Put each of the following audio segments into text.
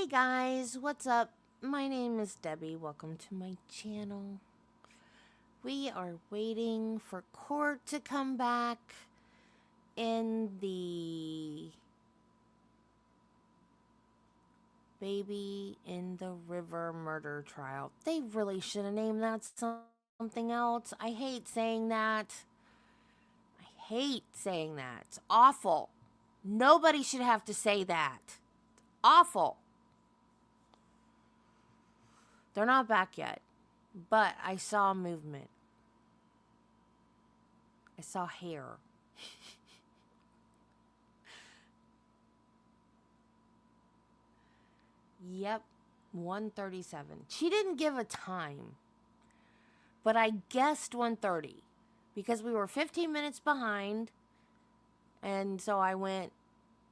Hey guys, what's up? My name is Debbie. Welcome to my channel. We are waiting for court to come back in the Baby in the River murder trial. They really should have named that something else. I hate saying that. It's awful. Nobody should have to say that. Awful. They're not back yet, but I saw movement. I saw hair. Yep, 1:37. She didn't give a time, but I guessed 1:30 because we were 15 minutes behind, and so I went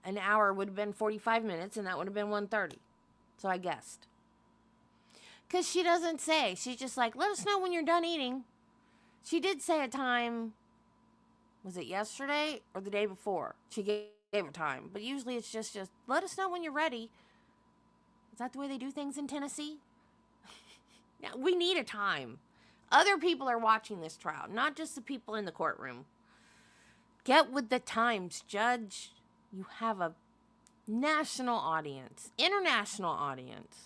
an hour would have been 45 minutes, and that would have been 1:30. So I guessed. Because she doesn't say. She's just like, let us know when you're done eating. She did say a time, was it yesterday or the day before? She gave a time. But usually it's just let us know when you're ready. Is that the way they do things in Tennessee? Yeah, we need a time. Other people are watching this trial, not just the people in the courtroom. Get with the times, Judge. You have a national audience, international audience.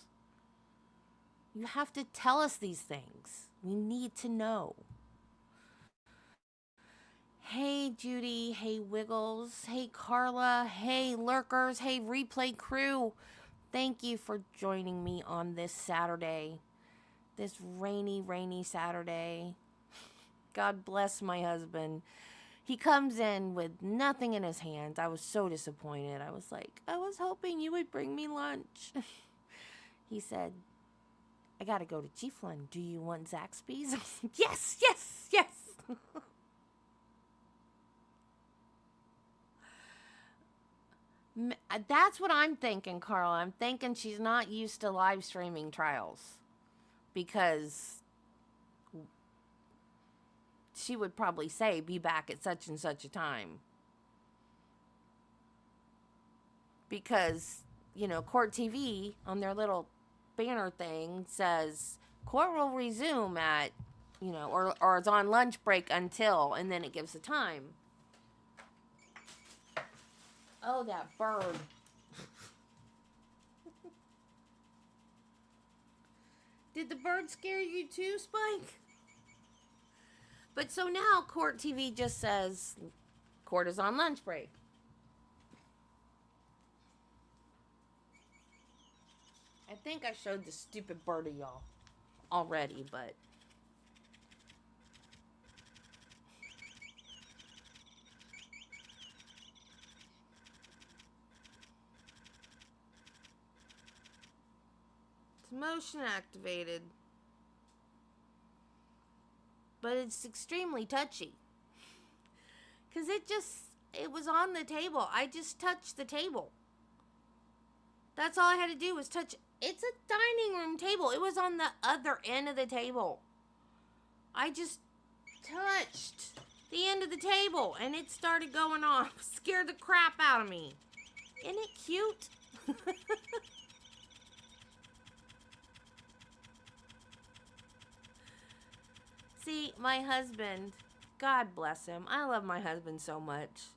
You have to tell us these things. We need to know. Hey, Judy. Hey, Wiggles. Hey, Carla. Hey, Lurkers. Hey, Replay crew. Thank you for joining me on this Saturday. This rainy Saturday. God bless my husband. He comes in with nothing in his hands. I was so disappointed. I was like, I was hoping you would bring me lunch. He said, I gotta go to Chiefland. Do you want Zaxby's? Yes. That's what I'm thinking, Carla. I'm thinking she's not used to live streaming trials. Because she would probably say, be back at such and such a time. Because, Court TV on their little banner thing says court will resume at, or it's on lunch break until, and then it gives the time. Oh, that bird. Did the bird scare you too, Spike? But so now Court TV just says court is on lunch break. I think I showed the stupid bird to y'all already, but it's motion activated. But it's extremely touchy. Because it was on the table. I just touched the table. That's all I had to do was touch. It's a dining room table. It was on the other end of the table. I just touched the end of the table and it started going off. Scared the crap out of me. Isn't it cute? See, my husband, God bless him. I love my husband so much.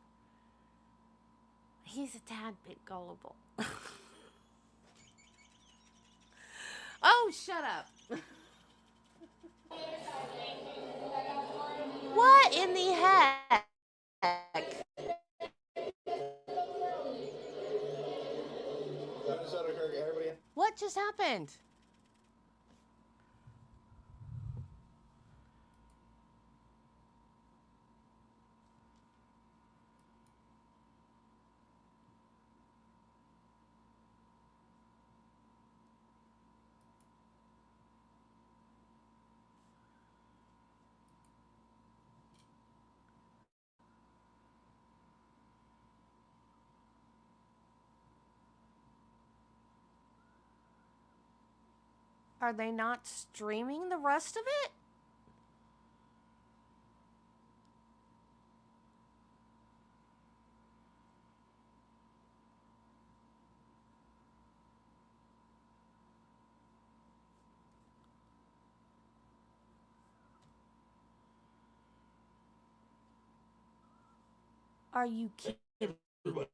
He's a tad bit gullible. Oh, shut up. What in the heck? What just happened? Are they not streaming the rest of it? Are you kidding? Everybody,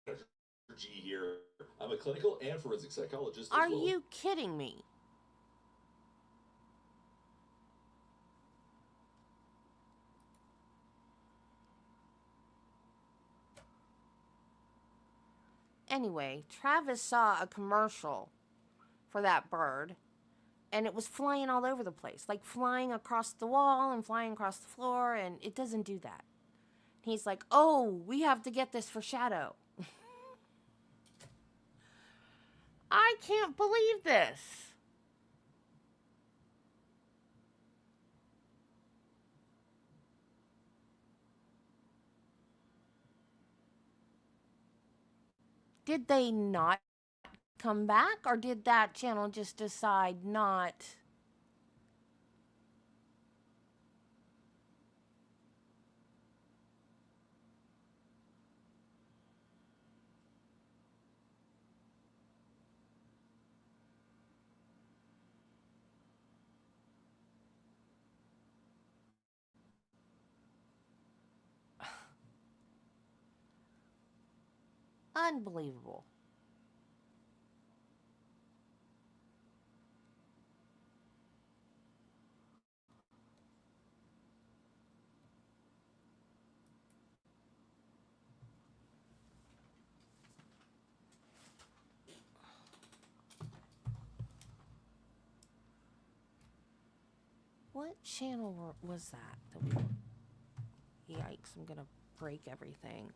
Dr. G here. I'm a clinical and forensic psychologist as Are well. you kidding me? Anyway, Travis saw a commercial for that bird, and it was flying all over the place, like flying across the wall and flying across the floor, and it doesn't do that. He's like, oh, we have to get this for Shadow. I can't believe this. Did they not come back, or did that channel just decide not? Unbelievable. What channel was that? Yikes, I'm gonna break everything.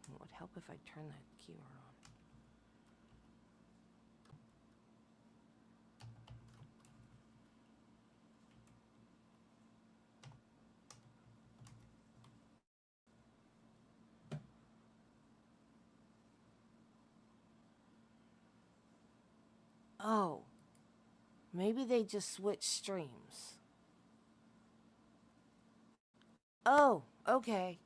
It would help if I turn that keyword on. Oh, maybe they just switched streams. Oh, okay.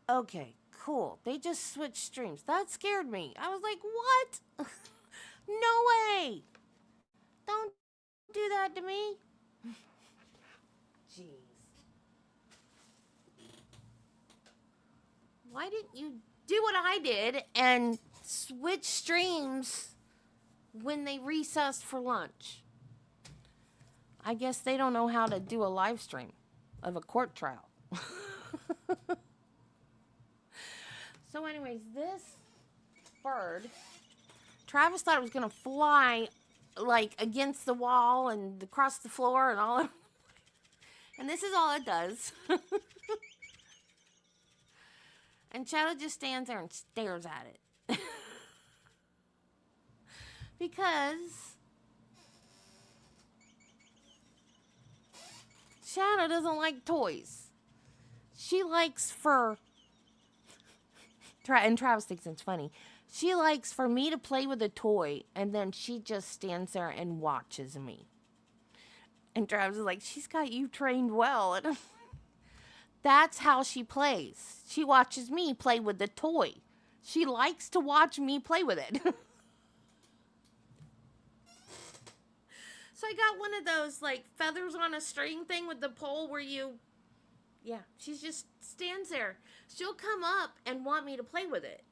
Okay, cool. They just switched streams. That scared me. I was like, what? No way. Don't do that to me. Jeez. Why didn't you do what I did and switch streams when they recessed for lunch? I guess they don't know how to do a live stream of a court trial. So anyways, this bird, Travis thought it was going to fly like against the wall and across the floor and all. And this is all it does. And Shadow just stands there and stares at it. Because Shadow doesn't like toys. She likes fur. And Travis thinks it's funny. She likes for me to play with a toy, and then she just stands there and watches me. And Travis is like, she's got you trained well. And that's how she plays. She watches me play with the toy. She likes to watch me play with it. So I got one of those like feathers on a string thing with the pole where you, yeah, she just stands there. She'll come up and want me to play with it.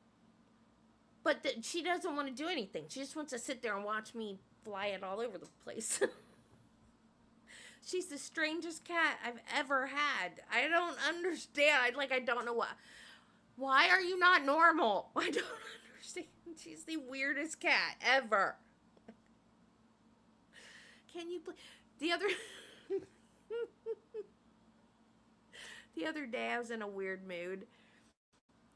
But she doesn't want to do anything. She just wants to sit there and watch me fly it all over the place. She's the strangest cat I've ever had. I don't understand. I don't know why. Why are you not normal? I don't understand. She's the weirdest cat ever. Can you play? The other day I was in a weird mood.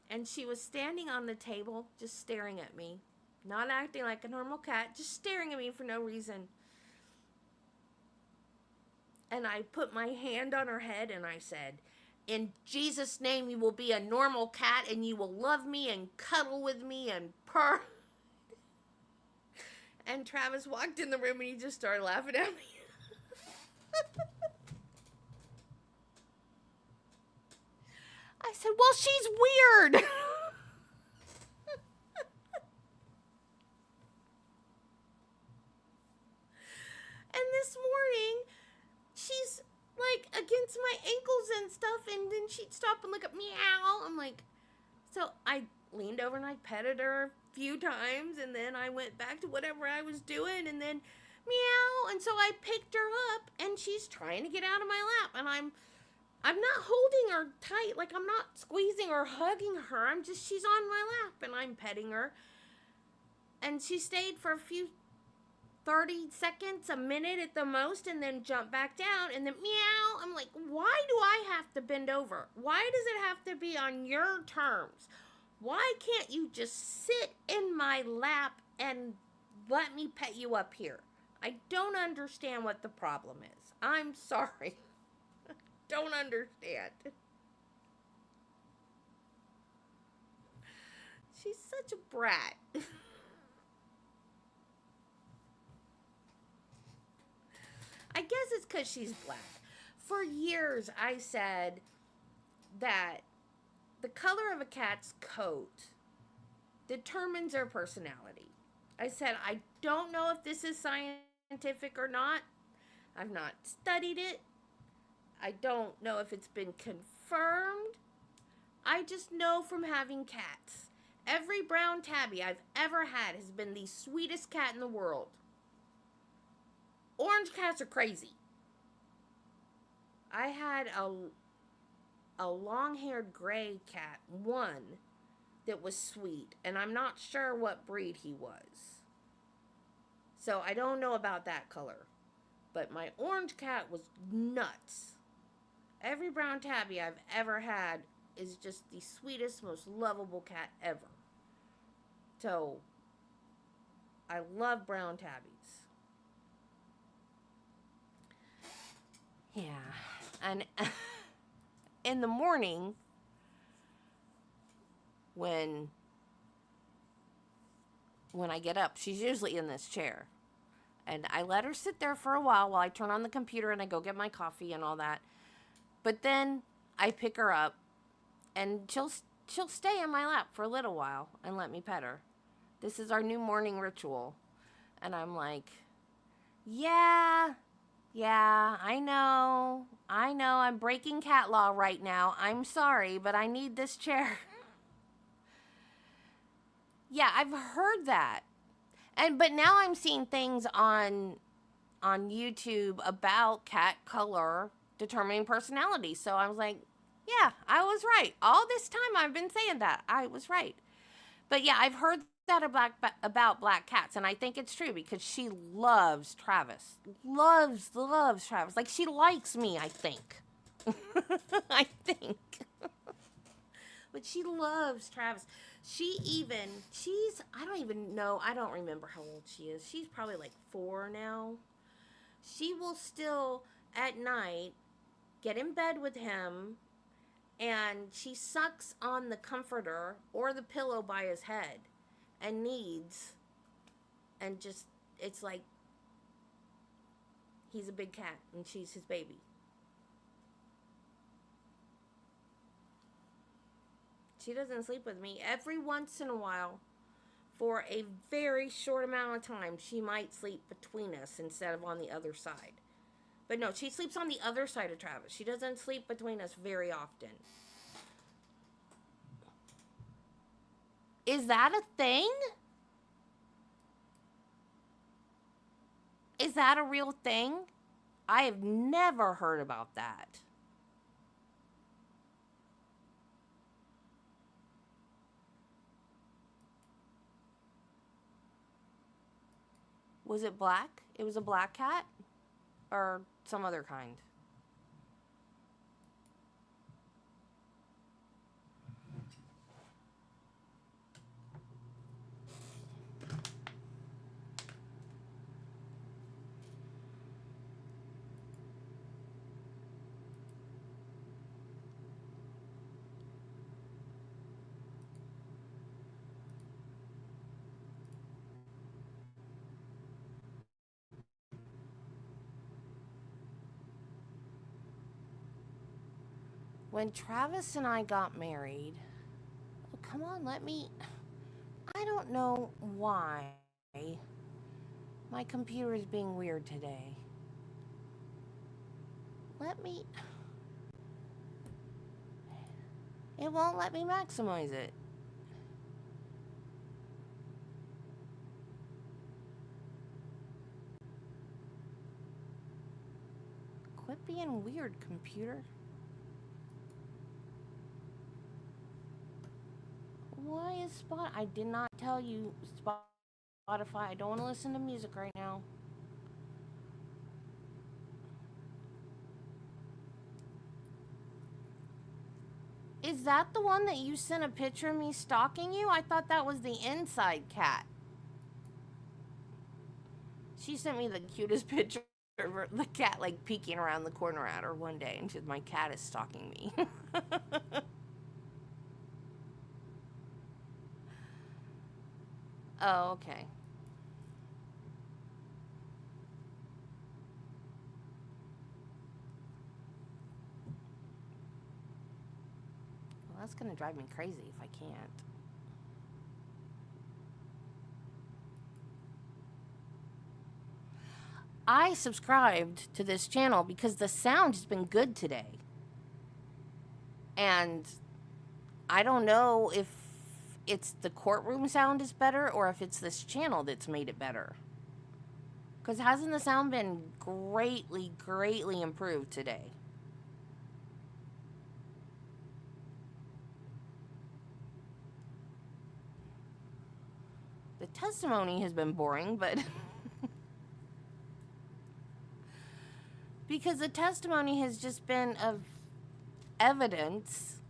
And she was standing on the table, just staring at me. Not acting like a normal cat, just staring at me for no reason. And I put my hand on her head and I said, in Jesus' name, you will be a normal cat and you will love me and cuddle with me and purr. And Travis walked in the room and he just started laughing at me. I said, well, she's weird. And this morning, she's like against my ankles and stuff, and then she'd stop and look at meow. I'm like, so I leaned over and I petted her a few times, and then I went back to whatever I was doing, and then meow. And so I picked her up, and she's trying to get out of my lap, and I'm not holding her tight, like I'm not squeezing or hugging her. She's on my lap, and I'm petting her. And she stayed for a few 30 seconds, a minute at the most, and then jump back down, and then meow. I'm like, why do I have to bend over? Why does it have to be on your terms? Why can't you just sit in my lap and let me pet you up here? I don't understand what the problem is. I'm sorry. Don't understand. She's such a brat. I guess it's because she's black. For years, I said that the color of a cat's coat determines their personality. I said, I don't know if this is scientific or not. I've not studied it. I don't know if it's been confirmed. I just know from having cats. Every brown tabby I've ever had has been the sweetest cat in the world. Orange cats are crazy. I had a long-haired gray cat, one, that was sweet, and I'm not sure what breed he was. So I don't know about that color. But my orange cat was nuts. Every brown tabby I've ever had is just the sweetest, most lovable cat ever. So, I love brown tabbies. Yeah. And in the morning, when I get up, she's usually in this chair. And I let her sit there for a while I turn on the computer and I go get my coffee and all that. But then I pick her up and she'll stay in my lap for a little while and let me pet her. This is our new morning ritual. And I'm like, yeah, I know, I'm breaking cat law right now. I'm sorry, but I need this chair. Yeah, I've heard that. But now I'm seeing things on YouTube about cat color determining personality. So I was like, yeah, I was right. All this time I've been saying that. I was right. But yeah, I've heard that about black cats, and I think it's true because she loves Travis. Loves Travis. Like, she likes me, I think. I think. But she loves Travis. I don't even know, I don't remember how old she is. She's probably like 4 now. She will still, at night, get in bed with him, and she sucks on the comforter or the pillow by his head and needs, and just, it's like he's a big cat and she's his baby. She doesn't sleep with me. Every once in a while, for a very short amount of time, she might sleep between us instead of on the other side. But no, she sleeps on the other side of Travis. She doesn't sleep between us very often. Is that a thing? Is that a real thing? I have never heard about that. Was it black? It was a black cat? Or some other kind? When Travis and I got married, oh, come on, let me. I don't know why my computer is being weird today. Let me. It won't let me maximize it. Quit being weird, computer. Why is Spot? I did not tell you, Spotify. I don't want to listen to music right now. Is that the one that you sent a picture of me stalking you? I thought that was the inside cat. She sent me the cutest picture of the cat like peeking around the corner at her one day, and she said, "My cat is stalking me." Oh, okay. Well, that's gonna drive me crazy if I can't. I subscribed to this channel because the sound has been good today. And I don't know if it's the courtroom sound is better or if it's this channel that's made it better. Because hasn't the sound been greatly, greatly improved today? The testimony has been boring, but because the testimony has just been of evidence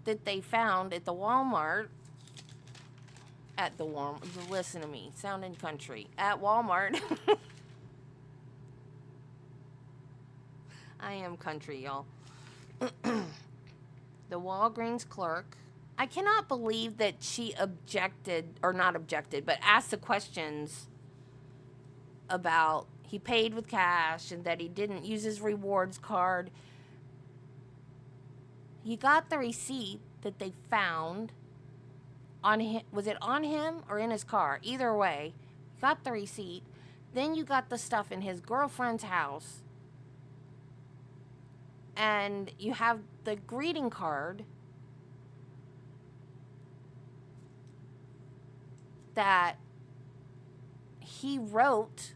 that they found at the Walmart. At the Walmart. Listen to me. Sounding country. At Walmart. I am country, y'all. The Walgreens clerk. I cannot believe that she objected, or not objected, but asked the questions about he paid with cash and that he didn't use his rewards card. He got the receipt that they found on him. Was it on him or in his car? Either way, you got the receipt. Then you got the stuff in his girlfriend's house. And you have the greeting card that he wrote.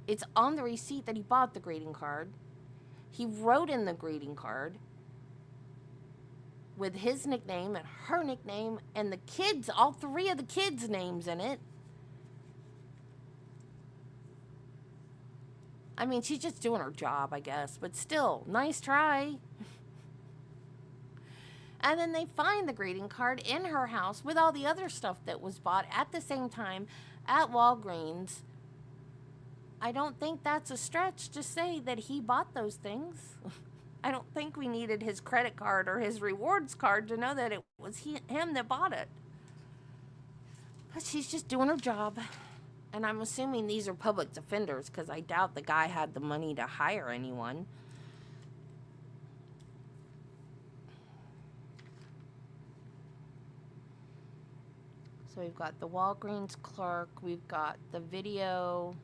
It's on the receipt that he bought the greeting card. He wrote in the greeting card with his nickname and her nickname and the kids, all three of the kids' names in it. I mean, she's just doing her job, I guess, but still, nice try. And then they find the greeting card in her house with all the other stuff that was bought at the same time at Walgreens. I don't think that's a stretch to say that he bought those things. I don't think we needed his credit card or his rewards card to know that it was him that bought it. But she's just doing her job. And I'm assuming these are public defenders because I doubt the guy had the money to hire anyone. So we've got the Walgreens clerk. We've got the video.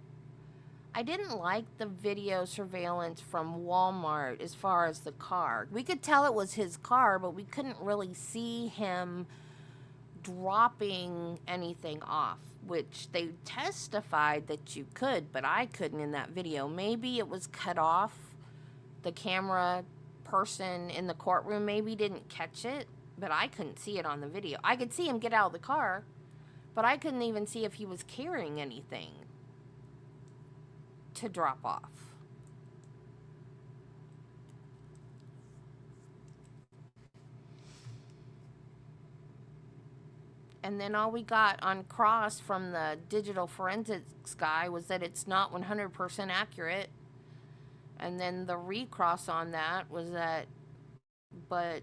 I didn't like the video surveillance from Walmart as far as the car. We could tell it was his car, but we couldn't really see him dropping anything off, which they testified that you could, but I couldn't in that video. Maybe it was cut off. The camera person in the courtroom maybe didn't catch it, but I couldn't see it on the video. I could see him get out of the car, but I couldn't even see if he was carrying anything to drop off. And then all we got on cross from the digital forensics guy was that it's not 100% accurate. And then the recross on that was that, but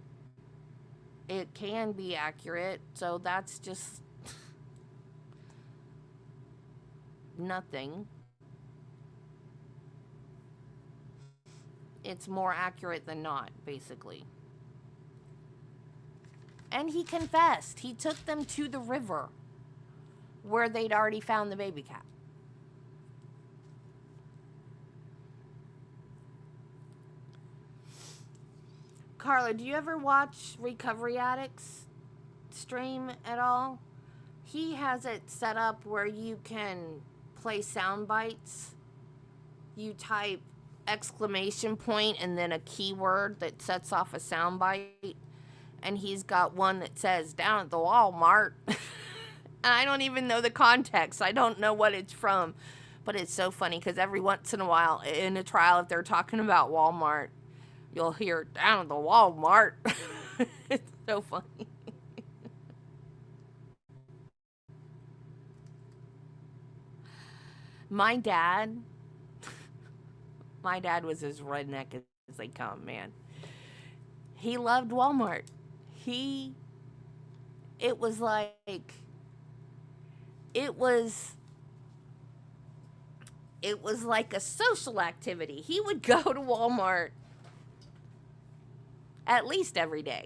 it can be accurate. So that's just nothing. It's more accurate than not, basically. And he confessed. He took them to the river where they'd already found the baby cat. Carla, do you ever watch Recovery Addicts stream at all? He has it set up where you can play sound bites. You type exclamation point and then a keyword that sets off a sound bite. And he's got one that says, down at the Walmart. And I don't even know the context. I don't know what it's from. But it's so funny because every once in a while in a trial, if they're talking about Walmart, you'll hear, down at the Walmart. It's so funny. My dad was as redneck as they come, man. He loved Walmart. It was like, it was like a social activity. He would go to Walmart at least every day.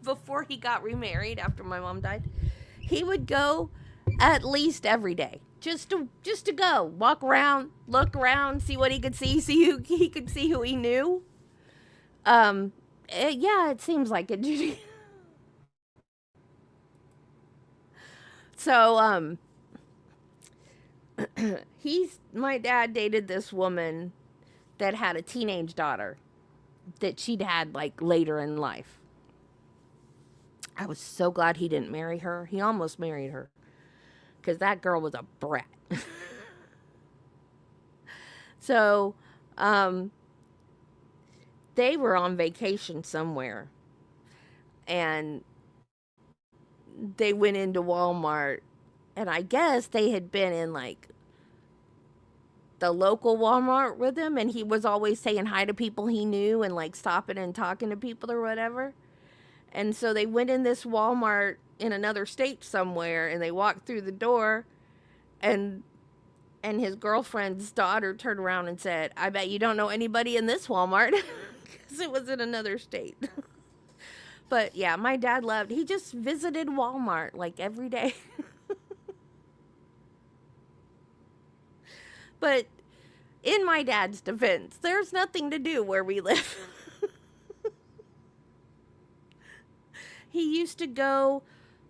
Before he got remarried after my mom died, he would go at least every day. Just to go, walk around, look around, see what he could see who he knew. Yeah, it seems like it. So, my dad dated this woman that had a teenage daughter that she'd had like later in life. I was so glad he didn't marry her. He almost married her because that girl was a brat. So, they were on vacation somewhere and they went into Walmart, and I guess they had been in like the local Walmart with him, and he was always saying hi to people he knew and like stopping and talking to people or whatever. And so they went in this Walmart in another state somewhere, and they walked through the door, and his girlfriend's daughter turned around and said, I bet you don't know anybody in this Walmart, because it was in another state. But yeah, my dad he just visited Walmart like every day. But in my dad's defense, there's nothing to do where we live. He used to go,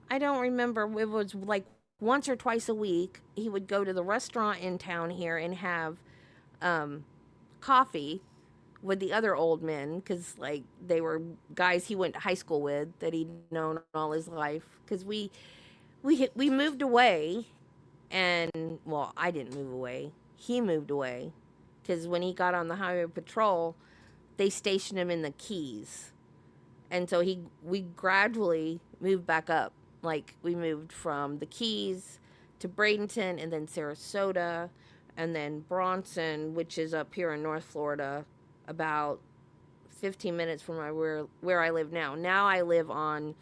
I don't remember, it was like once or twice a week. He would go to the restaurant in town here and have coffee with the other old men, because like they were guys he went to high school with that he'd known all his life. Because we moved away, and well, I didn't move away. He moved away because when he got on the highway patrol, they stationed him in the Keys. And so we gradually moved back up. Like, we moved from the Keys to Bradenton, and then Sarasota, and then Bronson, which is up here in North Florida, about 15 minutes from where I live now. Now I live on,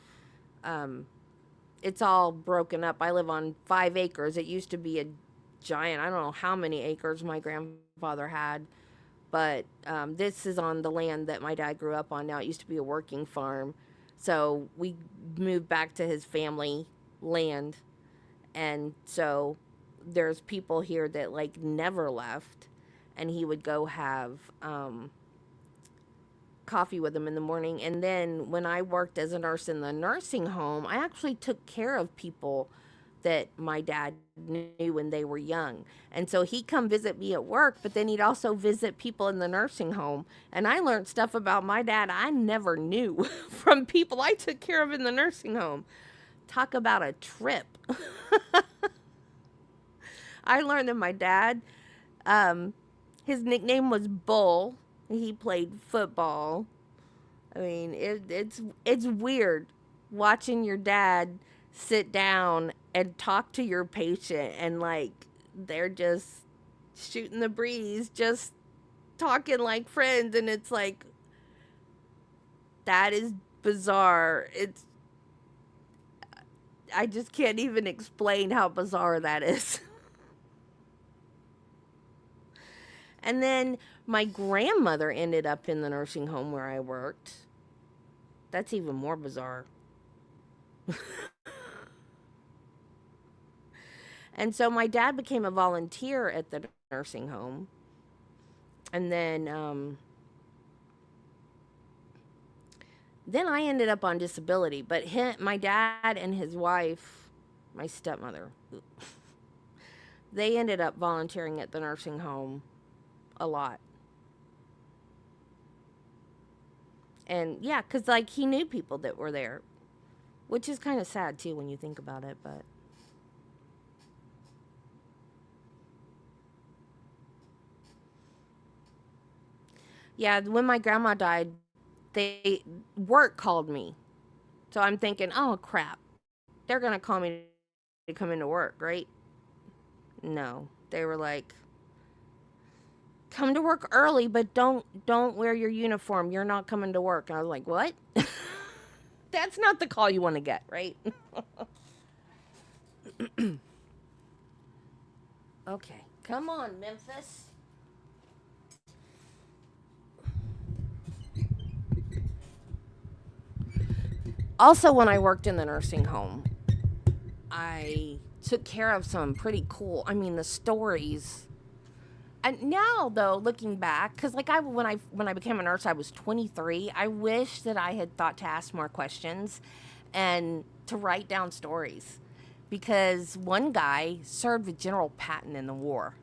it's all broken up. I live on 5 acres. It used to be a giant, I don't know how many acres my grandfather had. But this is on the land that my dad grew up on. Now it used to be a working farm. So we moved back to his family land. And so there's people here that like never left. And he would go have coffee with them in the morning. And then when I worked as a nurse in the nursing home, I actually took care of people that my dad knew when they were young. And so he'd come visit me at work, but then he'd also visit people in the nursing home. And I learned stuff about my dad I never knew from people I took care of in the nursing home. Talk about a trip. I learned that my dad, his nickname was Bull. He played football. I mean, it's weird watching your dad sit down and talk to your patient, and like they're just shooting the breeze, just talking like friends, and it's like, that is bizarre. I just can't even explain how bizarre that is. And then my grandmother ended up in the nursing home where I worked. That's even more bizarre. And so my dad became a volunteer at the nursing home. And then I ended up on disability. But my dad and his wife, my stepmother, they ended up volunteering at the nursing home a lot. And yeah, because like he knew people that were there, which is kind of sad too when you think about it. But yeah, when my grandma died, they work called me. So I'm thinking, oh crap, they're gonna call me to come into work, right? No, they were like, come to work early, but don't wear your uniform. You're not coming to work. And I was like, what? That's not the call you want to get, right? Okay, come on, Memphis. Also, when I worked in the nursing home, I took care of some pretty cool. I mean, the stories. And now, though, looking back, because like when I became a nurse, I was 23. I wish that I had thought to ask more questions, and to write down stories, because one guy served with General Patton in the war.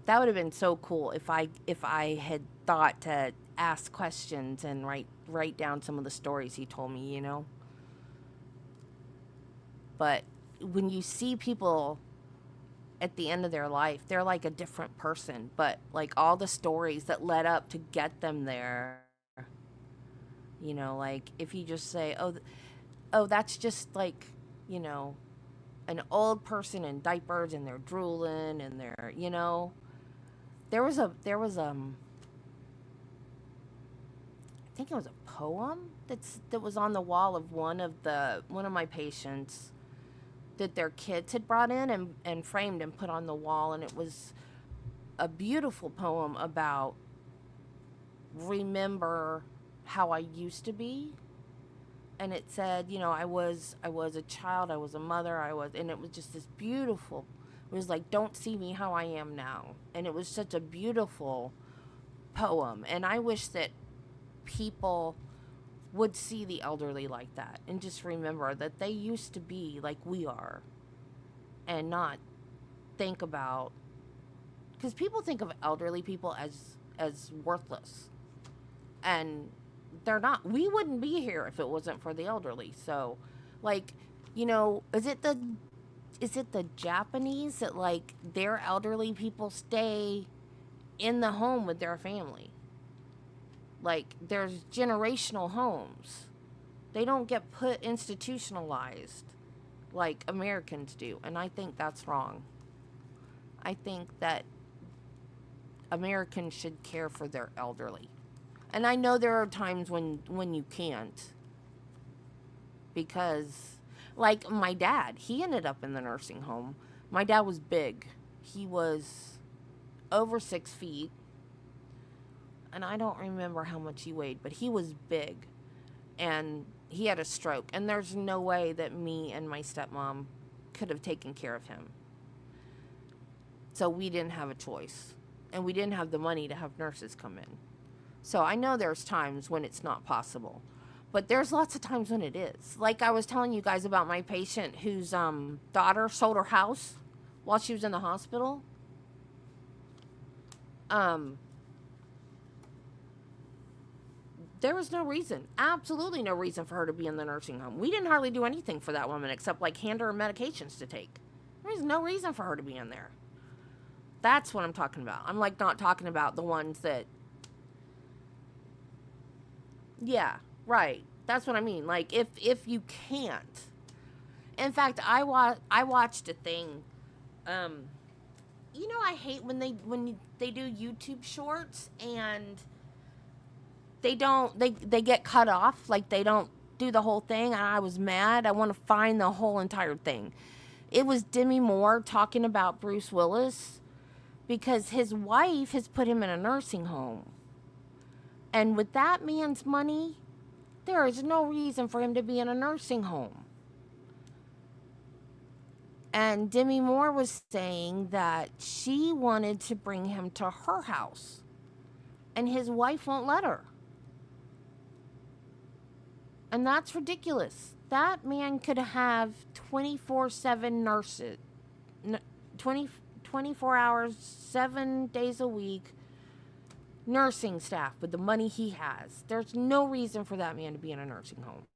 That would have been so cool if I had thought to ask questions and write down some of the stories he told me. But when you see people at the end of their life, they're like a different person. But like all the stories that led up to get them there, like if you just say, oh, that's just like, you know, an old person in diapers and they're drooling and they're. There was I think it was a poem that was on the wall of one of my patients, that their kids had brought in and framed and put on the wall. And it was a beautiful poem about remember how I used to be. And it said, I was a child, I was a mother, and it was just this beautiful, it was like, don't see me how I am now. And it was such a beautiful poem. And I wish that people would see the elderly like that and just remember that they used to be like we are, and not think about, because people think of elderly people as worthless, and they're not. We wouldn't be here if it wasn't for the elderly. So like, is it the Japanese that like their elderly people stay in the home with their family? Like there's generational homes. They don't get put institutionalized like Americans do. And I think that's wrong. I think that Americans should care for their elderly. And I know there are times when you can't. Because, like my dad, he ended up in the nursing home. My dad was big. He was over 6 feet. And I don't remember how much he weighed, but he was big. And he had a stroke. And there's no way that me and my stepmom could have taken care of him. So we didn't have a choice. And we didn't have the money to have nurses come in. So I know there's times when it's not possible. But there's lots of times when it is. Like I was telling you guys about my patient whose daughter sold her house while she was in the hospital. There was no reason, absolutely no reason for her to be in the nursing home. We didn't hardly do anything for that woman except like hand her medications to take. There was no reason for her to be in there. That's what I'm talking about. I'm like not talking about the ones that, yeah, right. That's what I mean. Like if you can't. In fact, I watched a thing. I hate when they do YouTube shorts and they get cut off, like they don't do the whole thing, and I was mad. I want to find the whole entire thing. It was Demi Moore talking about Bruce Willis because his wife has put him in a nursing home. And with that man's money, There is no reason for him to be in a nursing home. And Demi Moore was saying that she wanted to bring him to her house, and his wife won't let her. And that's ridiculous. That man could have 24/7 nurses, 20, 24 hours, 7 days a week, nursing staff with the money he has. There's no reason for that man to be in a nursing home.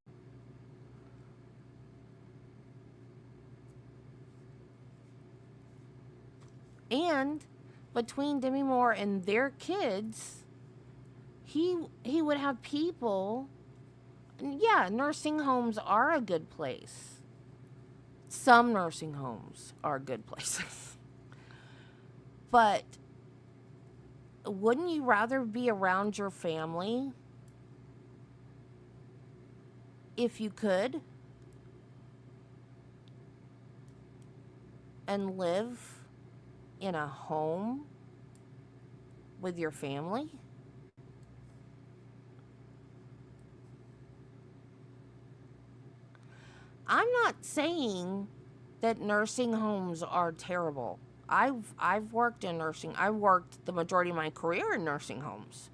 And between Demi Moore and their kids, he would have people. Yeah, nursing homes are a good place. Some nursing homes are good places. But wouldn't you rather be around your family if you could and live in a home with your family? I'm not saying that nursing homes are terrible. I've worked in nursing. I worked the majority of my career in nursing homes.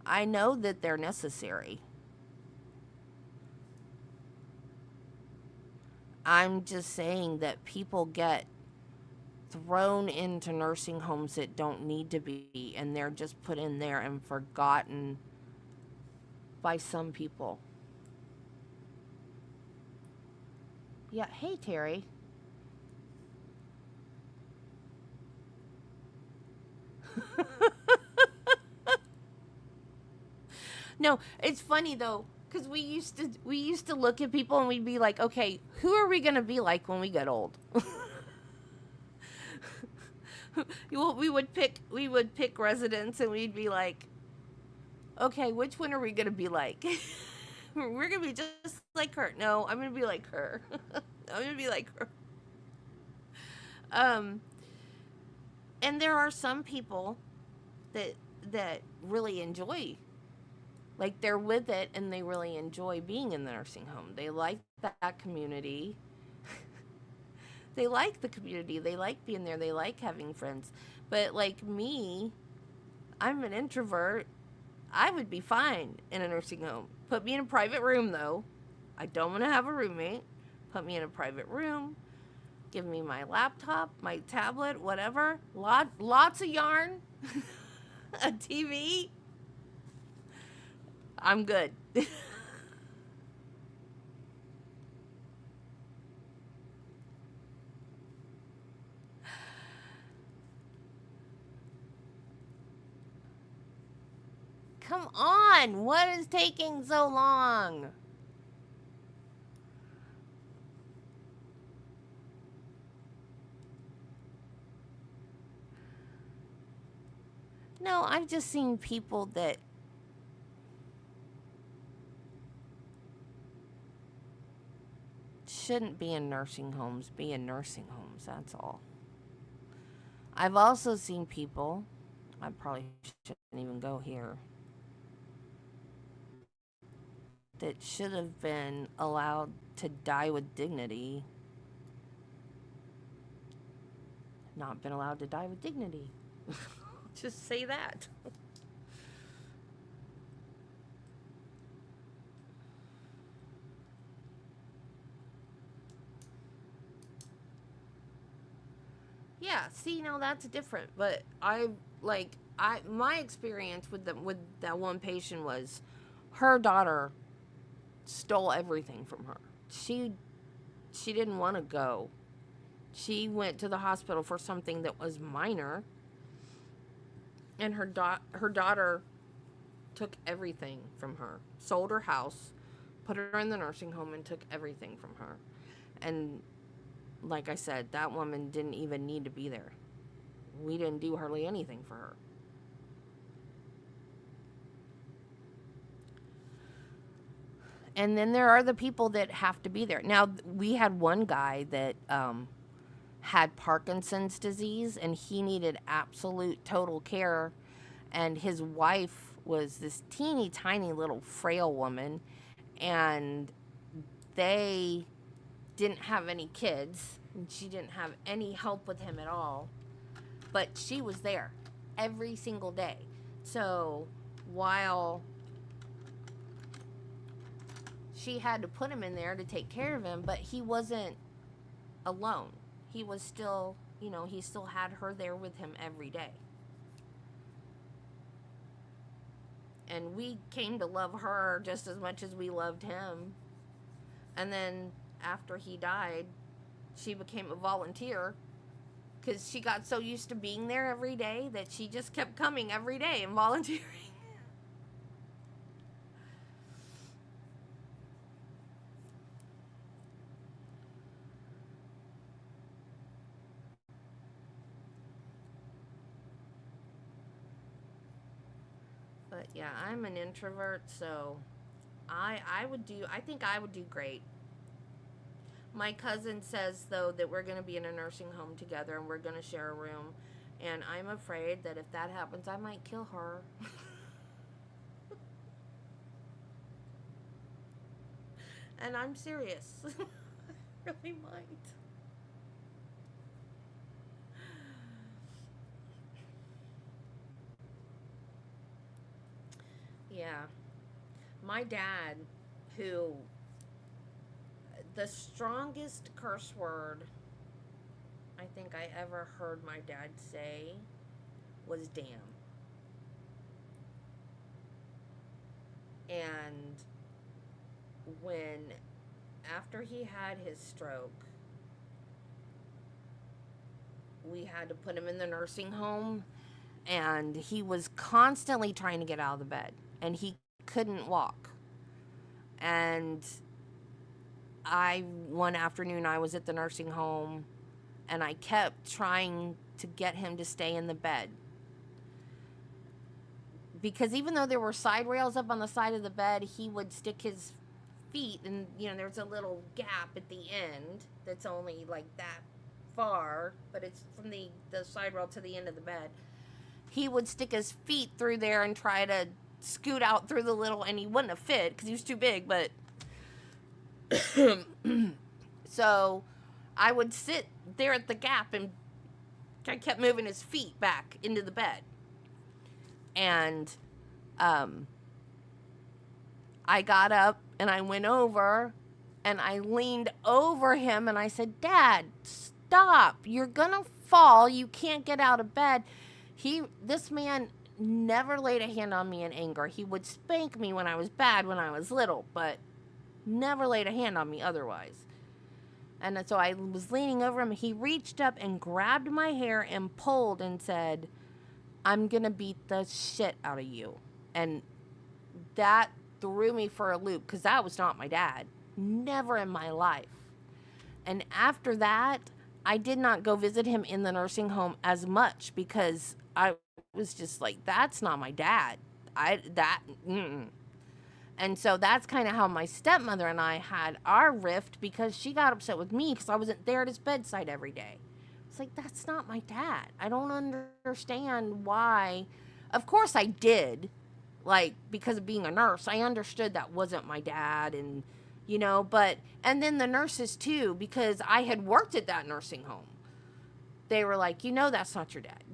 I know that they're necessary. I'm just saying that people get thrown into nursing homes that don't need to be, and they're just put in there and forgotten by some people. Yeah, hey Terry. No, it's funny though, because we used to look at people and we'd be like, okay, who are we gonna be like when we get old? We would pick residents and we'd be like, okay, which one are we gonna be like? We're gonna be just like her. No, I'm gonna be like her. I'm gonna be like her. Um, and there are some people that really enjoy, like they're with it and they really enjoy being in the nursing home. They like that community. They like the community. They like being there. They like having friends. But like me, I'm an introvert. I would be fine in a nursing home. Put me in a private room though. I don't want to have a roommate. Put me in a private room. Give me my laptop, my tablet, whatever. Lots of yarn. A TV. I'm good. Come on. What is taking so long? No, I've just seen people that shouldn't be in nursing homes be in nursing homes. That's all. I've also seen people, I probably shouldn't even go here, that should have been allowed to die with dignity, not been allowed to die with dignity. Just say that. Yeah, see, no, that's different. But my experience with that one patient was her daughter stole everything from her. She didn't want to go. She went to the hospital for something that was minor, and her daughter took everything from her. Sold her house, put her in the nursing home, and took everything from her. And like I said, that woman didn't even need to be there. We didn't do hardly anything for her. And then there are the people that have to be there. Now, we had one guy that had Parkinson's disease, and he needed absolute total care. And his wife was this teeny tiny little frail woman, and they didn't have any kids, and she didn't have any help with him at all, but she was there every single day. So while she had to put him in there to take care of him, but he wasn't alone. He was still, he still had her there with him every day. And we came to love her just as much as we loved him. And then after he died, she became a volunteer because she got so used to being there every day that she just kept coming every day and volunteering. But yeah, I'm an introvert, so I think I would do great. My cousin says though that we're going to be in a nursing home together and we're going to share a room, and I'm afraid that if that happens I might kill her. And I'm serious. I really might. Yeah. My dad, who, the strongest curse word I think I ever heard my dad say was damn. And when, after he had his stroke, we had to put him in the nursing home, and he was constantly trying to get out of the bed, and he couldn't walk. And one afternoon I was at the nursing home, and I kept trying to get him to stay in the bed, because even though there were side rails up on the side of the bed, he would stick his feet, and there's a little gap at the end that's only like that far, but it's from the side rail to the end of the bed. He would stick his feet through there and try to scoot out through the little, and he wouldn't have fit because he was too big, but so I would sit there at the gap, and I kept moving his feet back into the bed. And I got up and I went over and I leaned over him and I said, "Dad, stop. You're going to fall. You can't get out of bed." This man never laid a hand on me in anger. He would spank me when I was bad when I was little, but never laid a hand on me otherwise. And so I was leaning over him. He reached up and grabbed my hair and pulled and said, "I'm going to beat the shit out of you." And that threw me for a loop because that was not my dad. Never in my life. And after that, I did not go visit him in the nursing home as much because I was just like, that's not my dad. And so that's kind of how my stepmother and I had our rift, because she got upset with me because I wasn't there at his bedside every day. It's like, that's not my dad. I don't understand why. Of course I did, like, because of being a nurse. I understood that wasn't my dad, and, and then the nurses too, because I had worked at that nursing home. They were like, that's not your dad.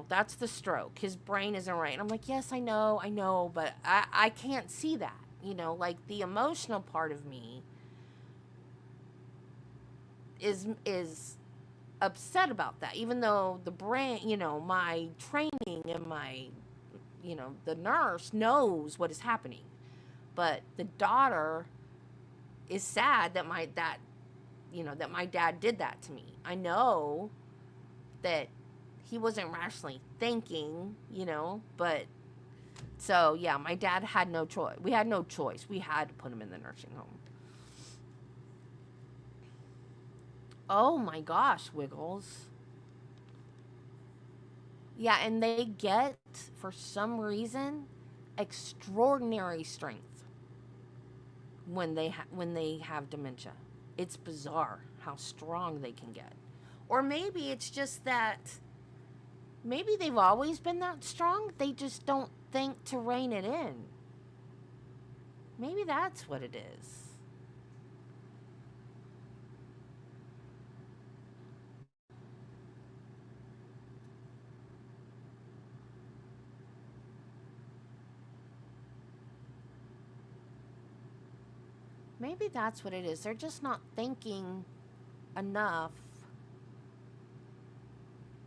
That's the stroke. His brain isn't right. And I'm like, yes, I know, but I can't see that. Like, the emotional part of me is upset about that, even though the brain, my training and my, the nurse knows what is happening. But the daughter is sad that my dad did that to me. I know that he wasn't rationally thinking, but so yeah, my dad had no choice. We had no choice. We had to put him in the nursing home. Oh my gosh, Wiggles. Yeah, and they get, for some reason, extraordinary strength when they have dementia. It's bizarre how strong they can get. Or maybe it's just that maybe they've always been that strong. They just don't think to rein it in. Maybe that's what it is. Maybe that's what it is. They're just not thinking enough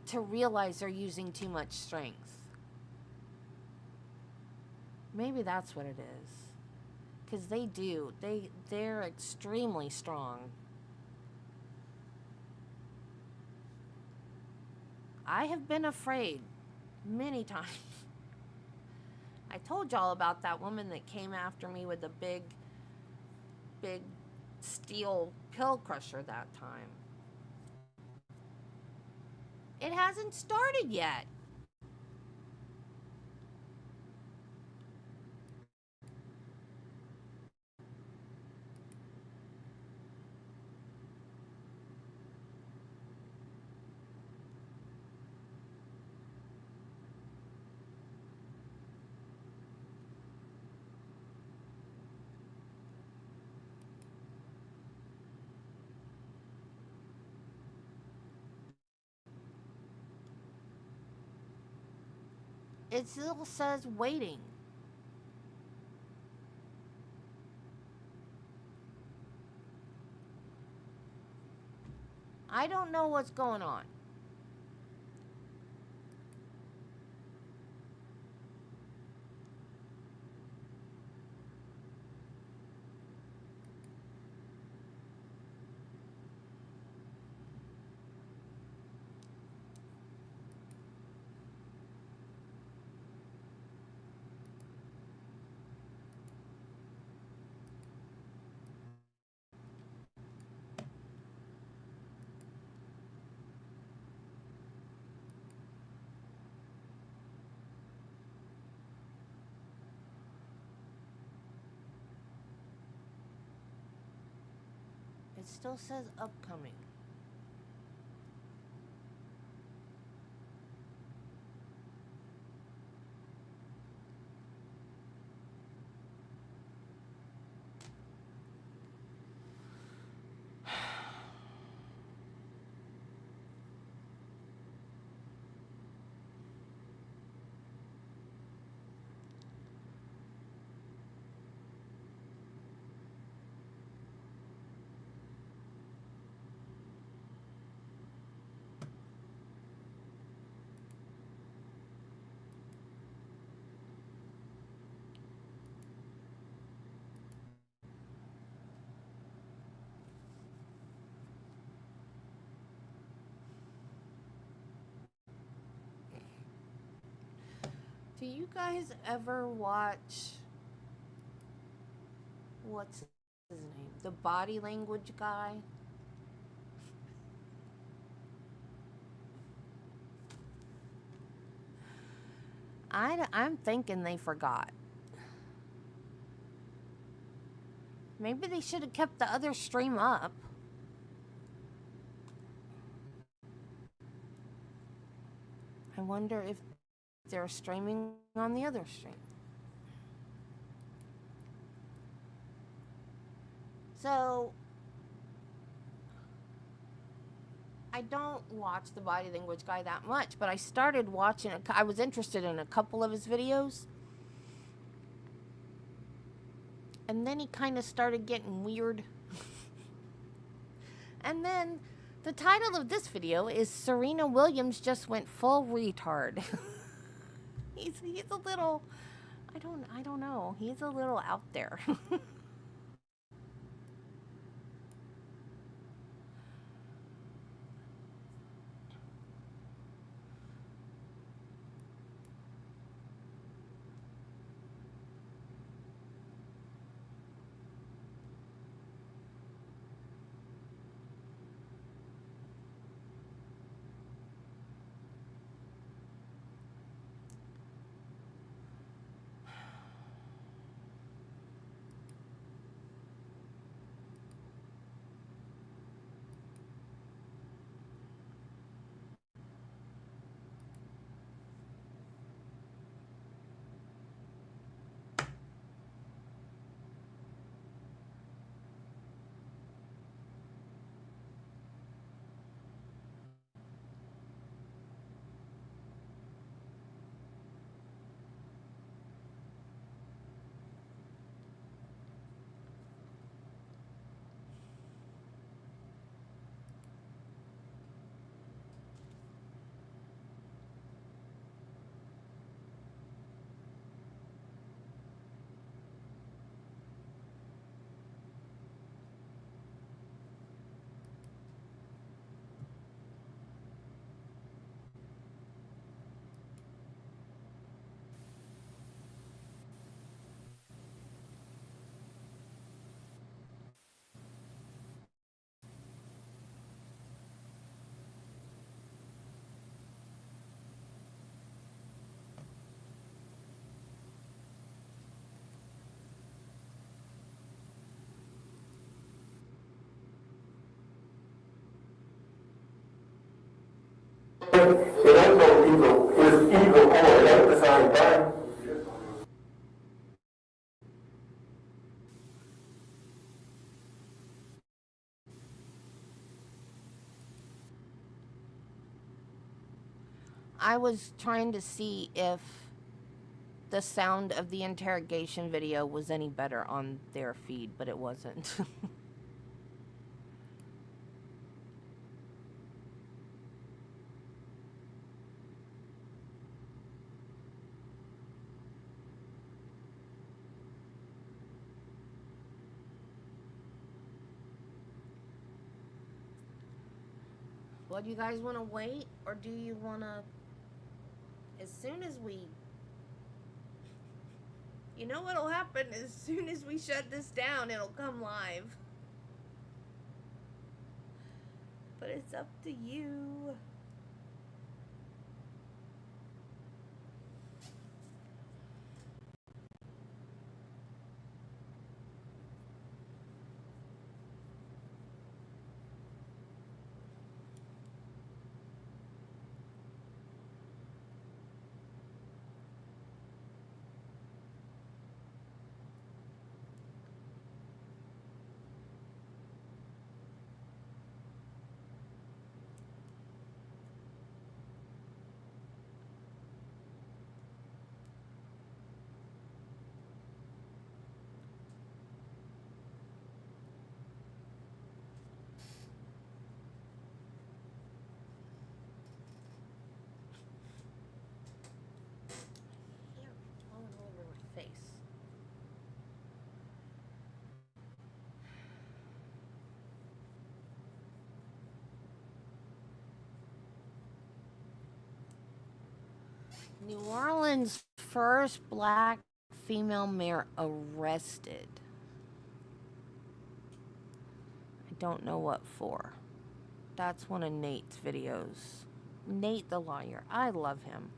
to realize they're using too much strength. Maybe that's what it is. Because they do. They're extremely strong. I have been afraid many times. I told y'all about that woman that came after me with a big steel pill crusher that time. It hasn't started yet. It still says waiting. I don't know what's going on. It still says upcoming. Do you guys ever watch, what's his name? The body language guy? I'm thinking they forgot. Maybe they should have kept the other stream up. I wonder if they're streaming on the other stream. So, I don't watch the body language guy that much, but I started watching it. I was interested in a couple of his videos. And then he kind of started getting weird. And then the title of this video is Serena Williams just went full retard. he's a little, I don't know. He's a little out there. I was trying to see if the sound of the interrogation video was any better on their feed, but it wasn't. Well, do you guys want to wait, or do you want to, as soon as we, you know what'll happen, as soon as we shut this down, it'll come live. But it's up to you. Here, all over my face. New Orleans' first black female mayor arrested. I don't know what for. That's one of Nate's videos. Nate the lawyer. I love him.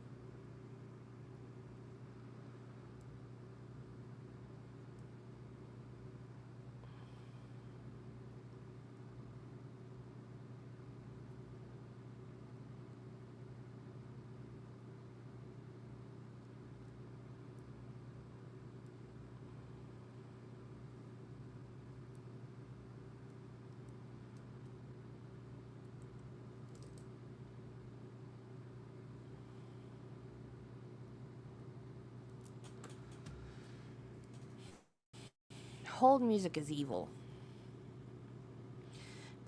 Hold music is evil.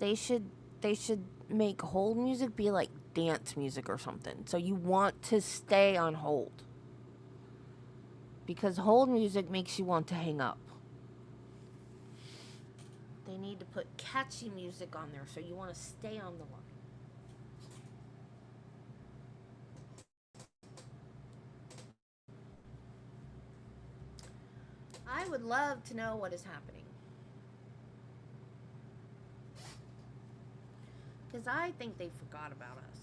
They should make hold music be like dance music or something. So you want to stay on hold. Because hold music makes you want to hang up. They need to put catchy music on there so you want to stay on the line. I would love to know what is happening. Because I think they forgot about us.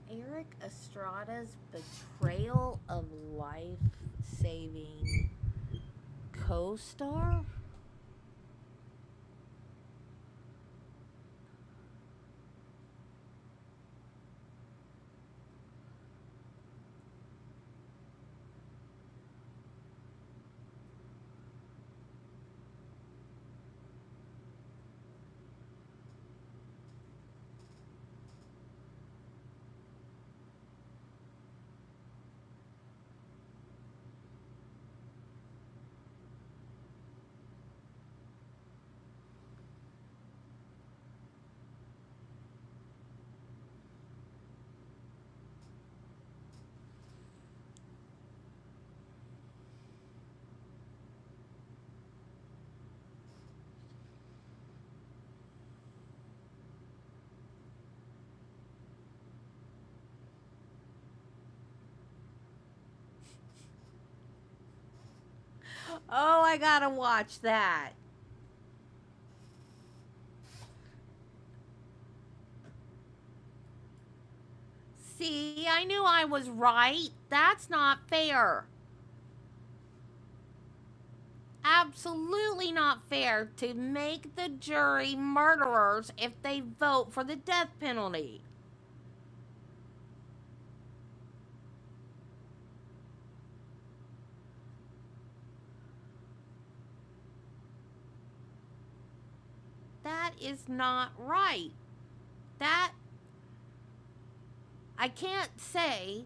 Eric Estrada's betrayal of life-saving co-star? Oh, I gotta watch that. See, I knew I was right. That's not fair. Absolutely not fair to make the jury murderers if they vote for the death penalty. is not right. That, I can't say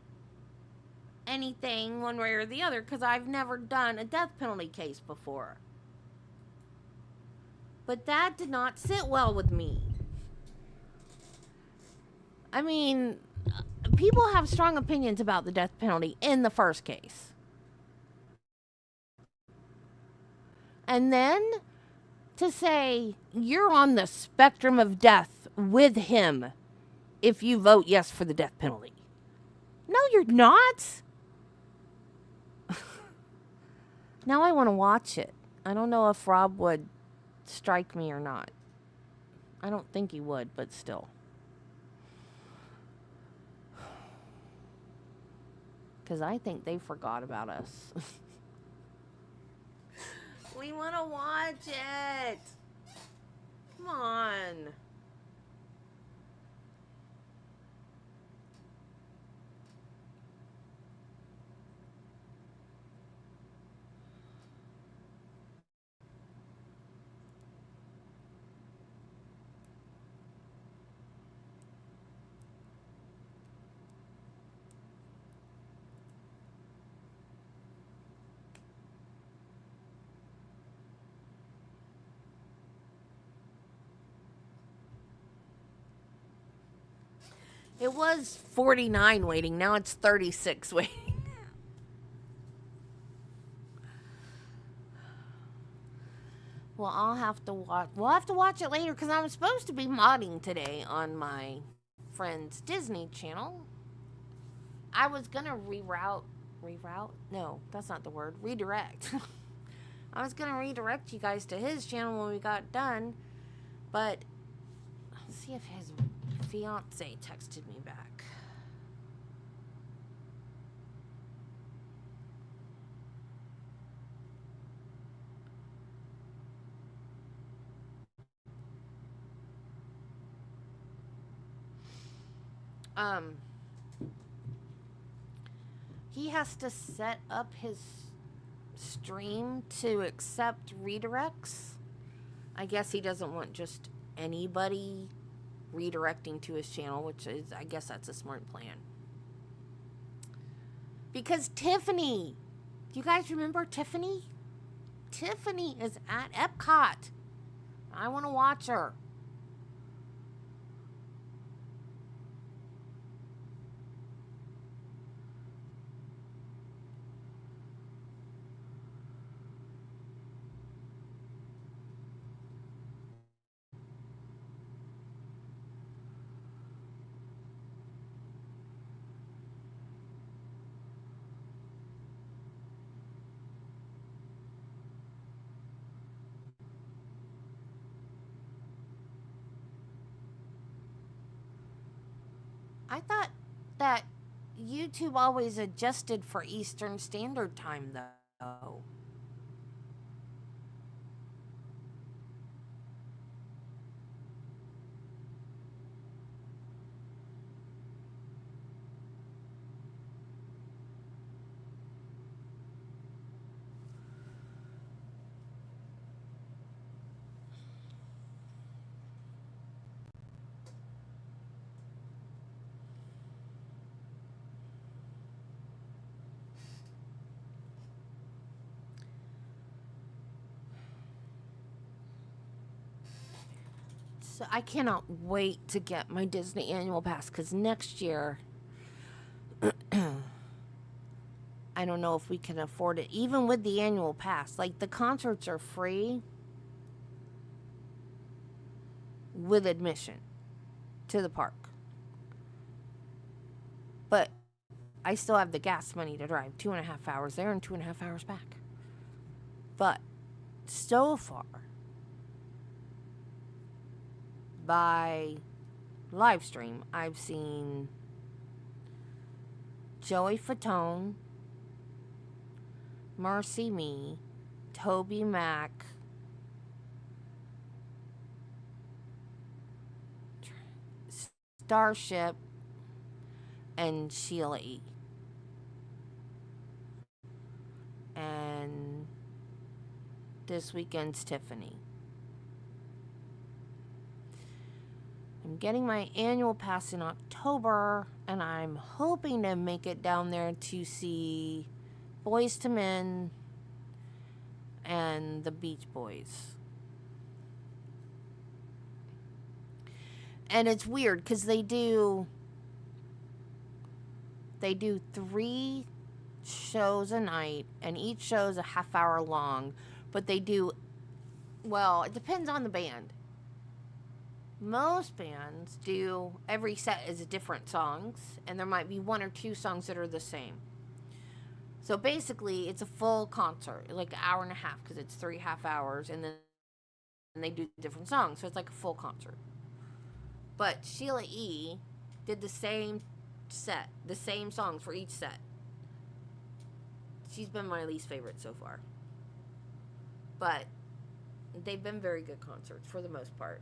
anything one way or the other because I've never done a death penalty case before. But that did not sit well with me. I mean, people have strong opinions about the death penalty in the first case. And then to say you're on the spectrum of death with him if you vote yes for the death penalty. No, you're not. Now I want to watch it. I don't know if Rob would strike me or not. I don't think he would, but still. Because I think they forgot about us. We want to watch it. Come on. It was 49 waiting. Now it's 36 waiting. Well, I'll have to watch. We'll have to watch it later because I'm supposed to be modding today on my friend's Disney channel. I was gonna reroute. No, that's not the word. Redirect. I was gonna redirect you guys to his channel when we got done, but I'll see if his fiance texted me back. He has to set up his stream to accept redirects. I guess he doesn't want just anybody redirecting to his channel, which is, I guess that's a smart plan. Because Tiffany, do you guys remember Tiffany? Tiffany is at Epcot. I want to watch her. I thought that YouTube always adjusted for Eastern Standard Time, though. So I cannot wait to get my Disney annual pass because next year, I don't know if we can afford it, even with the annual pass. Like, the concerts are free with admission to the park. But I still have the gas money to drive 2.5 hours there and 2.5 hours back. But so far, by live stream, I've seen Joey Fatone, Mercy Me, Toby Mac, Starship, and Sheila E. And this weekend's Tiffany. getting my annual pass in October, and I'm hoping to make it down there to see Boys to Men and the Beach Boys. And it's weird because they do 3 shows a night, and each show is a half hour long, but they do, well, it depends on the band. Most bands do, every set is different songs, and there might be 1 or 2 songs that are the same. So basically, it's a full concert, like an hour and a half, because it's 3 half hours, and then they do different songs, so it's like a full concert. But Sheila E. did the same set, the same songs for each set. She's been my least favorite so far. But they've been very good concerts for the most part.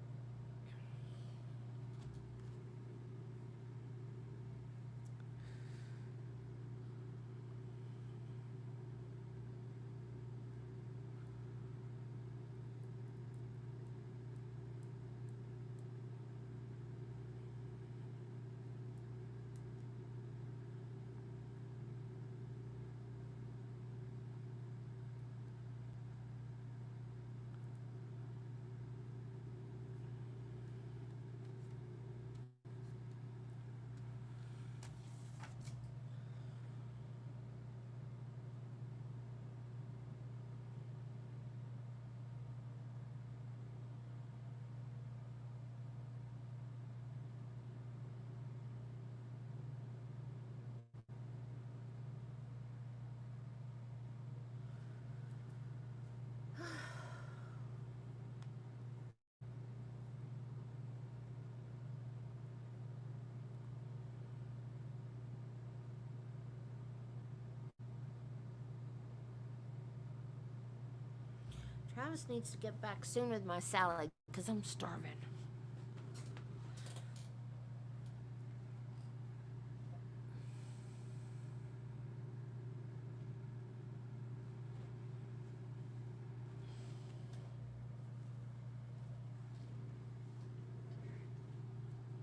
Travis needs to get back soon with my salad because I'm starving.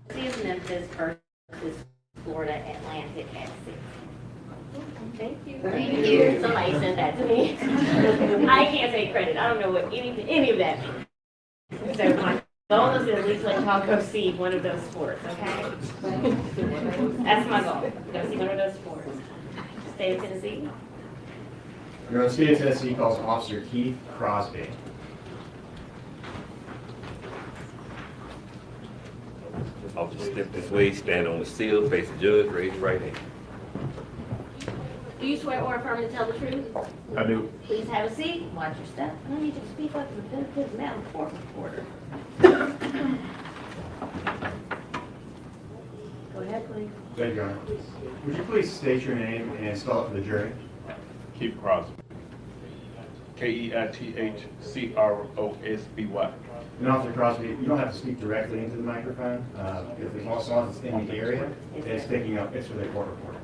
Is Memphis versus Florida Atlantic at 6. Thank you. Thank you. Somebody sent that to me. I can't take credit. I don't know what any of that means. So my goal is to at least let y'all go see one of those sports, okay? That's my goal. Go see one of those sports. State of Tennessee. Your state of Tennessee calls Officer Keith Crosby. Officer step this way, stand on the sill, face the judge, raise your right hand. Do you swear or affirm to tell the truth? I do. Please have a seat. Watch your step. I need you to speak up to the benefit of Madam Court reporter. Go ahead, please. Thank you, Your Honor. Would you please state your name and spell it for the jury? Keith Crosby. Keithcrosby. And Officer Crosby, you don't have to speak directly into the microphone. If as long as it's in the area, it's picking up, it's for the court reporter.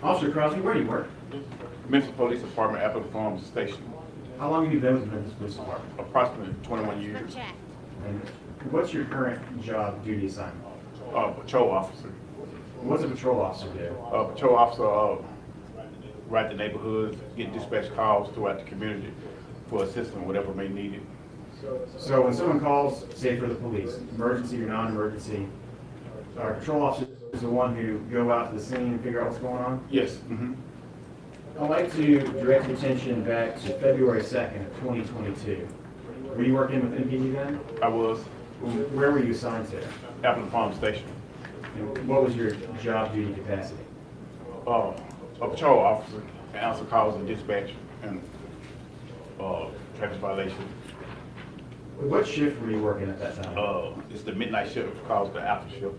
Officer Crosby, where do you work? Memphis Police Department, Appleton Farms Station. How long have you been with the Memphis Police Department? Approximately 21 years. And what's your current job duty assignment? Patrol officer. What's a patrol officer do? Patrol officer ride the neighborhoods, get dispatch calls throughout the community for assistance, whatever may need it. So when someone calls, say for the police, emergency or non-emergency, our patrol officer is the one who go out to the scene and figure out what's going on? Yes. I'd like to direct your attention back to February 2nd of 2022. Were you working with MPD then? I was. Where were you assigned to? Appleton Farms Station. And what was your job duty capacity? A patrol officer, answer calls and dispatch and traffic violation. What shift were you working at that time? It's the midnight shift, calls the after shift.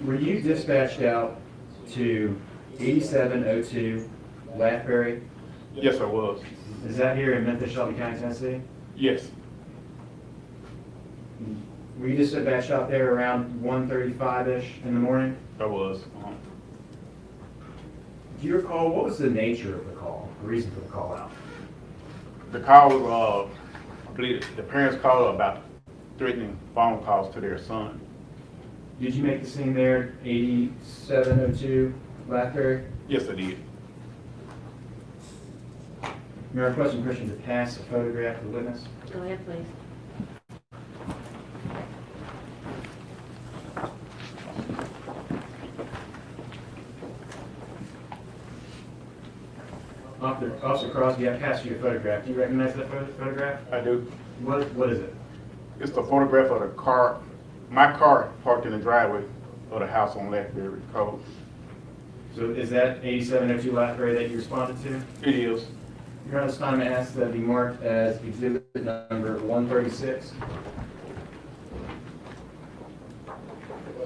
Were you dispatched out to 8702 Lathbury? Yes, I was. Is that here in Memphis, Shelby County, Tennessee? Yes. Were you dispatched out there around 1:35-ish in the morning? I was. Do you recall what was the nature of the call, the reason for the call out? The call was, I believe the parents called about threatening phone calls to their son. Did you make the scene there, 8702 Blackberry? Yes, I did. You're requesting permission to pass a photograph to the witness? Go ahead, please. Officer Crosby, I passed you a photograph. Do you recognize that photograph? I do. What is it? It's the photograph of the car, my car parked in the driveway of the house on Blackberry Cove. So is that 8702 Blackberry that you responded to? It is. Your Honor, this time I ask that it be marked as exhibit number 136.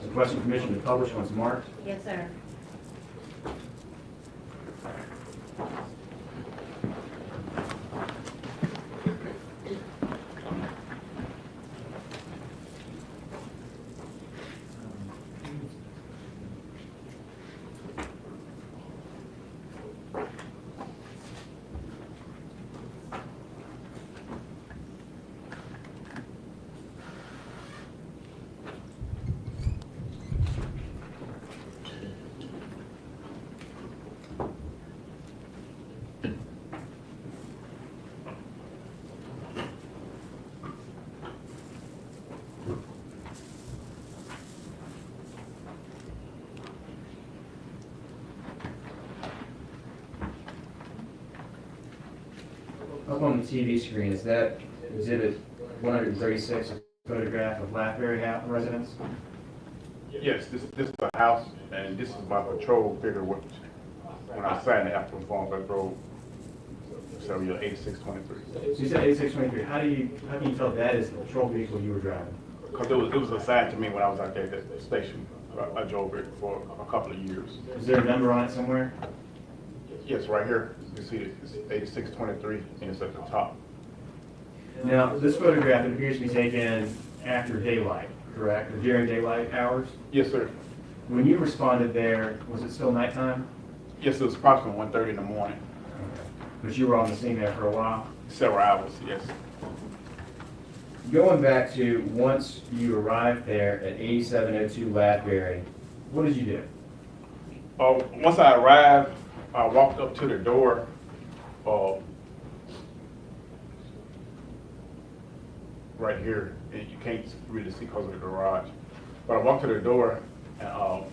Requesting permission to publish once marked. Yes, sir. Up on the TV screen, is that exhibit 136, a photograph of Blackberry residence? Yes, this is a house, and this is my patrol figure when I signed the after form patrol. So you're 8623. So you said 8623. How can you tell that is the patrol vehicle you were driving? Because it was assigned to me when I was out there at the station. I drove it for a couple of years. Is there a number on it somewhere? Yes, right here. You see it. It's 8623, and it's at the top. Now, this photograph, it appears to be taken after daylight, correct? Or during daylight hours? Yes, sir. When you responded there, was it still nighttime? Yes, it was approximately 1:30 in the morning. But you were on the scene there for a while? Several hours, yes. Going back to once you arrived there at 8702 Ladberry, what did you do? Once I arrived, I walked up to the door. Right here, and you can't really see because of the garage. But I walked to the door, and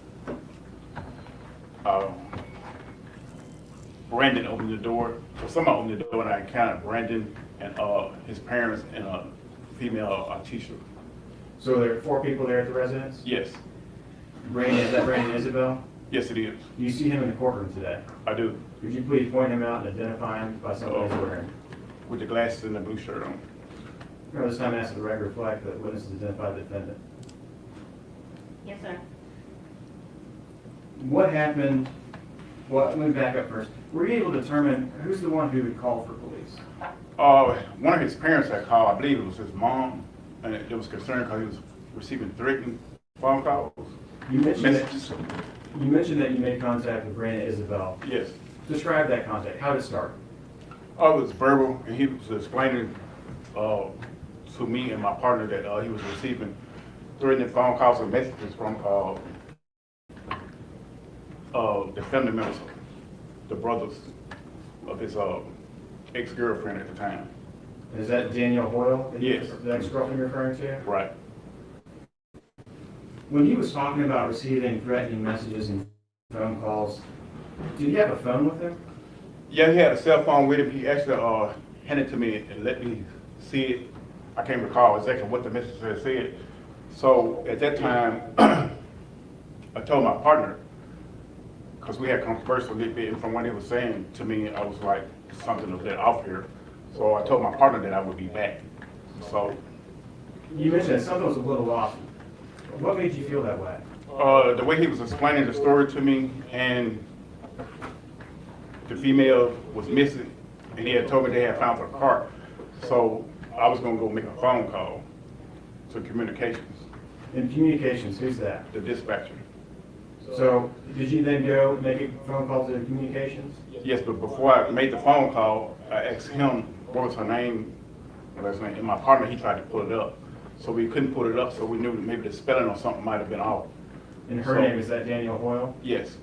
Brandon opened the door. So somebody opened the door, and I encountered Brandon and his parents and a female teacher. So there are 4 people there at the residence? Yes, Brandon, is that Brandon Isabelle? yes, it is. Do you see him in the courtroom today? I do, Could you please point him out and identify him by something he's wearing? with the glasses and the blue shirt on. This time, I ask the record reflect that witnesses identify the defendant. Yes, sir. What happened? Well, let me back up first. Were you able to determine who's the one who would call for police? One of his parents had called. I believe it was his mom, and it was concerned because he was receiving threatening phone calls. You mentioned Messages. that you made contact with Brandon Isabelle. Yes. Describe that contact. How did it start? Oh, it was verbal, and he was explaining to me and my partner that he was receiving threatening phone calls and messages from the family members, the brothers of his ex-girlfriend at the time. Is that Danielle Hoyle? Yes. The ex-girlfriend you're referring to? Right. When he was talking about receiving threatening messages and phone calls, did he have a phone with him? Yeah, he had a cell phone with him. He actually handed it to me and let me see it. I can't recall exactly what the message had said. So at that time, I told my partner, because we had conversed a little bit, and from what he was saying to me, I was like, something was a bit off here. So I told my partner that I would be back. So You mentioned that something was a little off. What made you feel that way? the way he was explaining the story to me, and the female was missing, and he had told me they had found her car. So I was gonna go make a phone call to communications, In communications, who's that? the dispatcher. So did you then go make a phone call to communications? Yes, but before I made the phone call, I asked him what was her name, and my partner, he tried to pull it up. so we couldn't put it up, so we knew that maybe the spelling or something might have been off. And her name, is that Danielle Hoyle? Yes.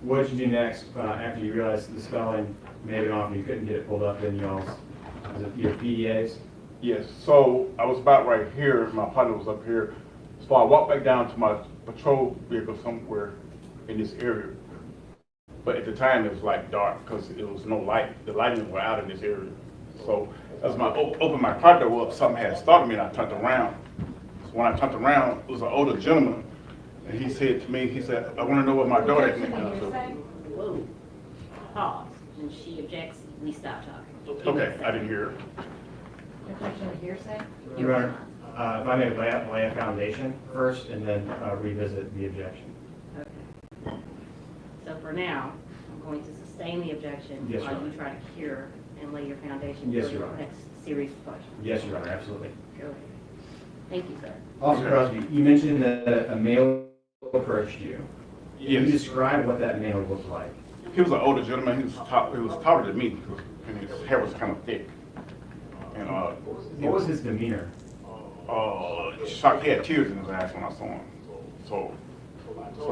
What did you do next after you realized the spelling may have been off and you couldn't get it pulled up in y'all's, was it your PDAs? Yes, so I was about right here, my partner was up here. So I walked back down to my patrol vehicle somewhere in this area. But at the time it was like dark because it was no light. The lighting were out in this area. So as I opened my car door up, something had started me and I turned around. So when I turned around, it was an older gentleman. And he said to me, he said, I want to know what my daughter is. Whoa. Pause. When she objects, we stop talking. Okay, I didn't hear her. Objection to hearsay? Your Honor, if I may lay a foundation first and then revisit the objection. Okay. So for now, I'm going to sustain the objection Yes, while Your you Honor. try to cure and lay your foundation Yes, for Your the Honor. next series of questions. Yes, Your Honor, absolutely. Go ahead. Thank you, sir. Officer Crosby, you mentioned that a male approached you. Can you Yes. describe what that male looked like? He was an older gentleman. He was taller than me, and his hair was kind of thick. And What was his demeanor? shocked. He had tears in his eyes when I saw him. So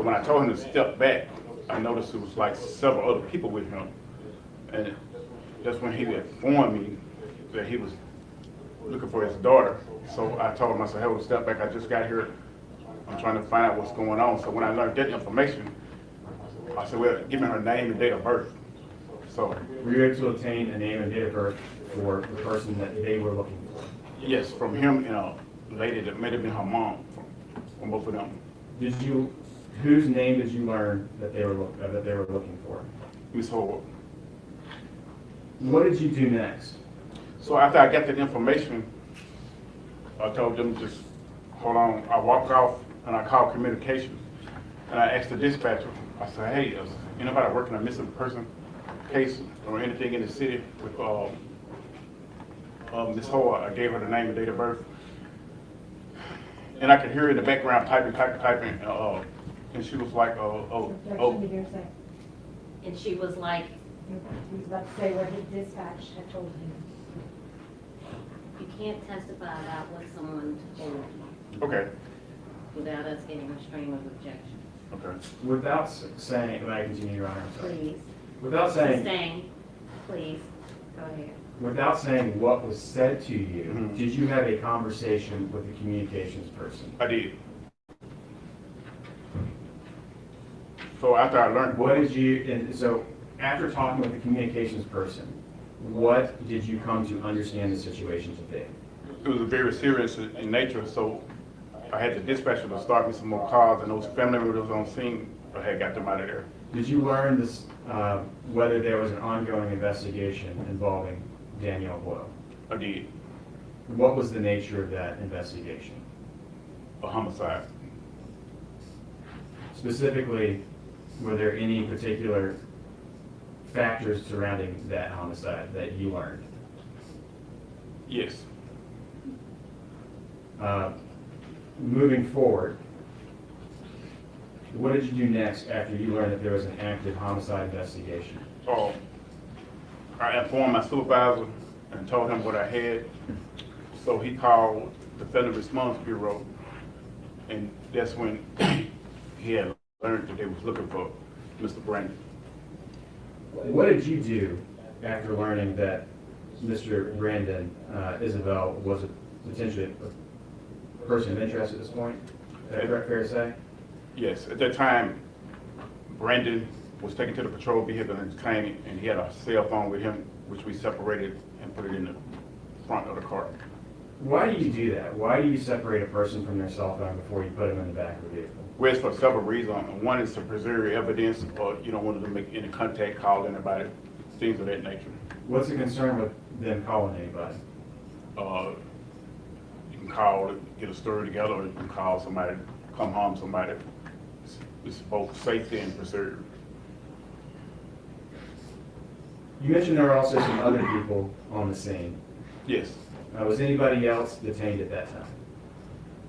when I told him to step back, I noticed it was like several other people with him, and that's when he informed me that he was looking for his daughter. So I told him, I said, "Hey, step back. I just got here. I'm trying to find out what's going on." So when I learned that information, I said, "Well, give me her name and date of birth." So Were you able to obtain a name and date of birth for the person that they were looking for? yes, from him and a lady that may have been her mom, from both of them. Whose name did you learn that they were looking for? Miss Hoyle. What did you do next? So after I got that information, I told them just hold on. I walked off and I called communications and I asked the dispatcher. I said, "Hey, is anybody working a missing person case or anything in the city with Miss Hoyle?" I gave her the name and date of birth, and I could hear her in the background typing, and she was like, Objection to hearsay. And she was like, He was about to say what his dispatch had told him. you can't testify about what someone told you Okay, without us getting a stream of objection. okay. Without saying, if I continue, Your Honor, I'm sorry. Please. Without saying, Sustain. Please. Go ahead. without saying what was said to you, Mhm. did you have a conversation with the communications person? I did. So after I learned So after talking with the communications person, what did you come to understand the situation to be? it was very serious in nature, so I had the dispatcher to start me some more calls, and those family members on scene, I had got them out of there. Did you learn this, whether there was an ongoing investigation involving Danielle Hoyle? I did. What was the nature of that investigation? A homicide. Specifically, were there any particular factors surrounding that homicide that you learned? Yes. Moving forward, what did you do next after you learned that there was an active homicide investigation? I informed my supervisor and told him what I had. So he called the Federal Response Bureau, and that's when he had learned that they was looking for Mr. Brandon. What did you do after learning that Mr. Brandon, Isabelle, was potentially a person of interest at this point? Is that fair to say? Yes, at that time, Brandon was taken to the patrol vehicle and detained, and he had a cell phone with him, which we separated and put it in the front of the car. Why do you do that? Why do you separate a person from their cell phone before you put them in the back of the vehicle? Well, it's for several reasons. One is to preserve evidence, or you don't want them to make any contact, call anybody, things of that nature. What's the concern with them calling anybody? You can call to get a story together, or you can call somebody, come harm somebody. It's both safety and preserve. You mentioned there were also some other people on the scene. Yes. Was anybody else detained at that time?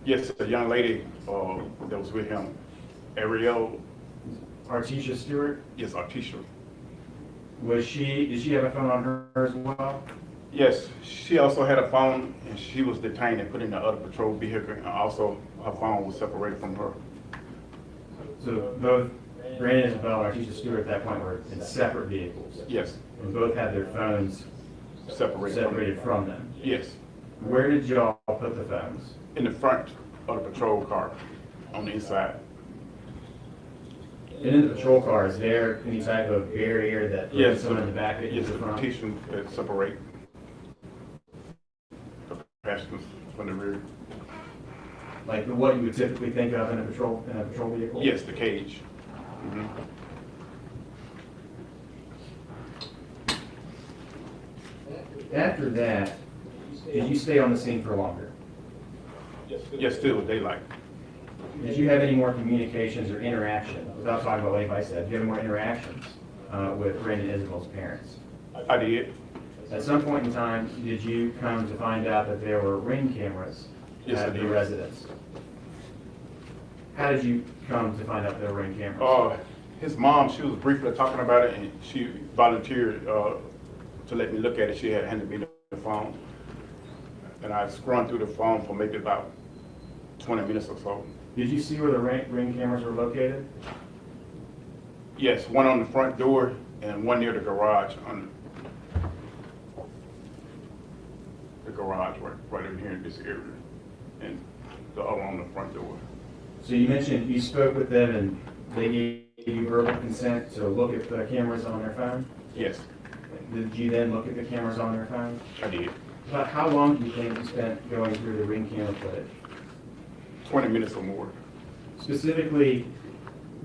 Yes, a young lady that was with him, Ariel, Artisha Stewart? yes, Artisha. Did she have a phone on her as well? Yes, she also had a phone, and she was detained and put in the other patrol vehicle, and also her phone was separated from her. So both Brandon and Isabelle and Artisha Stewart at that point were in separate vehicles, Yes, and both had their phones separated from them. Yes, Where did y'all put the phones? in the front of the patrol car, on the inside. And in the patrol car, is there any type of barrier that prevents someone in the back getting Yes, to the the front? partition that separate the passengers from the rear. Like what you would typically think of in a patrol vehicle? Yes, the cage. Mhm. After that, did you stay on the scene for longer? Yes, still daylight. Did you have any more communications or interaction, without talking about what anybody said, did you have more interactions with Brandon and Isabel's parents? I did. At some point in time, did you come to find out that there were Ring cameras Yes, I at the did. residence? How did you come to find out there were Ring cameras? His mom, she was briefly talking about it, and she volunteered to let me look at it. She had handed me the phone, and I scrubbed through the phone for maybe about 20 minutes or so. Did you see where the ring cameras were located? Yes, one on the front door and one near the garage, on the garage right over here in this area, and the other on the front door. So you mentioned you spoke with them and they gave you verbal consent to look at the cameras on their phone? Yes, Did you then look at the cameras on their phone? I did. About how long do you think you spent going through the Ring camera footage? 20 minutes or more. Specifically,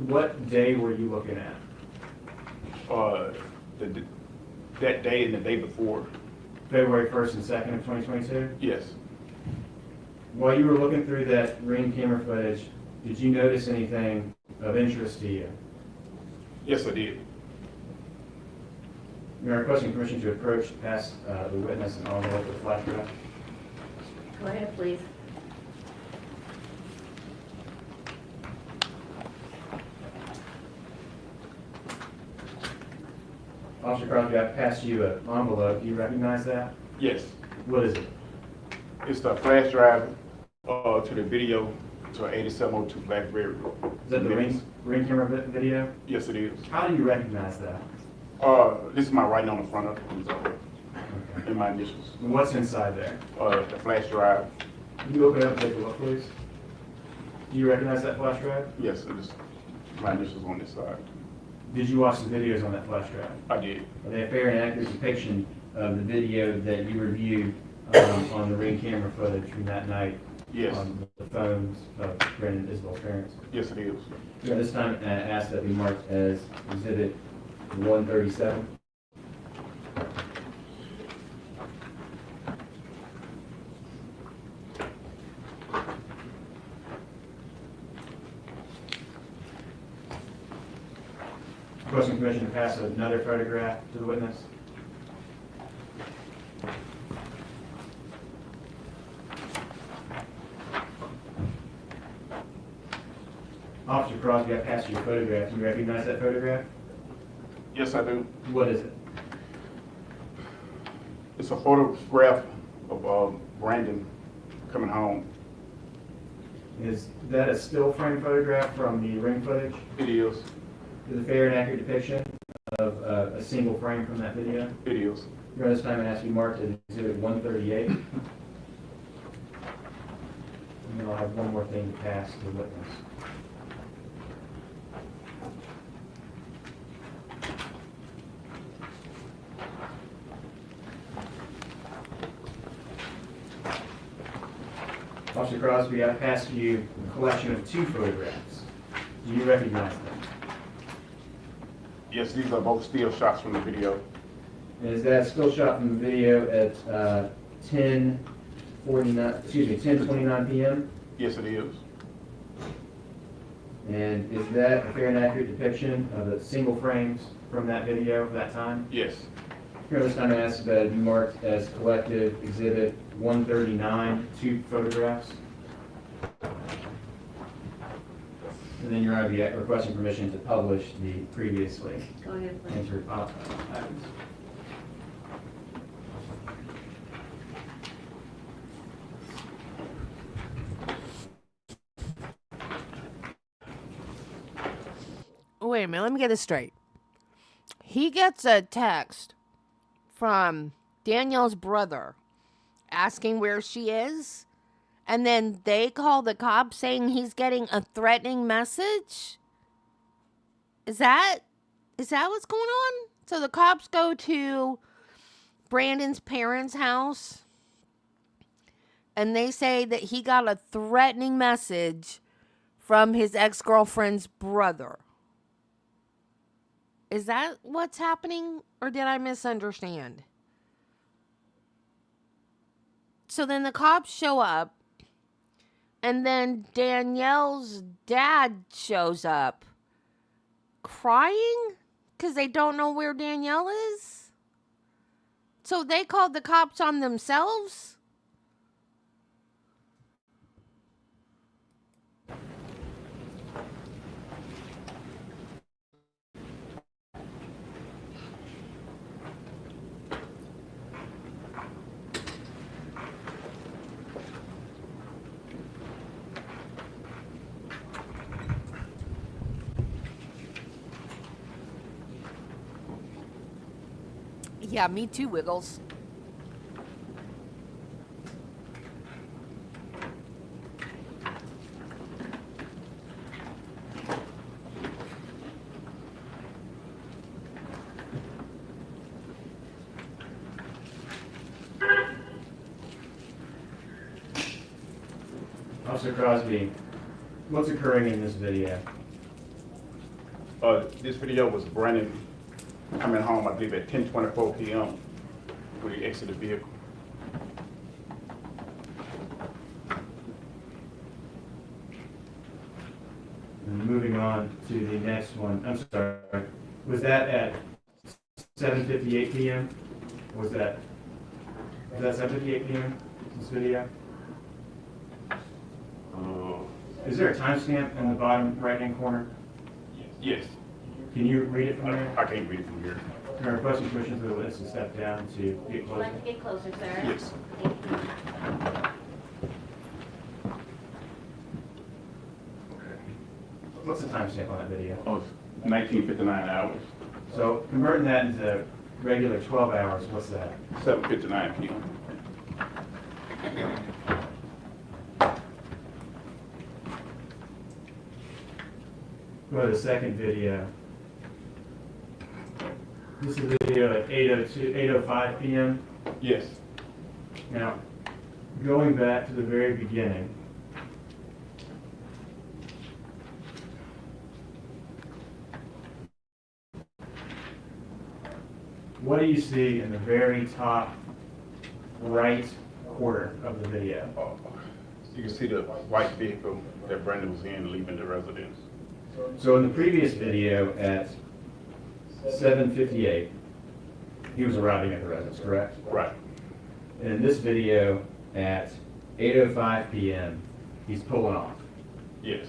what day were you looking at? That day and the day before. February 1st and 2nd of 2022? Yes. While you were looking through that Ring camera footage, did you notice anything of interest to you? Yes, I did. You are requesting permission to approach past the witness and all the way to the flash drive. Go ahead, please. Officer Crosby, I passed you an envelope. Do you recognize that? Yes. What is it? It's the flash drive to the video to an 8702 BlackBerry. Is that the ring camera video? Yes, it is. How do you recognize that? This is my writing on the front of it, Okay. and my initials. What's inside there? The flash drive. Can you open it up and take a look, please? Do you recognize that flash drive? Yes, it is. My initials on this side. Did you watch the videos on that flash drive? I did. Are they a fair and accurate depiction of the video that you reviewed on the Ring camera footage from that night Yes. on the phones of Brandon and Isabel's parents? Yes, it is. At this time, I ask that be marked as Exhibit 137. Requesting permission to pass another photograph to the witness. Officer Crosby, I passed you a photograph. Do you recognize that photograph? Yes, I do. What is it? It's a photograph of Brandon coming home. Is that a still frame photograph from the Ring footage? It is. Is a fair and accurate depiction of a single frame from that video? It is. During this time, I ask you marked as Exhibit 138. And then I'll have one more thing to pass to the witness. Officer Crosby, I passed you a collection of 2 photographs. Do you recognize them? Yes, these are both still shots from the video. And is that still shot from the video at 10:29 p.m.? Yes, it is. And is that a fair and accurate depiction of the single frames from that video of that time? Yes. Here this time I ask that it be marked as collective exhibit 139, 2 photographs. And then you're going to be requesting permission to publish the previously Go ahead, please. entered items. wait a minute. Let me get this straight. He gets a text from Danielle's brother asking where she is, and then they call the cops saying he's getting a threatening message? Is that what's going on? So the cops go to Brandon's parents' house and they say that he got a threatening message from his ex-girlfriend's brother. Is that what's happening, or did I misunderstand? So then the cops show up, and then Danielle's dad shows up crying because they don't know where Danielle is. So they called the cops on themselves? Yeah, me too, Wiggles. Officer Crosby, what's occurring in this video? This video was Brandon coming home, I believe, at 10:24 p.m. when he exited the vehicle. And moving on to the next one. I'm sorry. Was that at 7:58 p.m.? Was that 7:58 p.m. This video? Is there a timestamp in the bottom right-hand corner? Yes. Can you read it from there? I can't read it from here. Can I request permission for the witness to step down to get Would you closer? like to get closer, sir? Yes. Thank you. What's the timestamp on that video? Oh, it's 19:59 hours, So converting that into regular 12 hours, what's that? 7:59 p.m. Go to the second video. This is a video at 8:05 p.m. Yes. Now, going back to the very beginning, what do you see in the very top right quarter of the video? You can see the white vehicle that Brandon was in leaving the residence. So in the previous video at 7:58, he was arriving at the residence, correct? Right. And in this video at 8:05 p.m., he's pulling off. Yes.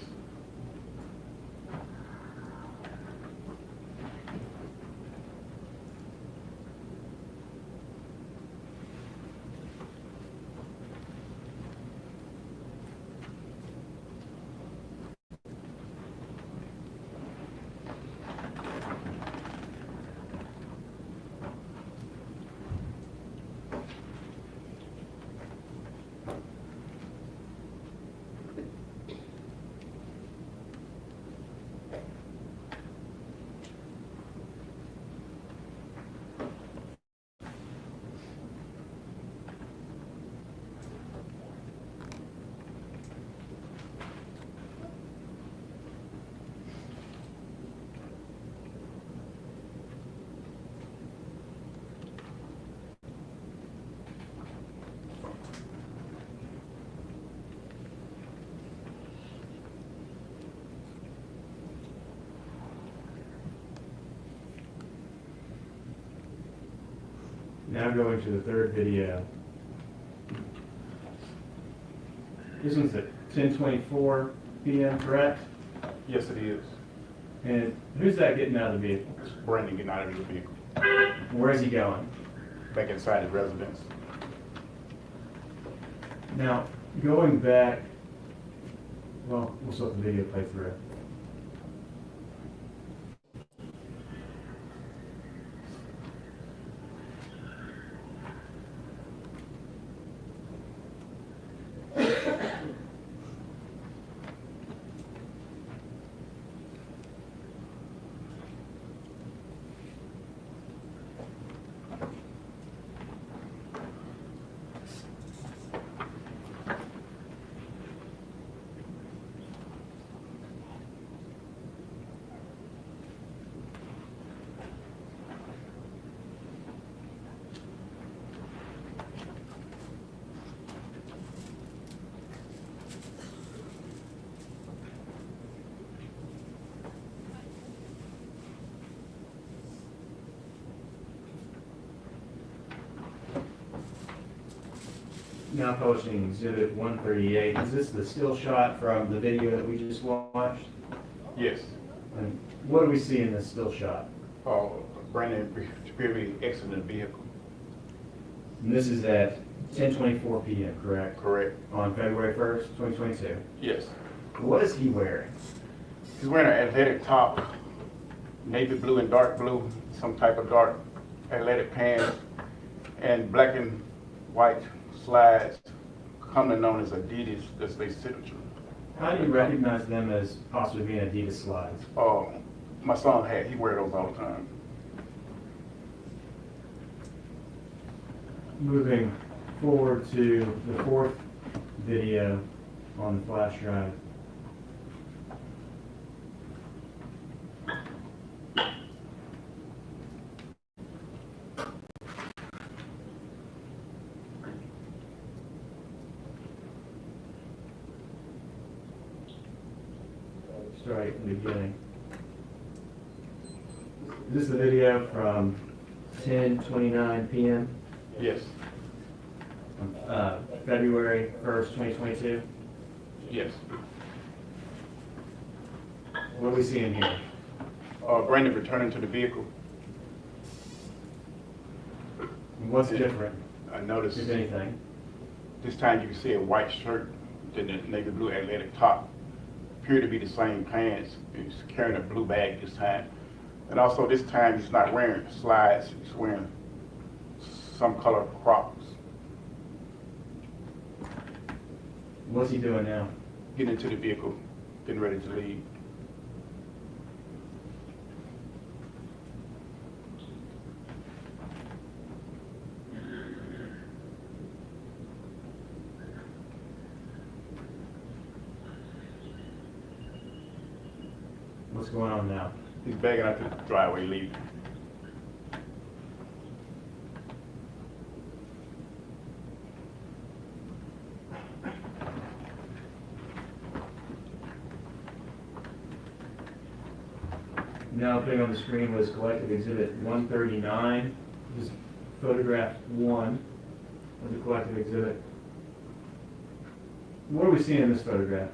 Now going to the third video. This one's at 10:24 p.m., correct? Yes, it is. And who's that getting out of the vehicle? It's Brandon getting out of the vehicle, Where's he going? back inside his residence. Now, going back, well, we'll let the video play through. now publishing exhibit 138. Is this the still shot from the video that we just watched? Yes. And what do we see in this still shot? Brandon appeared to be exiting the vehicle. And this is at 10:24 p.m., correct? Correct. On February 1st, 2022. Yes. What is he wearing? He's wearing an athletic top, navy blue and dark blue, some type of dark athletic pants, and black and white slides, commonly known as Adidas. That's their signature. How do you recognize them as possibly being Adidas slides? My son he wear those all the time. Moving forward to the fourth video on the flash drive. Start in the beginning. Is this the video from 10:29 p.m.? Yes. February 1st, 2022? Yes. What are we seeing here? Brandon returning to the vehicle. What's different, I noticed if anything? this time you can see a white shirt, then the navy blue athletic top. Appear to be the same pants. He's carrying a blue bag this time. And also this time he's not wearing slides, he's wearing some color Crocs. What's he doing now? Getting into the vehicle, getting ready to leave. What's going on now? He's bagging out the driveway, leaving. Now putting on the screen was collective exhibit 139. This is photograph 1 of the collective exhibit. What are we seeing in this photograph?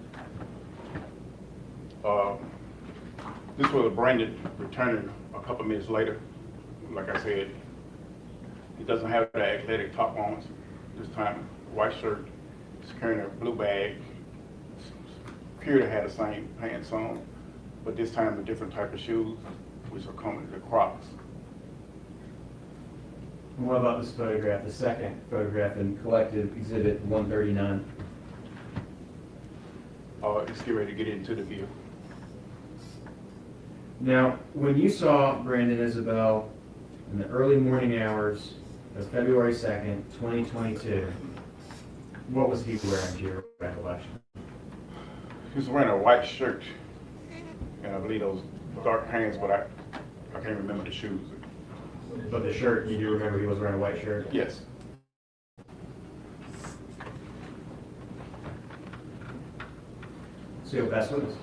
This was Brandon returning a couple minutes later. Like I said, he doesn't have the athletic top on this time. White shirt, he's carrying a blue bag. Appear to have the same pants on, but this time a different type of shoes, which are commonly the Crocs. And what about this photograph, the second photograph in collective exhibit 139? He's getting ready to get into the vehicle. Now, when you saw Brandon Isabelle in the early morning hours of February 2nd, 2022, what was he wearing to your recollection? He's wearing a white shirt, and I believe those dark pants, but I can't remember the shoes. But the shirt, you do remember he was wearing a white shirt? Yes. So you'll pass witness.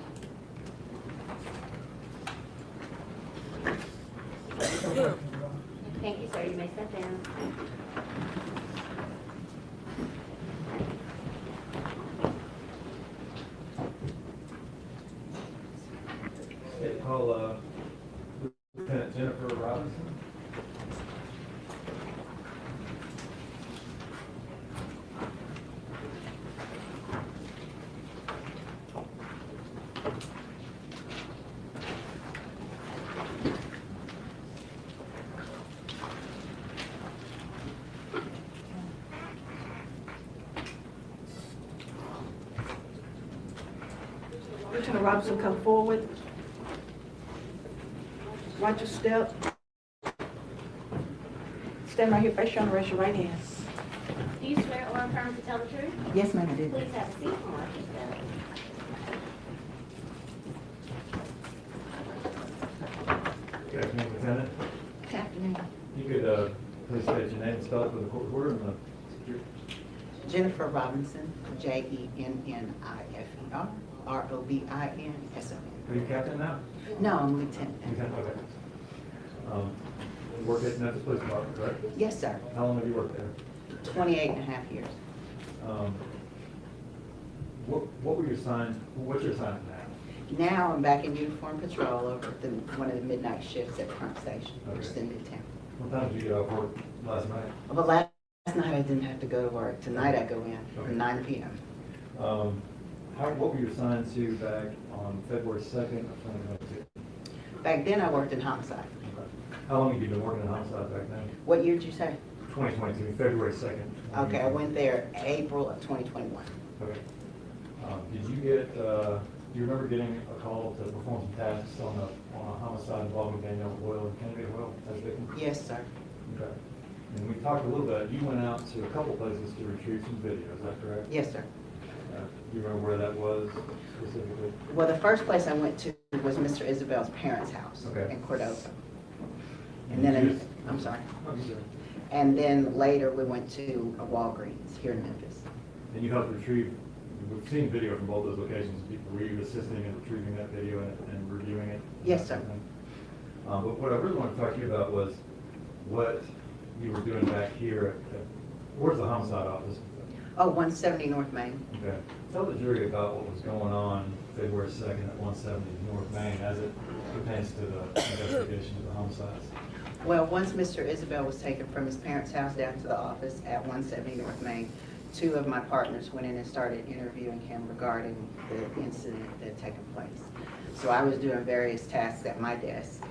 Thank you, sir. You may sit down. Call Lieutenant Jennifer Robinson. Lieutenant Robinson, come forward. Watch your step. Stand right here, face you, and raise your right hand. Do you swear or affirm to tell the truth? Yes, ma'am, I did. Please have a seat and watch your step. Good afternoon, Lieutenant. Good afternoon. You could please state your name and spell it for the court reporter and the security. Jennifer Robinson, Jennifer, Robinson. Are you captain now? No, I'm lieutenant. Lieutenant, okay. Worked at Memphis Police Department, correct? Yes, sir. How long have you worked there? 28 and a half years. What were your assigned, what's your assignment now? Now I'm back in uniform patrol over at one of the midnight shifts at Front Station, which is in Midtown. What time did you get off work last night? But last night I didn't have to go to work. Tonight I go in Okay. from 9 p.m. What were you assigned to back on February 2nd of 2022? Back then I worked in homicide. How long have you been working in homicide back then? What year did you say? 2022, February 2nd. Okay, I went there April of 2021. Okay. Did you get, do you remember getting a call to perform some tasks on a homicide involving Danielle Hoyle and Kennedy Hoyle as victims? Yes, sir. Okay. And we talked a little bit, you went out to a couple places to retrieve some video, is that correct? Yes, sir. Do you remember where that was specifically? Well, the first place I went to was Mr. Isabel's parents' house Okay. in Cordova. And then, I'm sorry. And then later we went to a Walgreens here in Memphis. And you helped retrieve, we've seen video from both those locations. Were you assisting in retrieving that video and reviewing it? Yes, sir. But what I really wanted to talk to you about was what you were doing back here where's the homicide office? Oh, 170 North Main. Okay. Tell the jury about what was going on February 2nd at 170 North Main as it pertains to the investigation of the homicides. Well, once Mr. Isabelle was taken from his parents' house down to the office at 170 North Main, two of my partners went in and started interviewing him regarding the incident that had taken place. So I was doing various tasks at my desk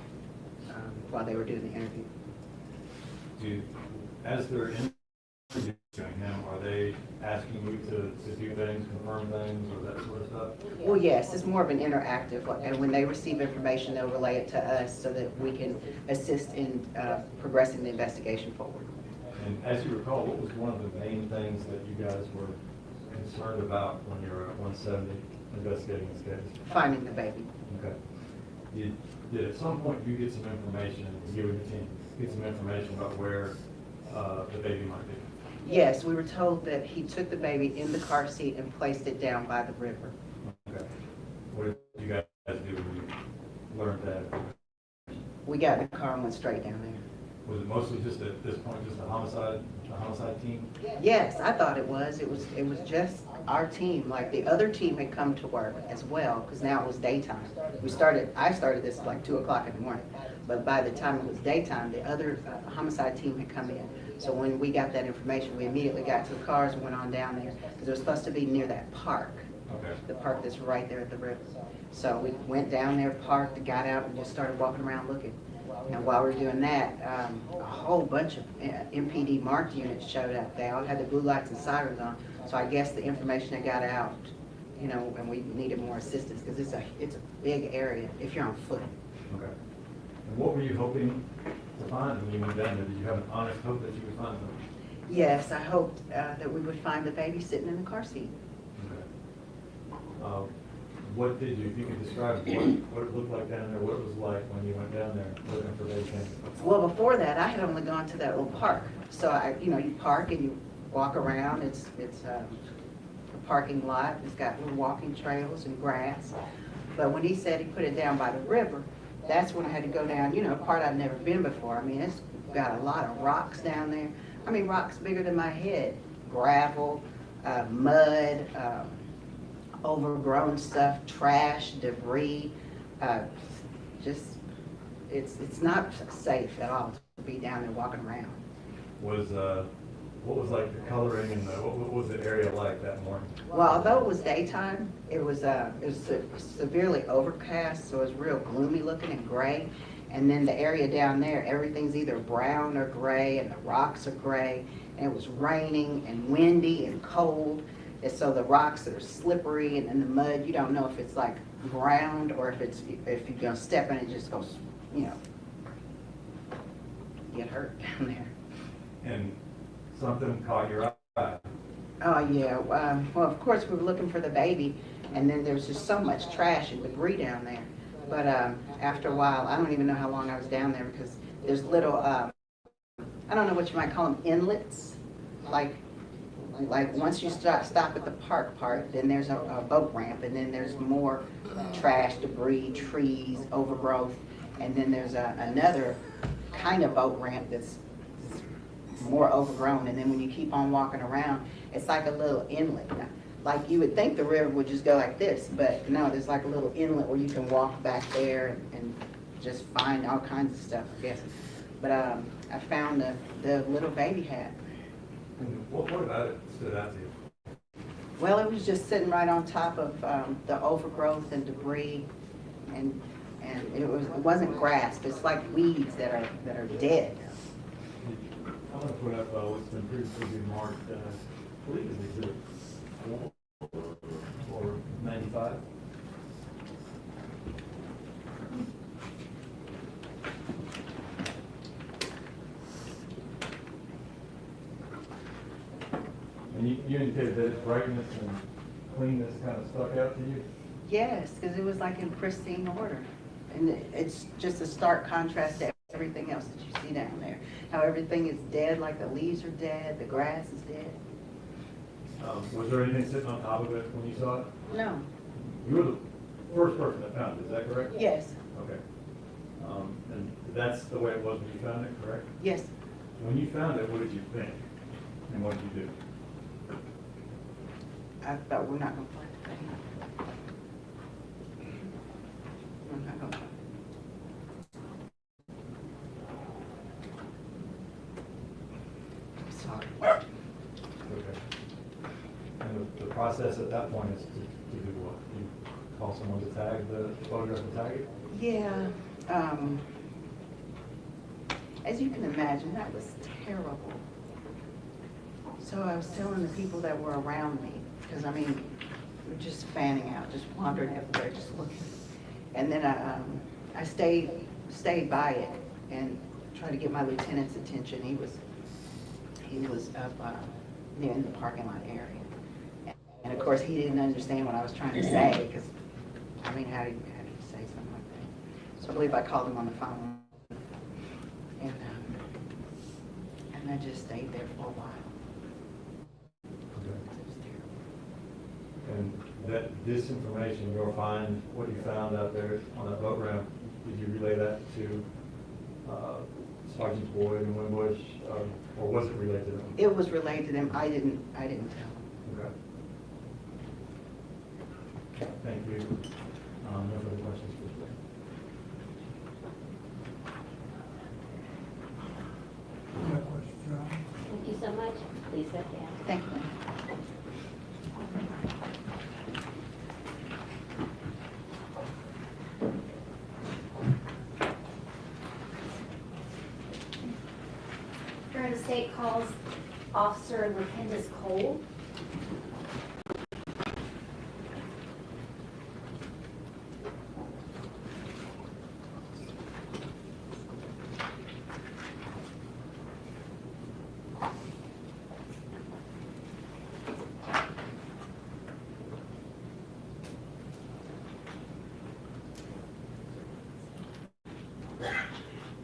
while they were doing the interview. As they're interviewing him, are they asking you to do things, confirm things, or that sort of stuff? Well, yes, it's more of an interactive, and when they receive information, they'll relay it to us so that we can assist in progressing the investigation forward. And as you recall, what was one of the main things that you guys were concerned about when you were at 170 investigating this case? Finding the baby. Okay. Did at some point you get some information, you and the team, get some information about where the baby might be? Yes, we were told that he took the baby in the car seat and placed it down by the river. Okay. What did you guys do when you learned that? We got in the car and went straight down there. Was it mostly just at this point, just the homicide team? Yes, I thought it was. It was just our team. Like the other team had come to work as well, because now it was daytime. I started this like 2 o'clock in the morning, but by the time it was daytime, the other homicide team had come in. So when we got that information, we immediately got to the cars and went on down there, because it was supposed to be near that park. Okay. The park that's right there at the river. So we went down there, parked, got out, and just started walking around looking. And while we were doing that, a whole bunch of MPD marked units showed up. They all had the blue lights and sirens on. So I guess the information that got out, you know, and we needed more assistance because it's a big area if you're on foot. Okay. And what were you hoping to find when you went down there? Did you have an honest hope that you would find them? Yes, I hoped that we would find the baby sitting in the car seat. Okay. What did you, if you could describe what it looked like down there, what it was like when you went down there looking for baby? Well, before that, I had only gone to that little park. So you park and you walk around. It's a parking lot. It's got little walking trails and grass. But when he said he put it down by the river, that's when I had to go down, a part I've never been before. I mean, it's got a lot of rocks down there. I mean, rocks bigger than my head. Gravel, mud, overgrown stuff, trash, debris. It's not safe at all to be down there walking around. What was like the coloring and what was the area like that morning? Well, although it was daytime, it was severely overcast, so it was real gloomy looking and gray. And then the area down there, everything's either brown or gray, and the rocks are gray. And it was raining and windy and cold. And so the rocks that are slippery and in the mud, you don't know if it's like ground or if you're gonna step in it, just goes, get hurt down there. And something caught your eye. Oh yeah, well of course we were looking for the baby, and then there's just so much trash and debris down there. But after a while, I don't even know how long I was down there because there's little, I don't know what you might call them, inlets, like once you stop at the park part, then there's a boat ramp, and then there's more trash, debris, trees, overgrowth, and then there's another kind of boat ramp that's more overgrown. And then when you keep on walking around, it's like a little inlet. Like you would think the river would just go like this, but no, there's like a little inlet where you can walk back there and just find all kinds of stuff, I guess. But I found the little baby hat. What about it stood out to you? Well, it was just sitting right on top of the overgrowth and debris, and it wasn't grass. It's like weeds that are dead. I'm going to put up what's been previously marked, I believe it's exhibit 4 or 95. And you indicated that its brightness and cleanness kind of stuck out to you? Yes, because it was like in pristine order. And it's just a stark contrast to everything else that you see down there. How everything is dead, like the leaves are dead, the grass is dead. Was there anything sitting on top of it when you saw it? No. You were the first person that found it, is that correct? Yes. Okay. And that's the way it was when you found it, correct? Yes. When you found it, what did you think? And what did you do? I thought we're not going to find the thing. We're not going to find it. I'm sorry. Okay. And the process at that point is to do what? You call someone to tag the photograph and tag it? Yeah. As you can imagine, that was terrible. So I was telling the people that were around me, because I mean, we're just fanning out, just wandering everywhere, just looking. And then I stayed by it and tried to get my lieutenant's attention. He was up near in the parking lot area. And of course, he didn't understand what I was trying to say, because, I mean, how do you say something like that? So I believe I called him on the phone. And I just stayed there for a while. Okay. It was terrible. And that this information, your find, what you found out there on that boat ramp, did you relay that to Sergeants Boyd and Winbush, or was it relayed to them? It was relayed to them. I didn't tell them. Okay. Thank you. No further questions, please. Thank you so much. Please sit down. Thank you. During the state calls Officer LaKendis Cole.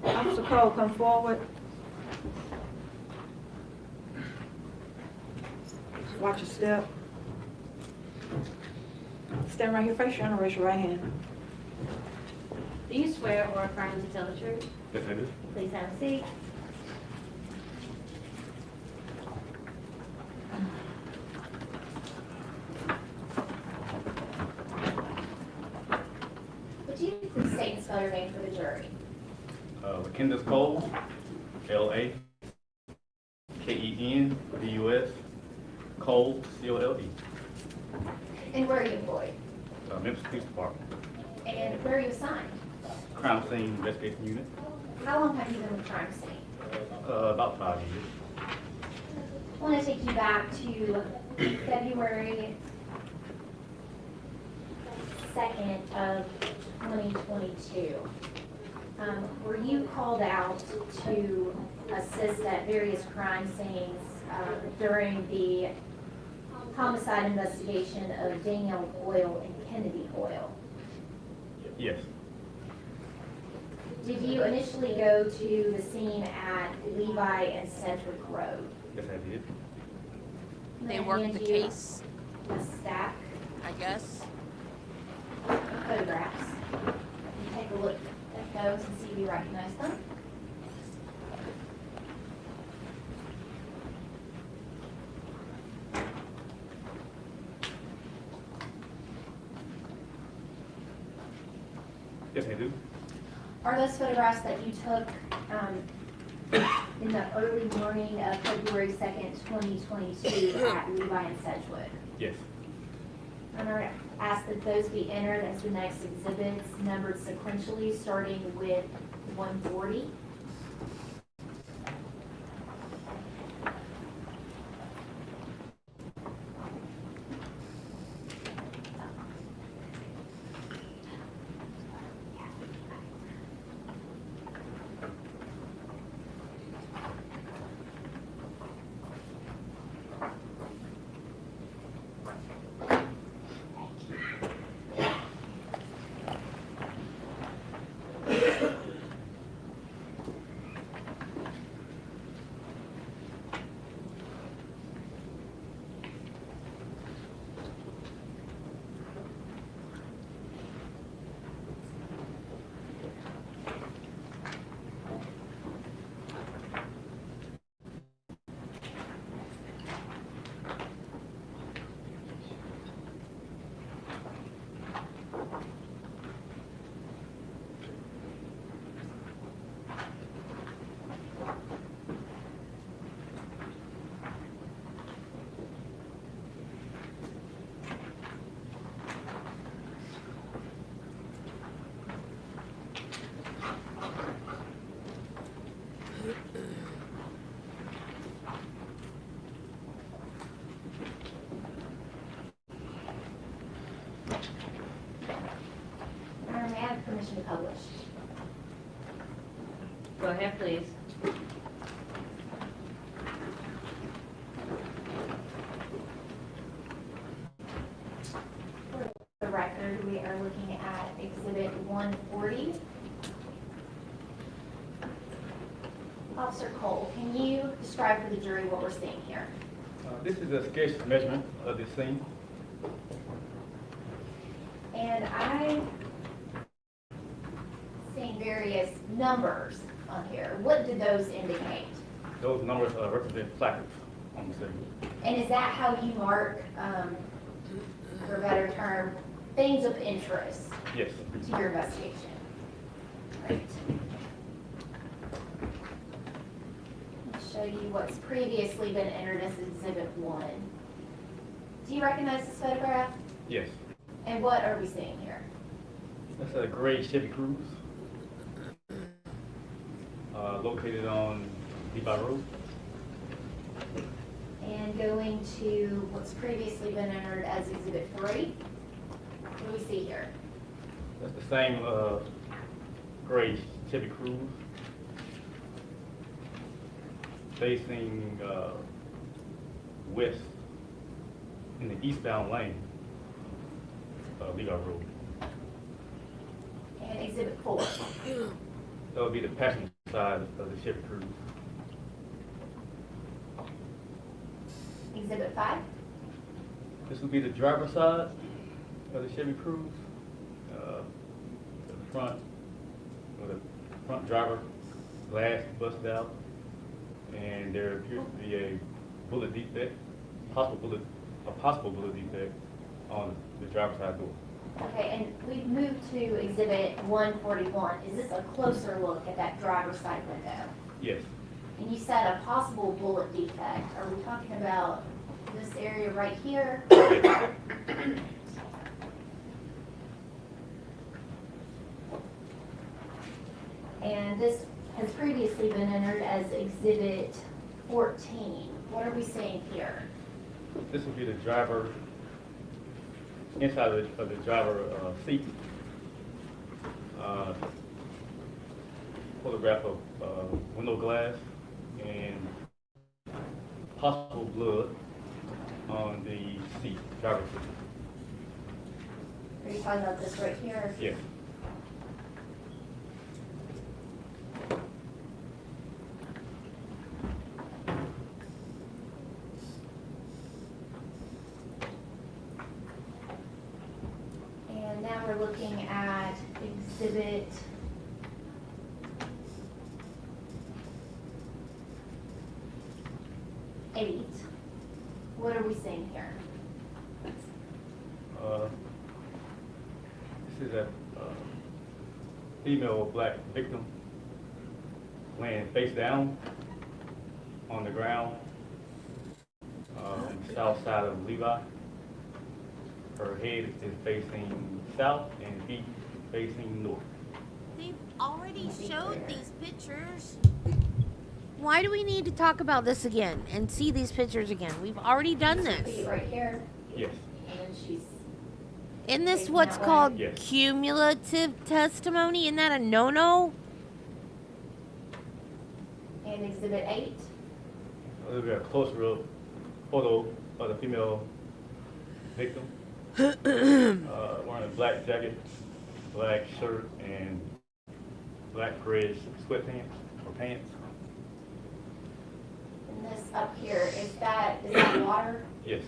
Officer Cole, come forward. Watch your step. Stand right here, face your hand, and raise your right hand. Do you swear or affirm to tell the truth? Yes, I do. Please have a seat. Would you please state and spell your name for the jury? LaKendis Cole, L-A-K-E-N-D-U-S, Cole, C-O-L-E, And where are you employed? Memphis Police Department, And where are you assigned? Crime Scene Investigation Unit, How long have you been with crime scene? about 5 years. I want to take you back to February 2nd of 2022. Were you called out to assist at various crime scenes during the homicide investigation of Danielle Hoyle and Kennedy Hoyle? Yes, Did you initially go to the scene at Levi and Sedgwick Road? yes I did. They I'm gonna worked the hand you case, a stack I guess. of photographs. You take a look at those and see if you recognize them. Yes, I do. Are those photographs that you took in the early morning of February 2nd, 2022 at Levi and Sedgwick? Yes. I'm going to ask that those be entered as the next exhibits, numbered sequentially, starting with 140. May I have permission to publish? Go ahead, please. For the record, we are looking at Exhibit 140. Officer Cole, can you describe for the jury what we're seeing here? This is a sketch measurement of the scene. And I'm seeing various numbers on here. What do those indicate? Those numbers represent placards on the scene. And is that how you mark, for a better term, things of interest Yes. to your investigation? Great. I'll show you what's previously been entered as Exhibit 1. Do you recognize this photograph? Yes. And what are we seeing here? That's a gray Chevy Cruze located on Levi Road. And going to what's previously been entered as Exhibit 3. What do we see here? That's the same gray Chevy Cruze facing west in the eastbound lane of Levi Road. And Exhibit 4. That would be the passenger side of the Chevy Cruze. Exhibit 5. This would be the driver's side of the Chevy Cruze. The front driver glass busted out, and there appears to be a bullet defect, a possible bullet defect on the driver's side door. Okay, and we've moved to Exhibit 141. Is this a closer look at that driver's side window? Yes. And you said a possible bullet defect. Are we talking about this area right here? And this has previously been entered as Exhibit 14. What are we seeing here? This would be the driver, inside of the driver seat. Photograph of window glass and possible blood on the seat, driver's seat. Are you talking about this right here? Yes. And now we're looking at Exhibit 8. What are we seeing here? This is a female black victim laying face down on the ground on the south side of Levi. Her head is facing south and feet facing north. They've already showed these pictures. Why do we need to talk about this again and see these pictures again? We've already done Feet this. right here, Yes. and then she's, Isn't this what's called Yes. cumulative testimony? Isn't that a no-no? and Exhibit 8. Look at a closer up photo of the female victim. Wearing a black jacket, black shirt, and black gray sweatpants or pants. And this up here, is that water? Yes.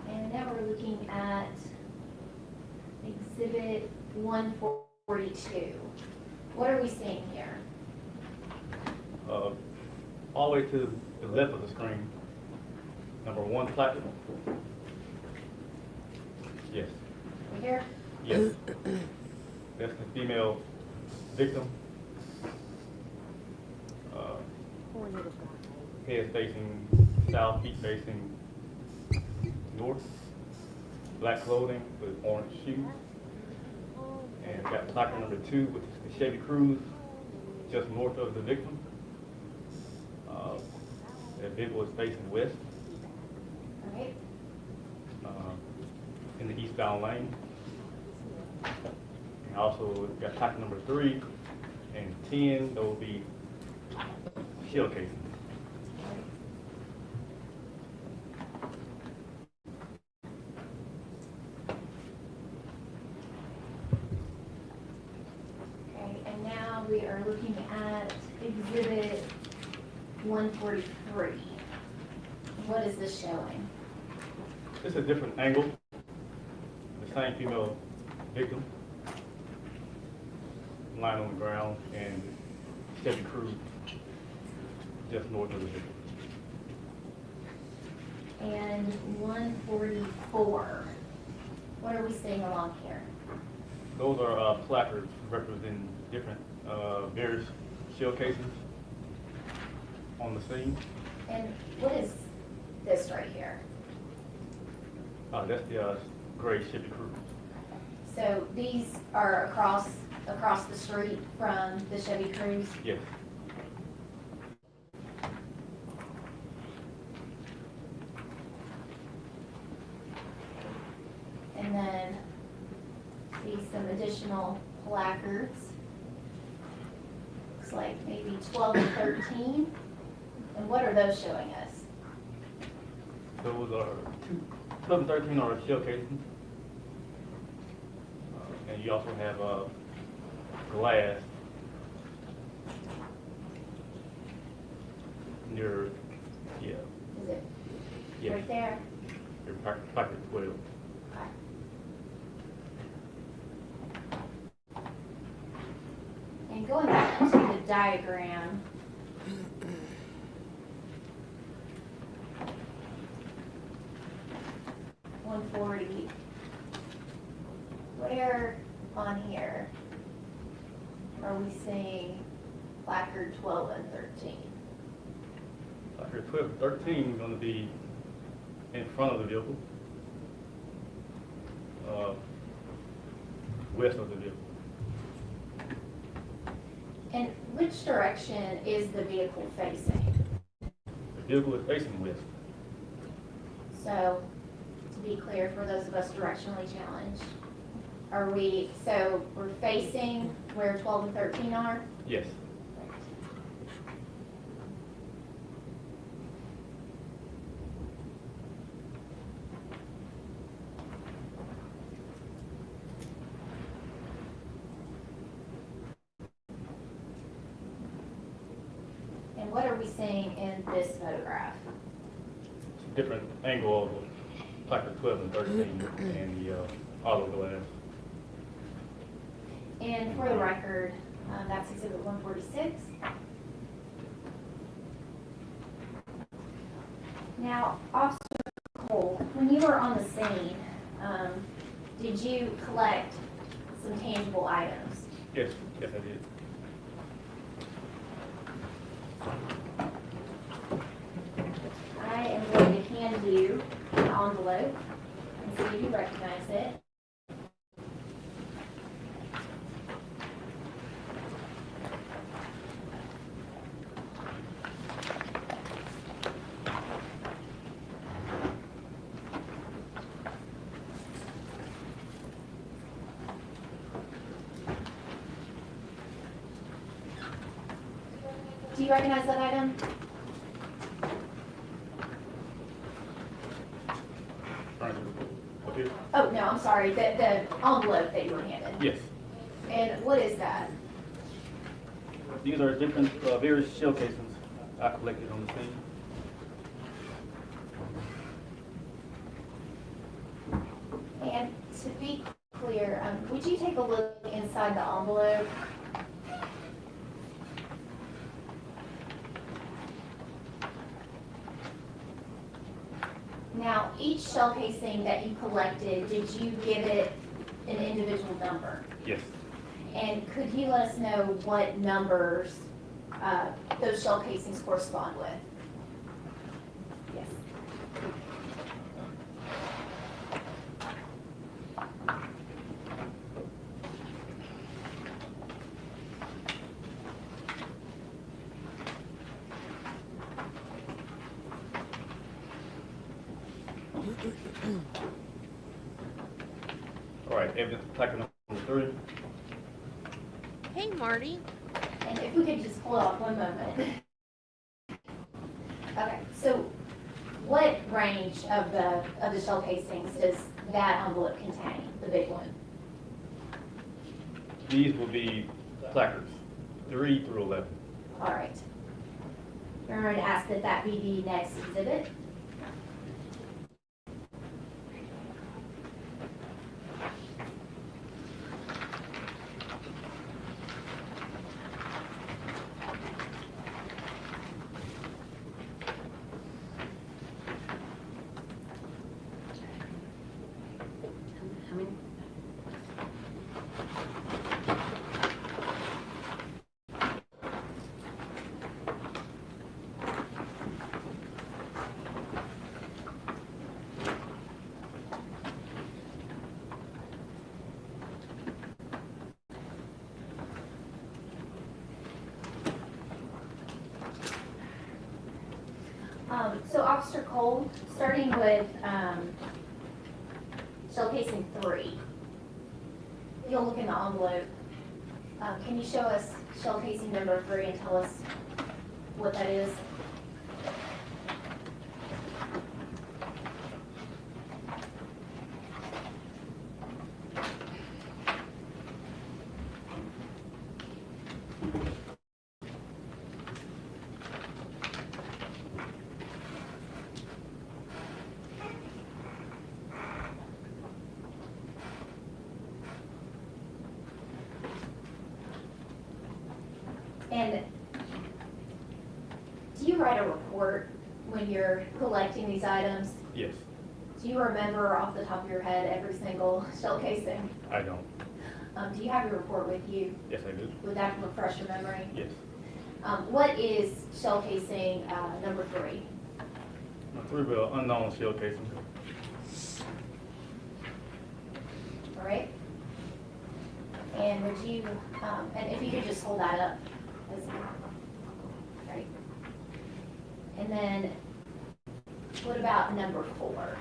And now we're looking at Exhibit 142. What are we seeing here? All the way to the left of the screen, number 1 placard. Yes. Right here? Yes. That's the female victim. Head facing south, feet facing north. Black clothing with orange shoes. And we got placard number 2, which is the Chevy Cruze, just north of the victim. The vehicle is facing west. All right. In the eastbound lane. And also we've got placard number 3 and 10, those will be shell casings. Okay, and now we are looking at Exhibit 143. What is this showing? It's a different angle. The same female victim lying on the ground and Chevy Cruze just north of the victim. And 144. What are we seeing along here? Those are placards representing different various shell casings on the scene. And what is this right here? That's the gray Chevy Cruze. So these are across the street from the Chevy Cruze? Yes. And then see some additional placards. Looks like maybe 12 and 13. And what are those showing us? Those are 12 and 13 are shell casings. And you also have glass near, yeah, Is it yes, right there? your placard 12. Okay. And going back to the diagram, .140, where on here are we seeing placard 12 and 13? Placard 12 and 13 is going to be in front of the vehicle, west of the vehicle. And which direction is the vehicle facing? The vehicle is facing west. So, to be clear for those of us directionally challenged, we're facing where 12 and 13 are? Yes. And what are we seeing in this photograph? It's a different angle of the placard 12 and 13 and the auto glass. And for the record, that's Exhibit 146. Now, Officer Cole, when when you were on the scene, did you collect some tangible items? Yes, yes, I did. I am going to hand you an envelope and see if you recognize it. Do you recognize that item? Up here? Oh, no, I'm sorry, the envelope that you were handed. Yes. And what is that? These are different, various shell casings I collected on the scene. And to be clear, would you take a look inside the envelope? Now, each shell casing that you collected, did you give it an individual number? Yes. And could you let us know what numbers those shell casings correspond with? Yes. All right, evidence plaque number 3. Hey, Marty. And if we could just hold off one moment. Okay, so what range of the shell casings does that envelope contain, the big one? These will be placards, 3 through 11. All right. We're going to ask that that be the next exhibit. How many? So Officer Cole, starting with shell casing 3, if you'll look in the envelope, can you show us shell casing number 3 and tell us what that is? And do you write a report when you're collecting these items? Yes, Do you remember off the top of your head every single shell casing? I don't. Do you have your report with you? Yes, I do. Would that refresh your memory? Yes. What is shell casing number 3? Number 3 will unknown shell casing. All right. And would you, and if you could just hold that up. Right. And then what about number 4?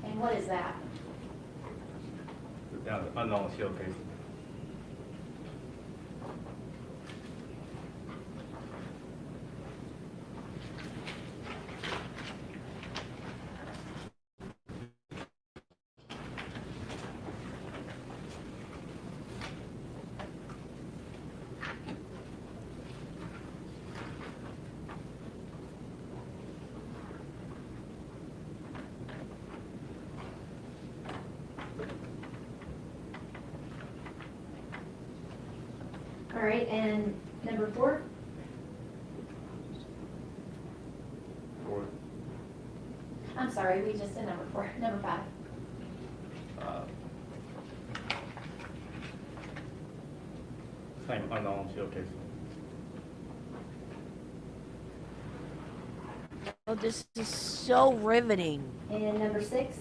And what is that? Down to unknown shell casing. All right, and number 4? Or, I'm sorry, we just said number 4. Number 5. same unknown shell casing. Oh, this is so riveting. And number 6?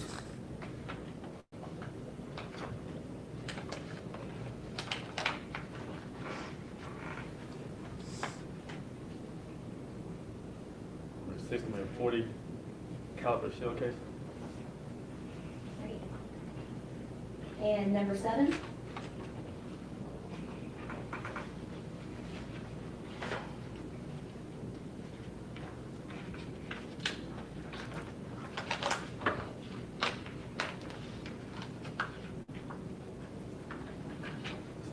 Number 6, number 40 caliber shell casing. Great. And number 7?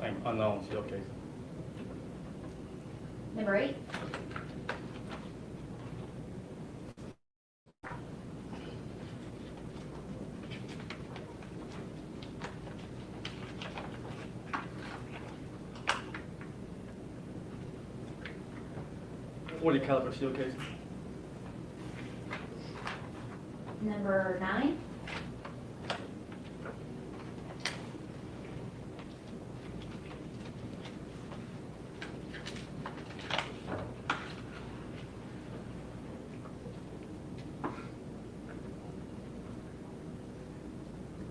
Same unknown shell casing. Number 8? .40 caliber shell casing. Number 9?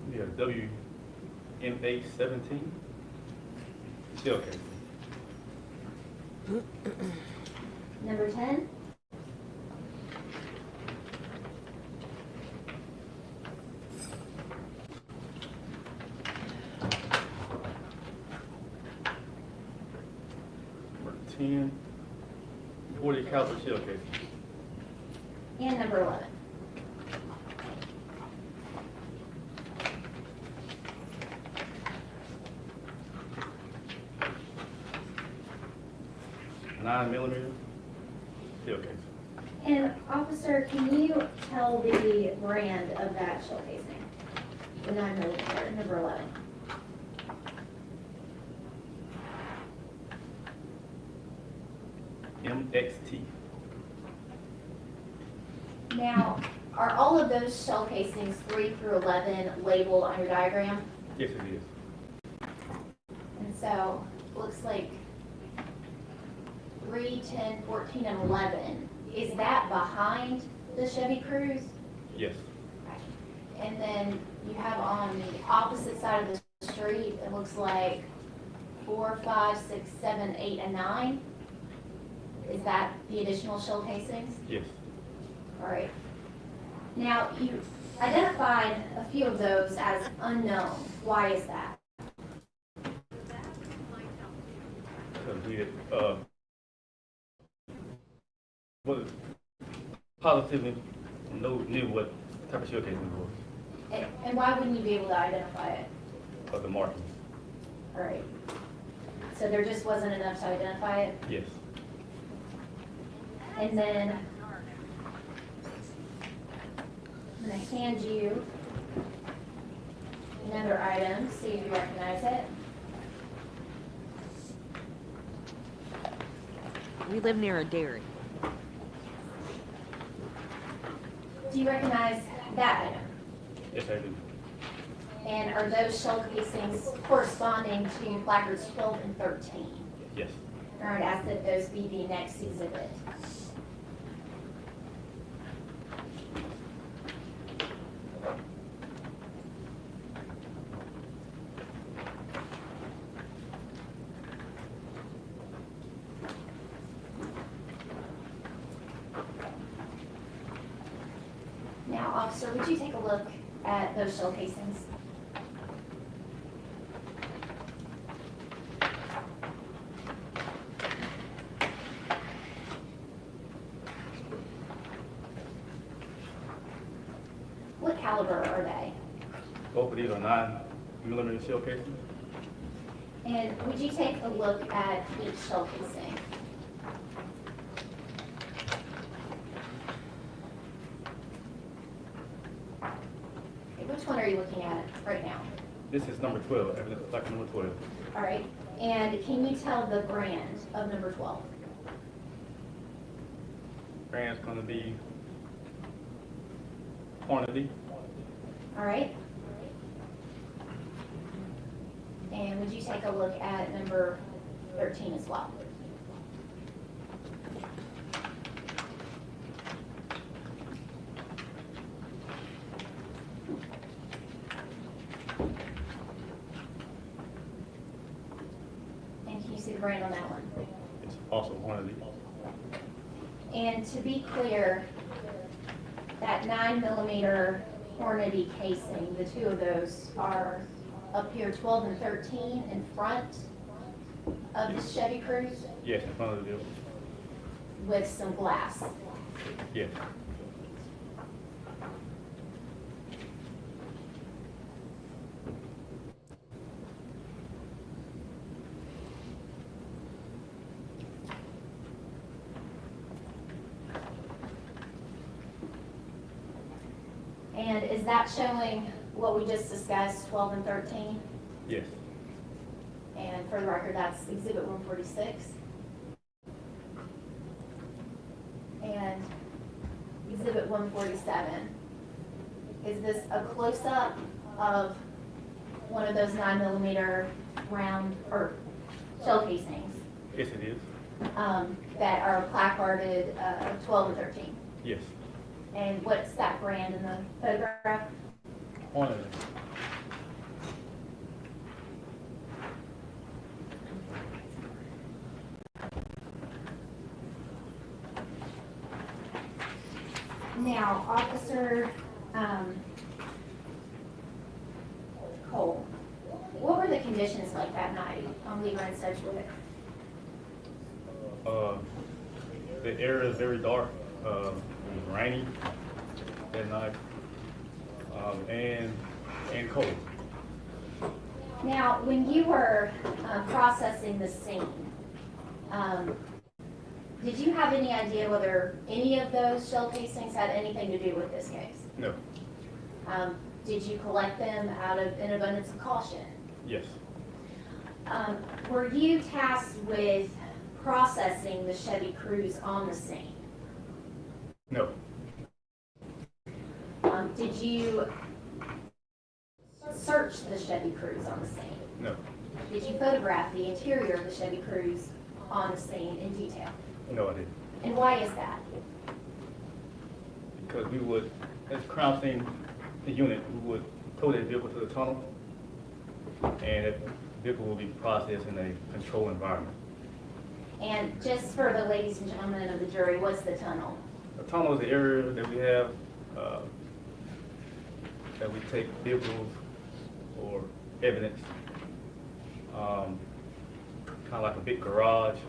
We have WMA 17 shell casing. Number 10? Number 10, .40 caliber shell casing. And number 11. .9mm shell casing. And officer, can you tell the brand of that shell casing? The 9mm, number 11. MXT. Now, are all of those shell casings 3 through 11 labeled on your diagram? Yes, it is. And so, looks like 3, 10, 14, and 11. Is that behind the Chevy Cruze? Yes. And then you have on the opposite side of the street, it looks like 4, 5, 6, 7, 8, and 9. Is that the additional shell casings? Yes. All right. Now, you identified a few of those as unknown. Why is that? Because we had, positively knew what type of shell casing it was, And why wouldn't you be able to identify it? of the markings. All right. So there just wasn't enough to identify it? Yes. And then I'm going to hand you another item, see if you recognize it. We live near a dairy. Do you recognize that item? Yes, I do. And are those shell casings corresponding to placards 12 and 13? Yes. All right, ask that those be the next exhibit. Now, officer, would you take a look at those shell casings? What caliber are they? Both of these are 9mm shell casings. And would you take a look at each shell casing? Okay, which one are you looking at right now? This is number 12, evidence like number 12. All right. And can you tell the brand of number 12? Brand's gonna be Hornady. All right. And would you take a look at number 13 as well? And can you see the brand on that one? It's also Hornady. And to be clear, that 9mm Hornady casing, the two of those are up here, 12 and 13 in front of the Chevy Cruze Yes, in front of the vehicle. with some glass. Yes. And is that showing what we just discussed, 12 and 13? Yes. And for the record, that's Exhibit 146. And Exhibit 147. Is this a close-up of one of those 9mm round or shell casings Yes, it is. that are placarded 12 and 13? Yes. And what's that brand in the photograph? Hornady. Now, Officer Cole, what were the conditions like that night on Lever and Sedgwick? The area is very dark. It was rainy that night, and cold. Now, when you were processing the scene, did you have any idea whether any of those shell casings had anything to do with this case? No. Did you collect them out of an abundance of caution? Yes. Were you tasked with processing the Chevy Cruze on the scene? No. Did you search the Chevy Cruze on the scene? No. Did you photograph the interior of the Chevy Cruze on the scene in detail? No, I didn't. And why is that? Because we would, as crime scene unit, we would tow that vehicle to the tunnel, and that vehicle will be processed in a controlled environment. And just for the ladies and gentlemen of the jury, what's the tunnel? The tunnel is the area that we have that we take vehicles or evidence, kind of like a big garage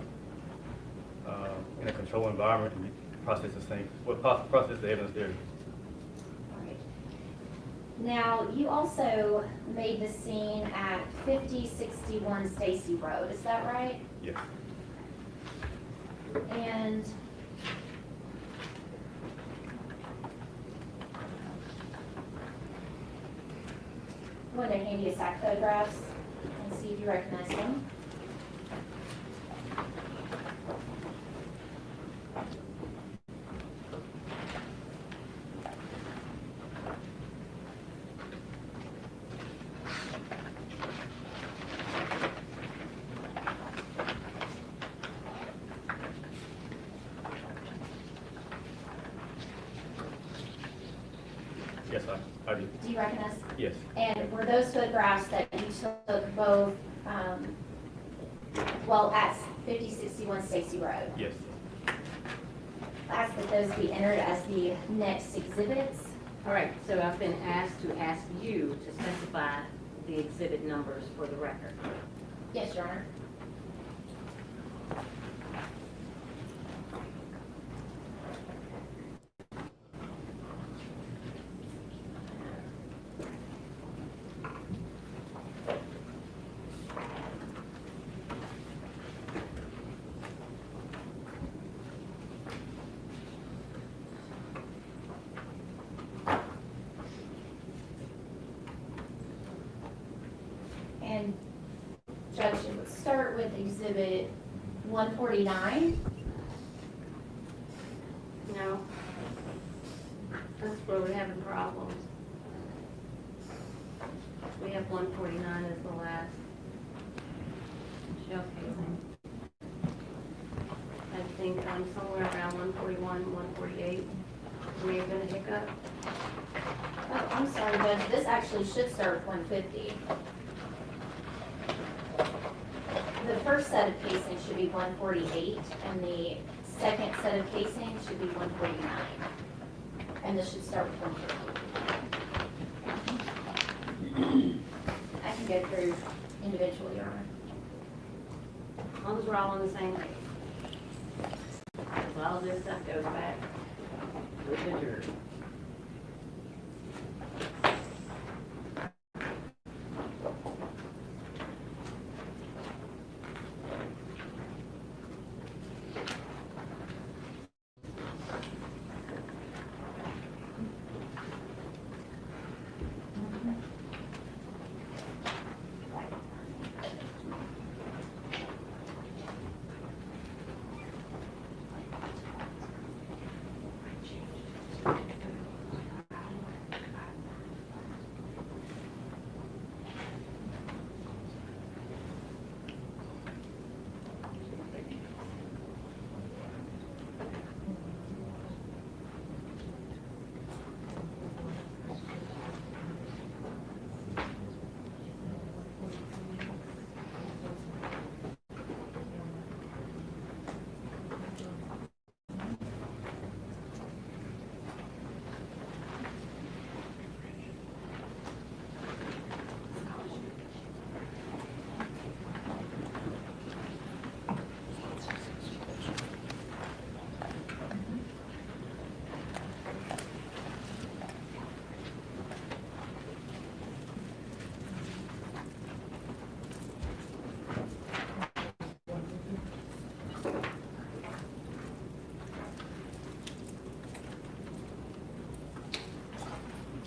in a controlled environment, and we process the same, process the evidence there. Now, you also made the scene at 5061 Stacy Road, is that right? Yes. And I'm going to hand you a stack of photographs and see if you recognize them. Yes, I do. Do you recognize? Yes. And were those photographs that you took both, well, at 5061 Stacy Road? Yes. Ask that those be entered as the next exhibits. All right, so I've been asked to ask you to specify the exhibit numbers for the record. Yes, Your Honor. And Judge, start with exhibit 149. No. That's where we're having problems. We have 149 as the last shelf casing. I think somewhere around 141, 148. May have been a hiccup. Oh, I'm sorry, Judge, this actually should start with 150. The first set of casing should be 148, and the second set of casing should be 149. And this should start with 150. I can go through individually, Your Honor. As long as we're all on the same page. As well as this stuff goes back with the jury.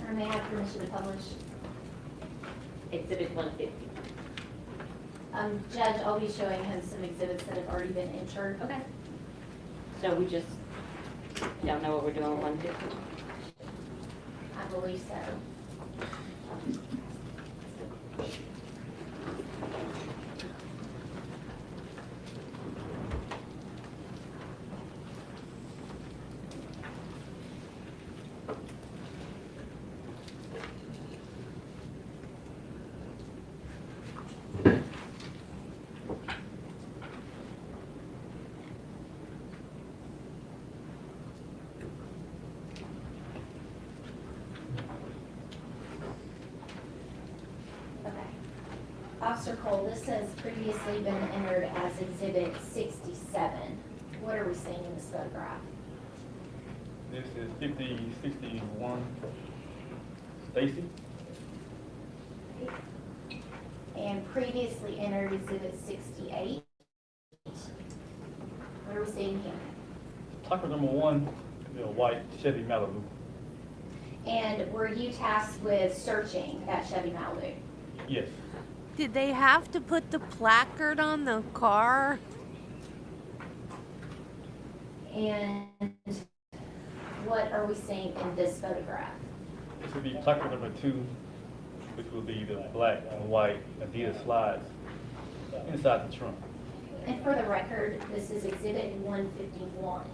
I may have permission to publish. Exhibit 150. Judge, I'll be showing him some exhibits that have already been entered. Okay. So we just don't know what we're doing with 150? I believe so. Officer Cole, this has previously been entered as Exhibit 67. What are we seeing in this photograph? This is 5061 Stacy. And previously entered Exhibit 68. What are we seeing here? Taco number 1, the white Chevy Malibu. And were you tasked with searching that Chevy Malibu? Yes. Did they have to put the placard on the car? And what are we seeing in this photograph? This would be placard number 2, which will be the black and white Adidas slides inside the trunk. And for the record, this is Exhibit 151.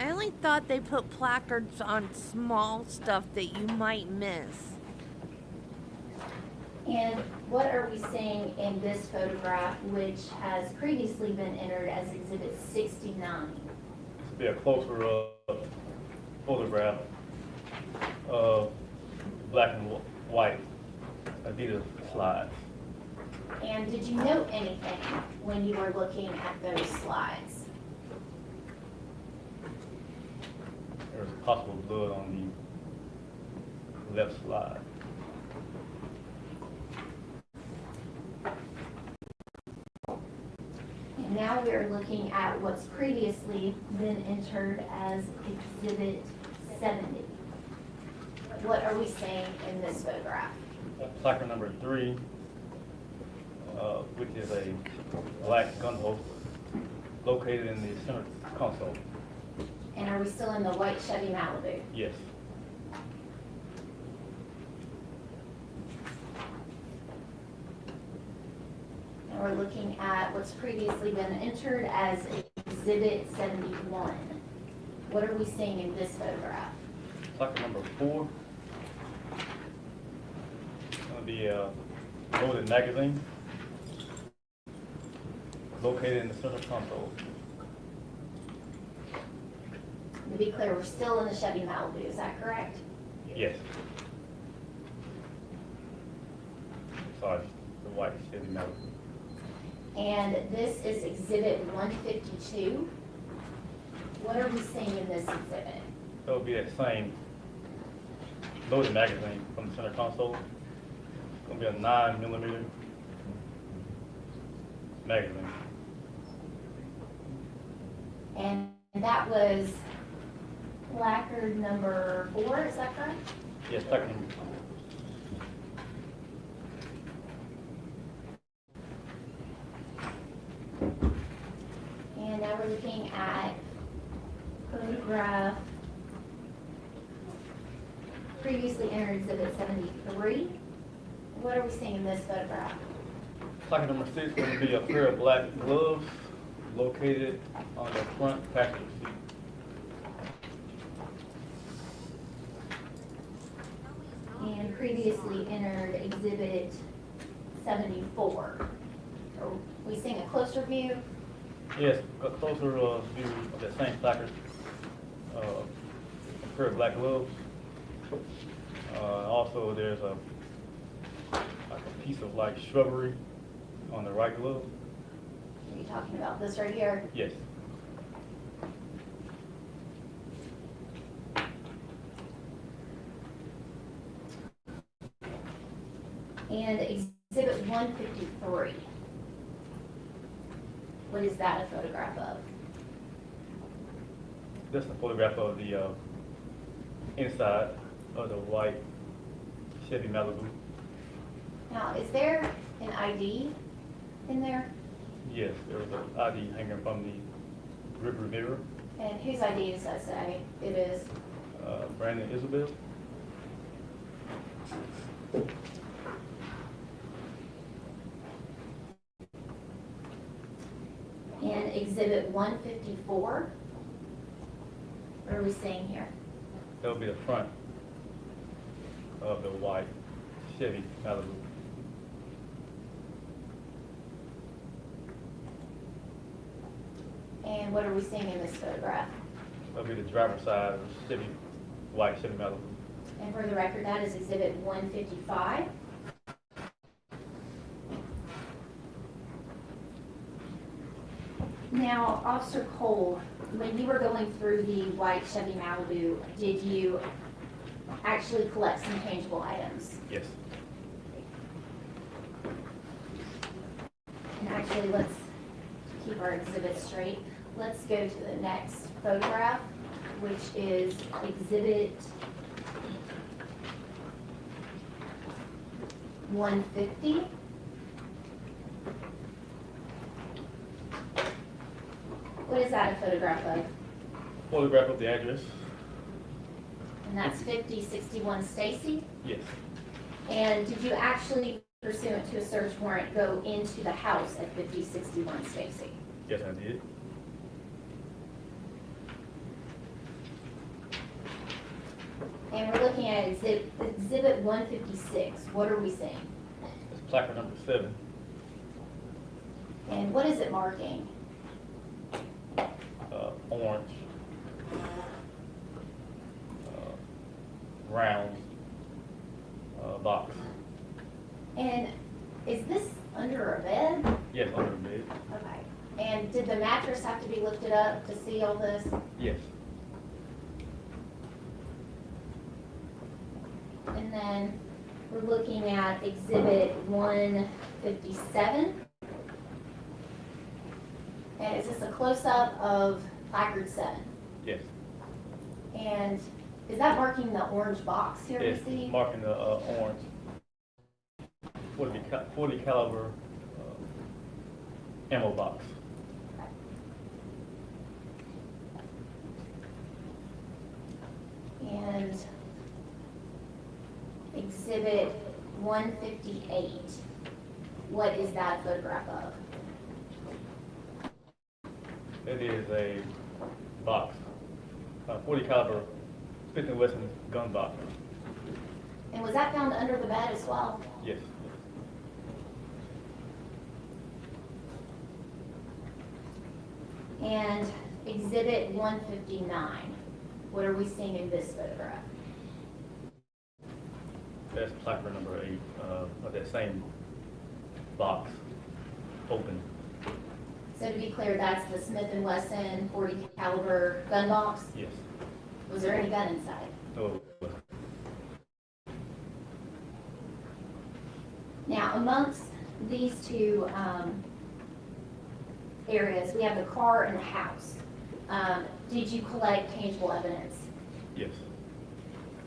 I only thought they put placards on small stuff that you might miss. And what are we seeing in this photograph, which has previously been entered as Exhibit 69? This will be a closer photograph of black and white Adidas slides. And did you note anything when you were looking at those slides? There's possible blood on the left slide. And now we're looking at what's previously been entered as Exhibit 70. What are we seeing in this photograph? Placard number 3, which is a black gun holster located in the center console. And are we still in the white Chevy Malibu? Yes. And we're looking at what's previously been entered as Exhibit 71. What are we seeing in this photograph? Placard number 4. Gonna be a loaded magazine located in the center console. To be clear, we're still in the Chevy Malibu, is that correct? Yes. Sorry, the white Chevy Malibu. And this is Exhibit 152. What are we seeing in this exhibit? It'll be that same loaded magazine from the center console. It's gonna be a 9mm magazine. And that was placard number 4, is that correct? Yes, placard number 4. And now we're looking at photograph previously entered Exhibit 73. What are we seeing in this photograph? Placard number 6 is going to be a pair of black gloves located on the front passenger seat. And previously entered Exhibit 74. Are we seeing a closer view? Yes, a closer view of that same placard. A pair of black gloves. Also, there's a piece of like shrubbery on the right glove. Are you talking about this right here? Yes. And Exhibit 153. What is that a photograph of? That's a photograph of the inside of the white Chevy Malibu. Now, is there an ID in there? Yes, there was an ID hanging from the river mirror. And whose ID does that say it is? Brandon Isabelle. And Exhibit 154. What are we seeing here? That'll be the front of the white Chevy Malibu. And what are we seeing in this photograph? That'll be the driver's side of the white Chevy Malibu. And for the record, that is Exhibit 155. Now, Officer Cole, when you were going through the white Chevy Malibu, did you actually collect some tangible items? Yes. And actually, let's keep our exhibits straight. Let's go to the next photograph, which is Exhibit 150. What is that a photograph of? Photograph of the address. And that's 5061 Stacy? Yes. And did you actually, pursuant to a search warrant, go into the house at 5061 Stacy? Yes, I did. And we're looking at Exhibit 156. What are we seeing? It's placard number 7. And what is it marking? Orange, round box. And is this under a bed? Yes, under the bed. Okay. And did the mattress have to be lifted up to see all this? Yes. And then we're looking at Exhibit 157. And is this a close-up of placard 7? Yes. And Is that marking the orange box here we It's see? marking the orange 40 caliber ammo box. And exhibit 158, what is that photograph of? It is a box, 40 caliber Smith & Wesson gun box. And was that found under the bed as well? Yes. And exhibit 159, what are we seeing in this photograph? That's placard number 8 of that same box, open. So to be clear, that's the Smith & Wesson 40 caliber gun box? Yes. Was there any gun inside? No. Now, amongst these two areas, we have the car and the house. Did you collect tangible evidence? Yes.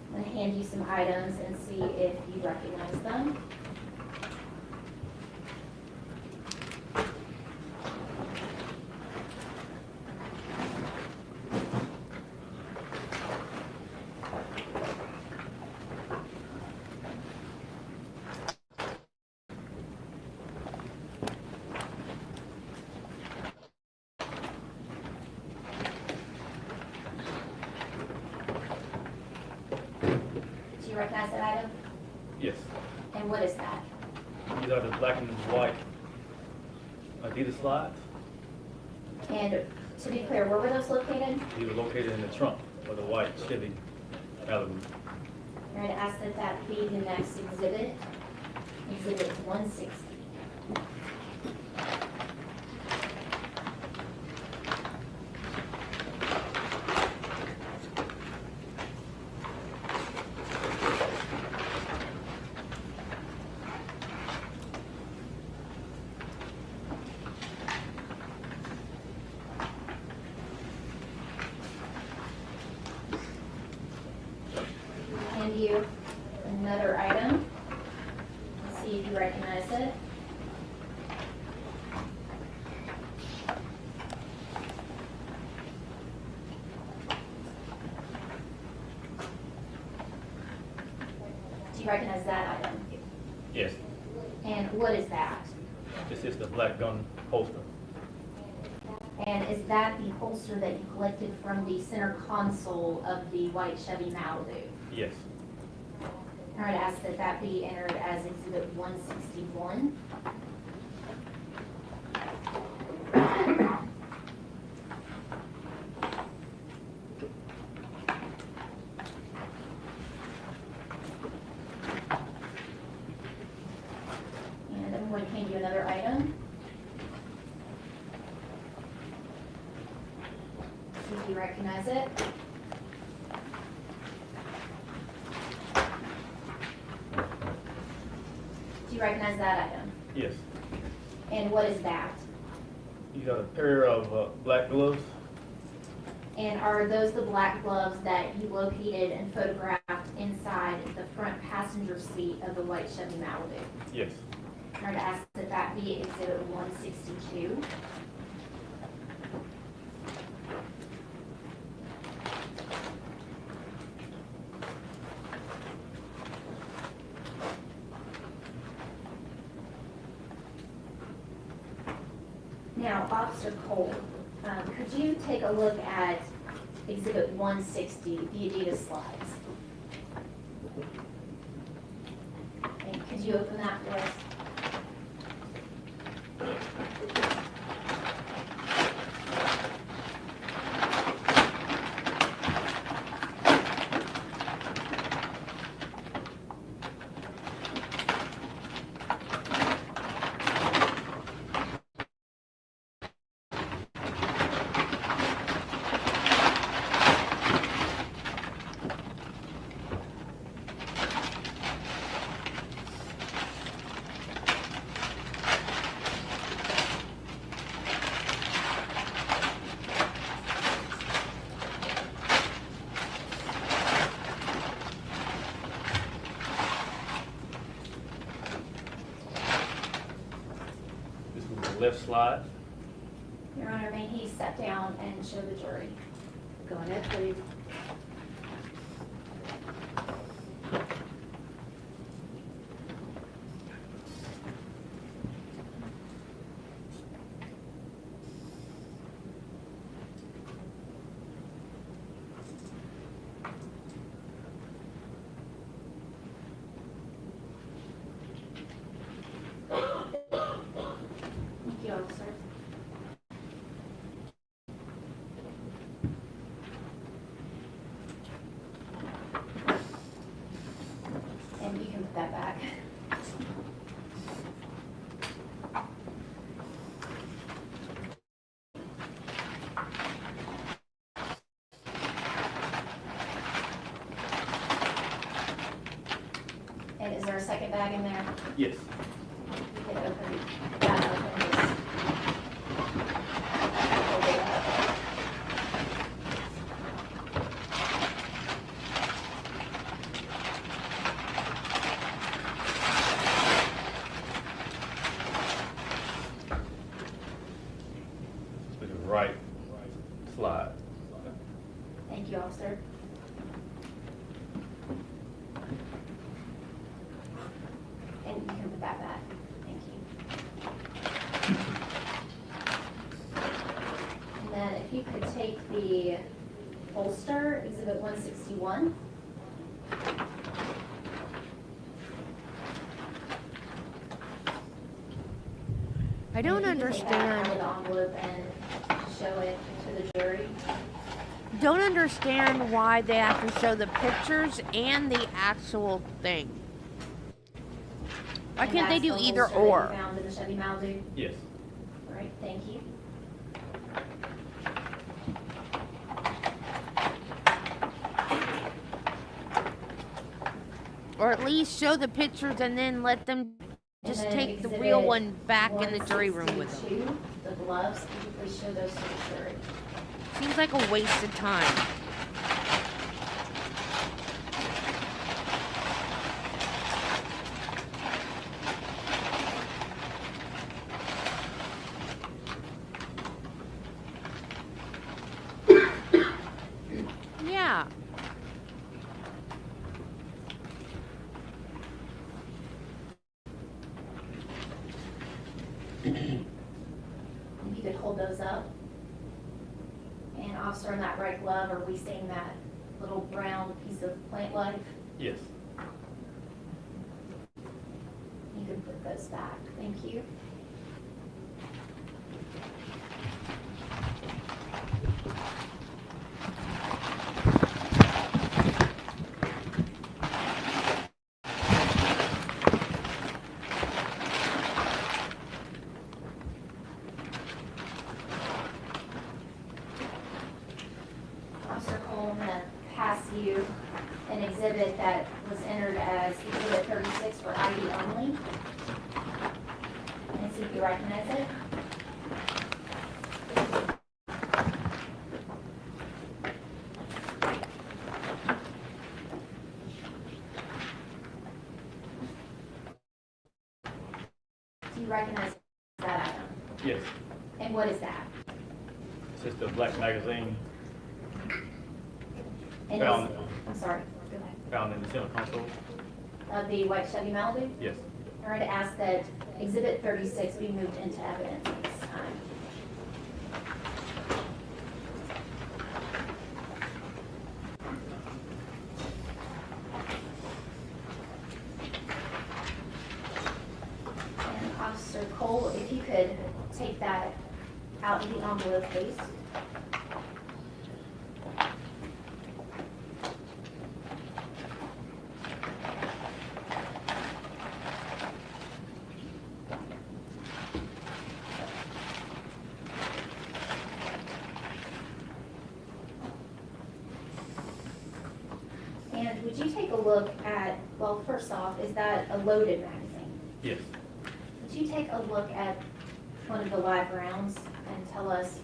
I'm going to hand you some items and see if you recognize them. Do you recognize that item? Yes. And what is that? These are the black and white Adidas slides. And to be clear, where were those located? These are located in the trunk of the white Chevy Malibu. I'm going to ask that that be the next exhibit, exhibit 160. Hand you another item. Let's see if you recognize it. Do you recognize that item? Yes. And what is that? This is the black gun holster. And is that the holster that you collected from the center console of the white Chevy Malibu? Yes. All right, ask that that be entered as exhibit 161. And I'm going to hand you another item. See if you recognize it. Do you recognize that item? Yes. And what is that? These are a pair of black gloves. And are those the black gloves that you located and photographed inside the front passenger seat of the white Chevy Malibu? Yes. I'm going to ask that that be exhibit 162. Now, Officer Cole, could you take a look at exhibit 160, the Adidas slides? And could you open that for us? left slide. Your Honor, may he step down and show the jury? Go ahead, please. Thank you, officer. And you can put that back. And is there a second bag in there? Yes. You can open that up and just hold it up. To the right slide. Thank you, officer. And you can put that back. Thank you. And then if you could take the holster, exhibit 161. I don't And if you could take that out understand. of the envelope and show it to the jury. Don't understand why they have to show the pictures and the actual thing. Why And can't they that's do the either holster that you or? found in the Chevy Malibu. Yes. All right, thank you. Or at least show the pictures and then let them And just then take the exhibit real one back in the jury room with them. 162, the gloves, could you please show those to the jury? Seems like a waste of time. Yeah. If you could hold those up. And officer, in that right glove, are we seeing that little brown piece of plant life? Yes. You can put those back. Thank you. Officer Cole, I'm gonna pass you an exhibit that was entered as exhibit 36 for ID only. And see if you recognize it. Do you recognize that item? Yes. And what is that? It's just a black magazine And Found. I'm sorry, go ahead. found in the center console. Of the white Chevy Malibu? Yes. I'm going to ask that exhibit 36 be moved into evidence at this time. And Officer Cole, if you could take that out of the envelope, please. And would you take a look at, well, first off, is that a loaded magazine? Yes. Would you take a look at one of the live rounds and tell us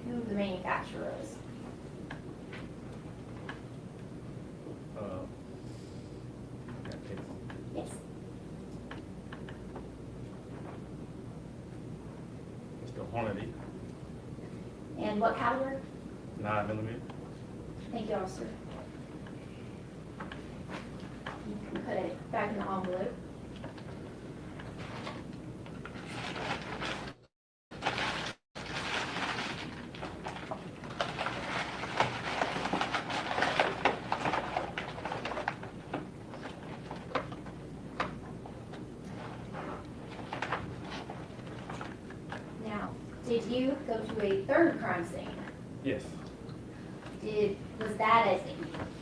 who the manufacturer is? Okay. Yes. quantity, And what caliber? 9mm. Thank you, officer. You can put it back in the envelope. Now, did you go to a third crime scene? Yes. Was that at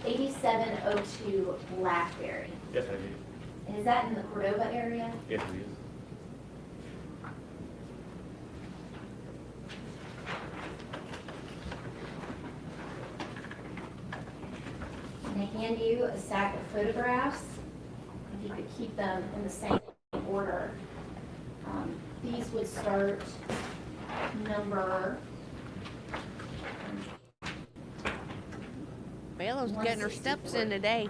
8702 Blackberry? Yes, I did. And is that in the Cordova area? Yes, it is. And they hand you a stack of photographs. If you could keep them in the same order. These would start number. Bailo's getting her steps in today.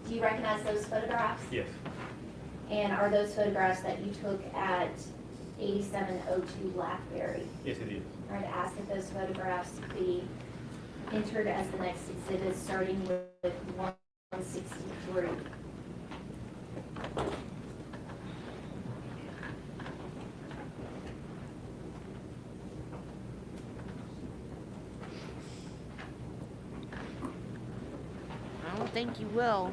Do you recognize those photographs? Yes. And are those photographs that you took at 8702 Blackberry? Yes, it is. I'm going to ask if those photographs be entered as the next exhibit, starting with 163. I don't think you will.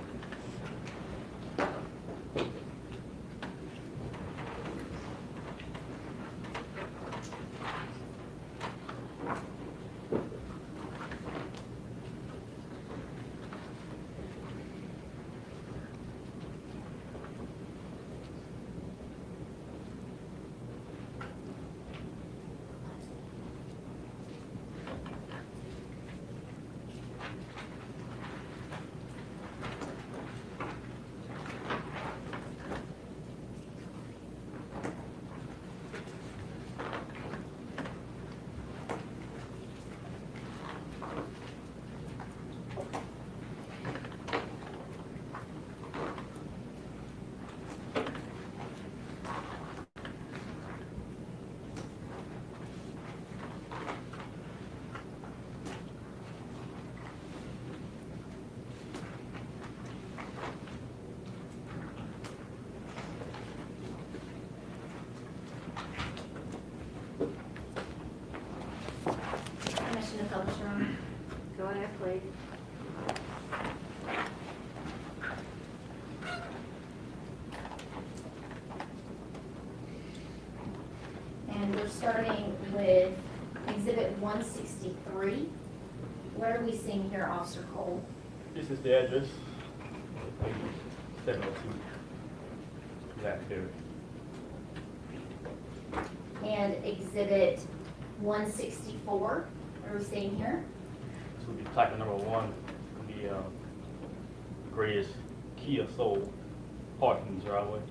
Permission to publish, Your Honor. Go ahead, please. And we're starting with Exhibit 163. What are we seeing here, Officer Cole? This is the address. 702 Blackberry. And Exhibit 164, what are we seeing here? This would be plaque number 1. The greatest Kia Soul parking driveway.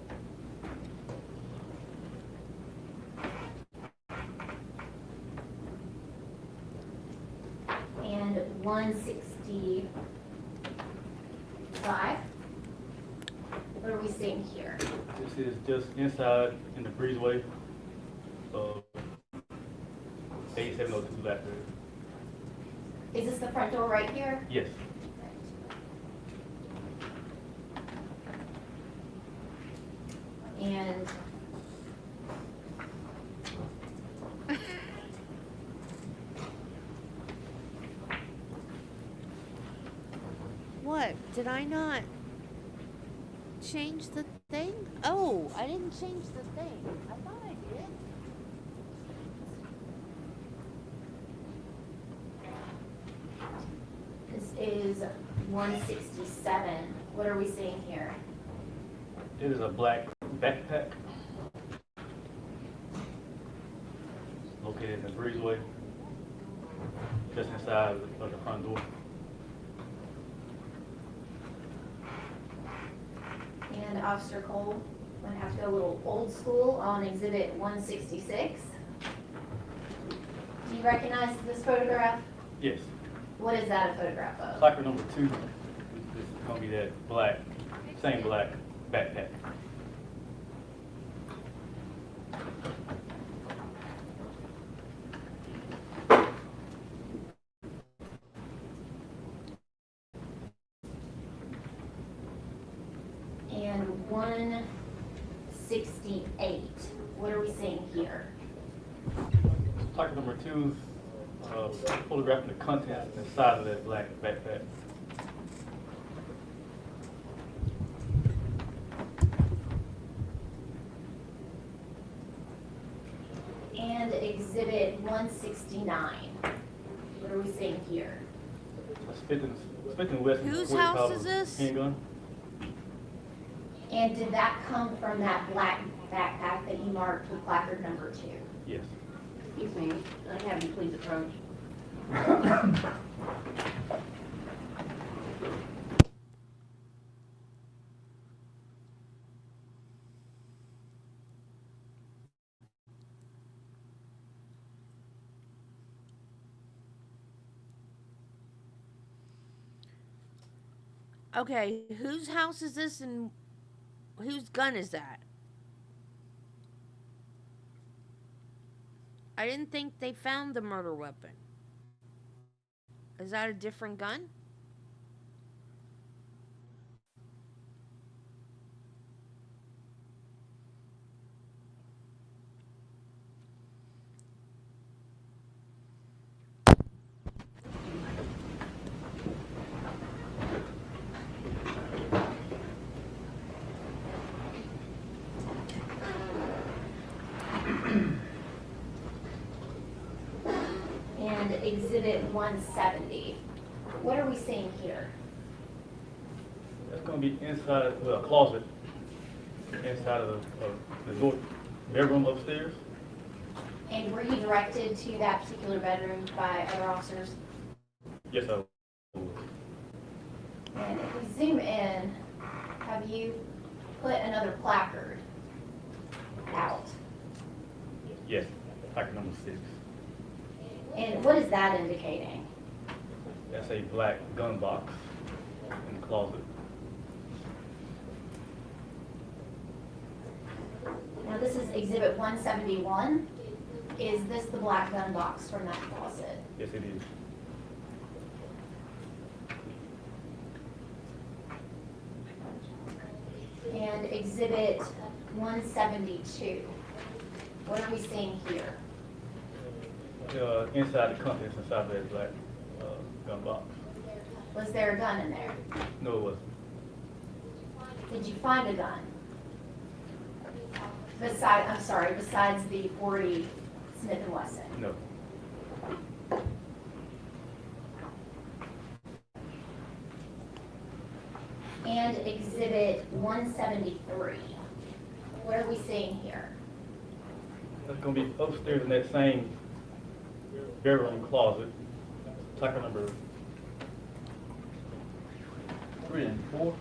And 165. What are we seeing here? This is just inside in the breezeway of 8702 Blackberry. Is this the front door right here? Yes. And What? Did I not change the thing? Oh, I didn't change the thing. I thought I did. this is 167. What are we seeing here? It is a black backpack located in the breezeway, just inside of the front door. Officer Cole. I'm gonna have to go a little old school on exhibit 166. Do you recognize this photograph? Yes. What is that a photograph of? Placard number 2 is gonna be that black, same black backpack. And 168. What are we seeing here? Placard number 2 photographing the contents inside of that black backpack. And exhibit 169. What are we seeing here? Smith and Wesson. Whose 40 house caliber is this? Handgun. And did that come from that black backpack that you marked with placard number 2? Yes. Excuse me, I'd have you please approach. Okay, whose house is this and whose gun is that? I didn't think they found the murder weapon. Is that a different gun? And exhibit 170. What are we seeing here? That's going to be inside of a closet, inside of the door, bedroom upstairs. And were you directed to that particular bedroom by other officers? Yes, I was. And if we zoom in, have you put another placard out? Yes, placard number 6. And what is that indicating? That's a black gun box in the closet. Now this is exhibit 171. Is this the black gun box from that closet? Yes, it is. And exhibit 172. What are we seeing here? Inside the contents inside of that black gun box. Was there a gun in there? No, it wasn't. Did you find a gun? Besides the 40 Smith & Wesson? No. And exhibit 173. What are we seeing here? That's going to be upstairs in that same bedroom closet. Placard number 3 and 4.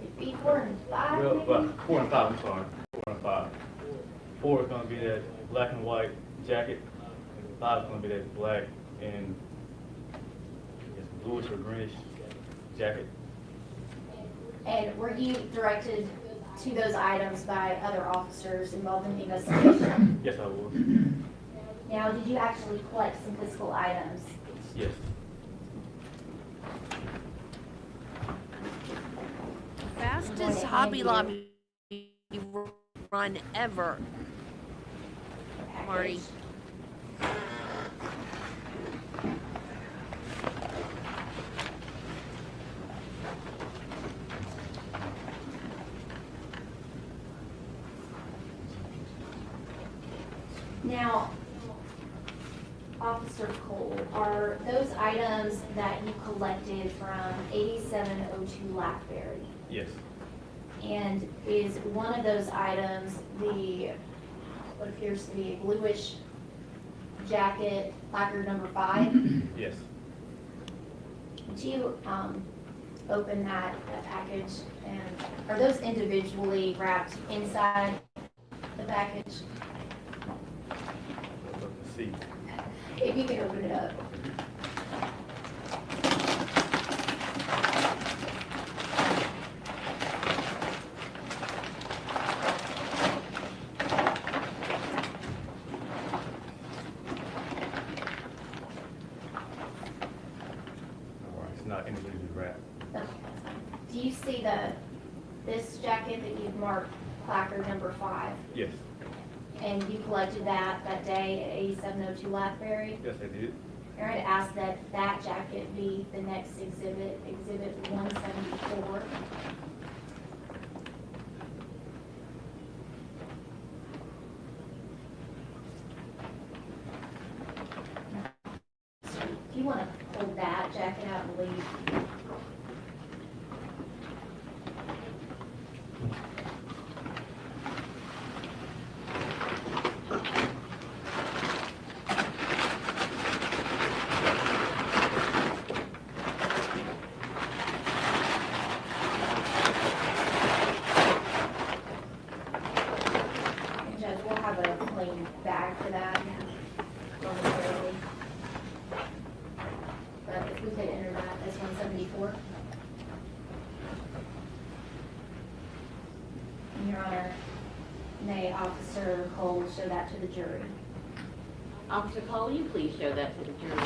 It'd be 4 and 5, Well, maybe? 4 and 5, I'm sorry. 4 and 5. 4 is going to be that black and white jacket. And 5 is going to be that black and I guess bluish or greenish jacket. And were you directed to those items by other officers involved in the investigation? Yes, I was. Now, did you actually collect some physical items? Yes. Fastest Hobby Lobby run ever, Marty. Now, Officer Cole, are those items that you collected from 8702 Blackberry? Yes. And is one of those items what appears to be a bluish jacket, placard number 5? Yes. Do you open that package, and are those individually wrapped inside the package? Let's see. If you can open it up. It's not individually wrapped. Okay, that's fine. Do you see this jacket that you've marked placard number 5? Yes. And you collected that day at 8702 Lathbury? Yes, I did. Aaron asked that that jacket be the next exhibit, exhibit 174. If you want to hold that jacket out and leave. And Judge, we'll have a clean bag for that momentarily. But if we could enter that as 174. And Your Honor, may Officer Cole show that to the jury? Officer Cole, will you please show that to the jury?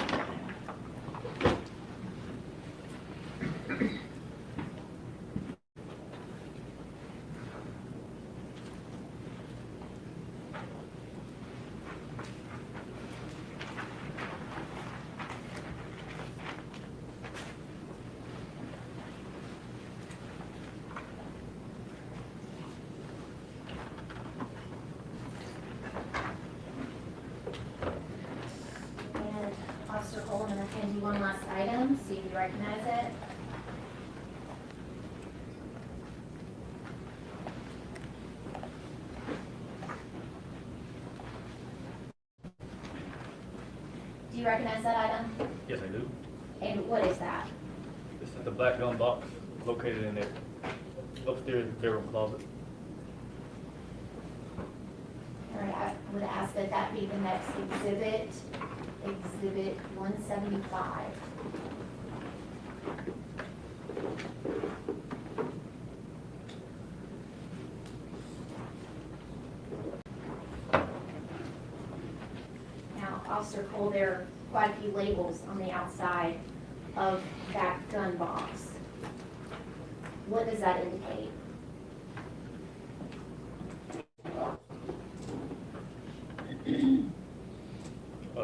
And Officer Cole, I'm going to hand you one last item, see if you recognize it. Do you recognize that item? Yes, I do. And what is that? This is the black gun box located in the upstairs bedroom closet. All right, I would ask that that be the next exhibit, exhibit 175. Now, Officer Cole, there are quite a few labels on the outside of that gun box. What does that indicate?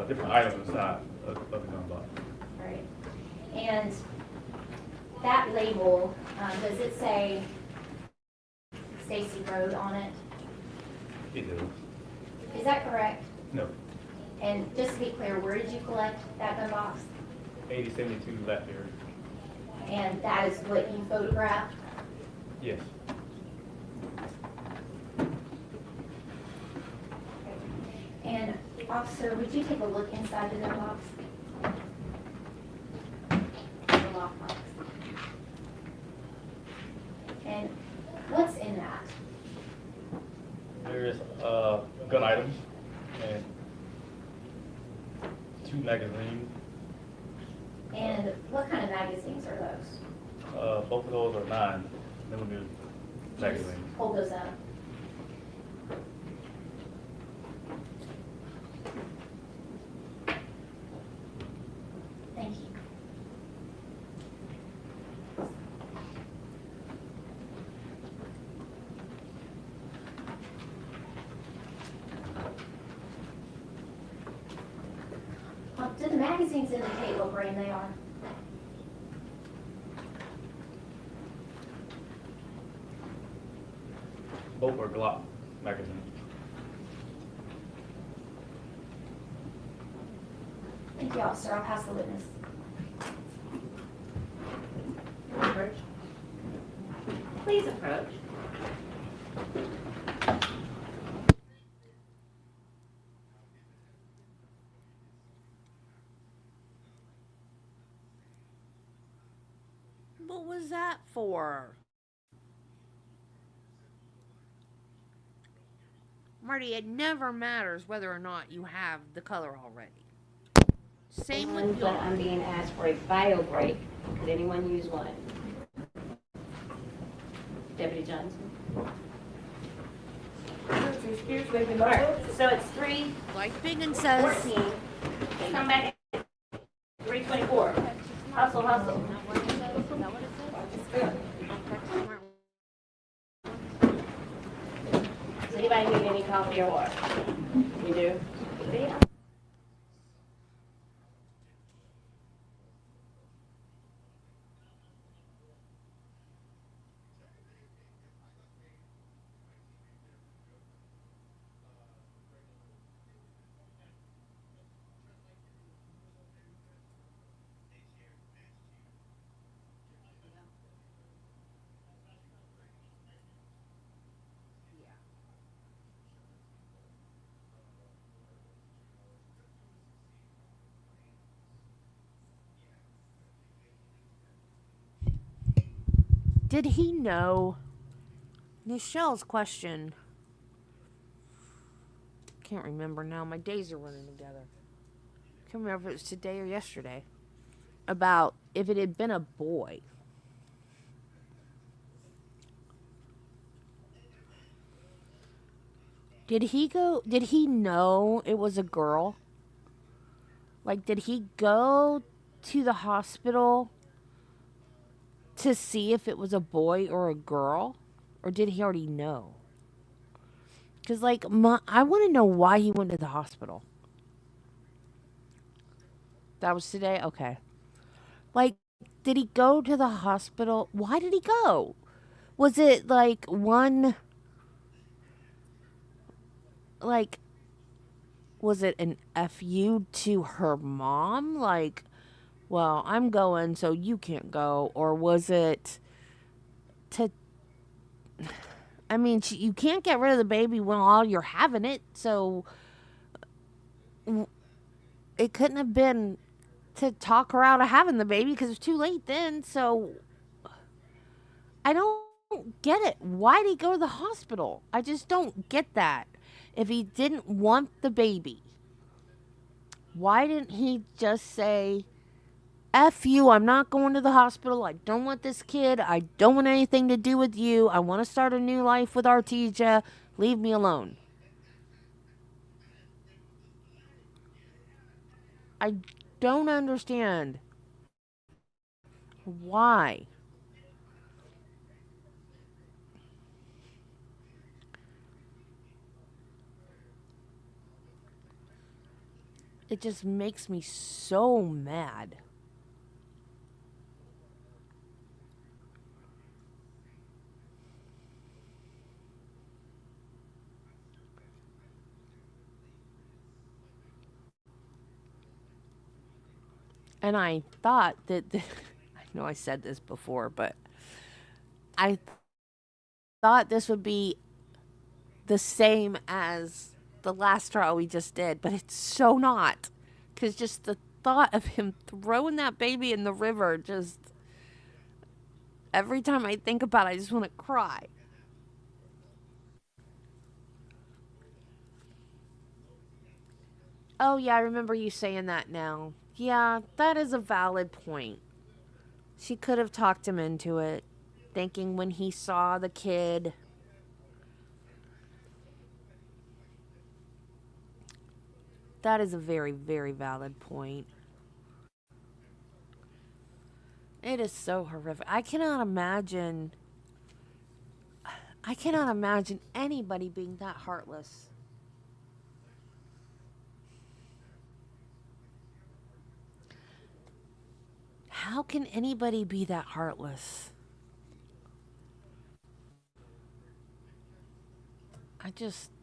Different items inside of the gun box. Right. And that label, does it say Stacy Road on it? It does. Is that correct? No. And just to be clear, where did you collect that gun box? 8072 Lathbury. And that is what you photographed? Yes. And officer, would you take a look inside the gun box? The lockbox. And what's in that? There's gun items and 2 magazines. And what kind of magazines are those? Both of those are 9mm magazines. Hold those up. Thank you. Do the magazines indicate what brand they are? Both are Glock magazines. Thank you, officer. I'll pass the witness. Approach. Please approach. What was for? Marty, it never matters whether or not you have the color already. Same with But I'm yours. being asked for a bio break. Could anyone use one? Deputy Johnson? Excuse me, All right, so it's 3:14. Like Biggin says. Come back at 3:24. Hustle, hustle. Does anybody need any coffee or water? You do? Yeah. Did he know? Michelle's question. Can't remember now. My days are running together. Can't remember if it was today or yesterday. About if it had been a boy. Did he know it was a girl? Like, did he go to the hospital to see if it was a boy or a girl? Or did he already know? Because, like, I want to know why he went to the hospital. That was today? Okay. Like, did he go to the hospital? Why did he go? Was it, like, one... Like, was it an FU to her mom? Like, well, I'm going, so you can't go. Or was it to... I mean, you can't get rid of the baby while you're having it, so... It couldn't have been to talk her out of having the baby because it was too late then, so... I don't get it. Why did he go to the hospital? I just don't get that. If he didn't want the baby, why didn't he just say, F you, I'm not going to the hospital. I don't want this kid. I don't want anything to do with you. I want to start a new life with Artesia. Leave me alone. I don't understand why. It just makes me so mad. And I thought that, I know I said this before, but I thought this would be the same as the last trial we just did, but it's so not. Because just the thought of him throwing that baby in the river, just every time I think about it, I just want to cry. Oh, yeah, I remember you saying that now. Yeah, that is a valid point. She could have talked him into it, thinking when he saw the kid. That is a very, very valid point. It is so horrific. I cannot imagine anybody being that heartless. How can anybody be that heartless?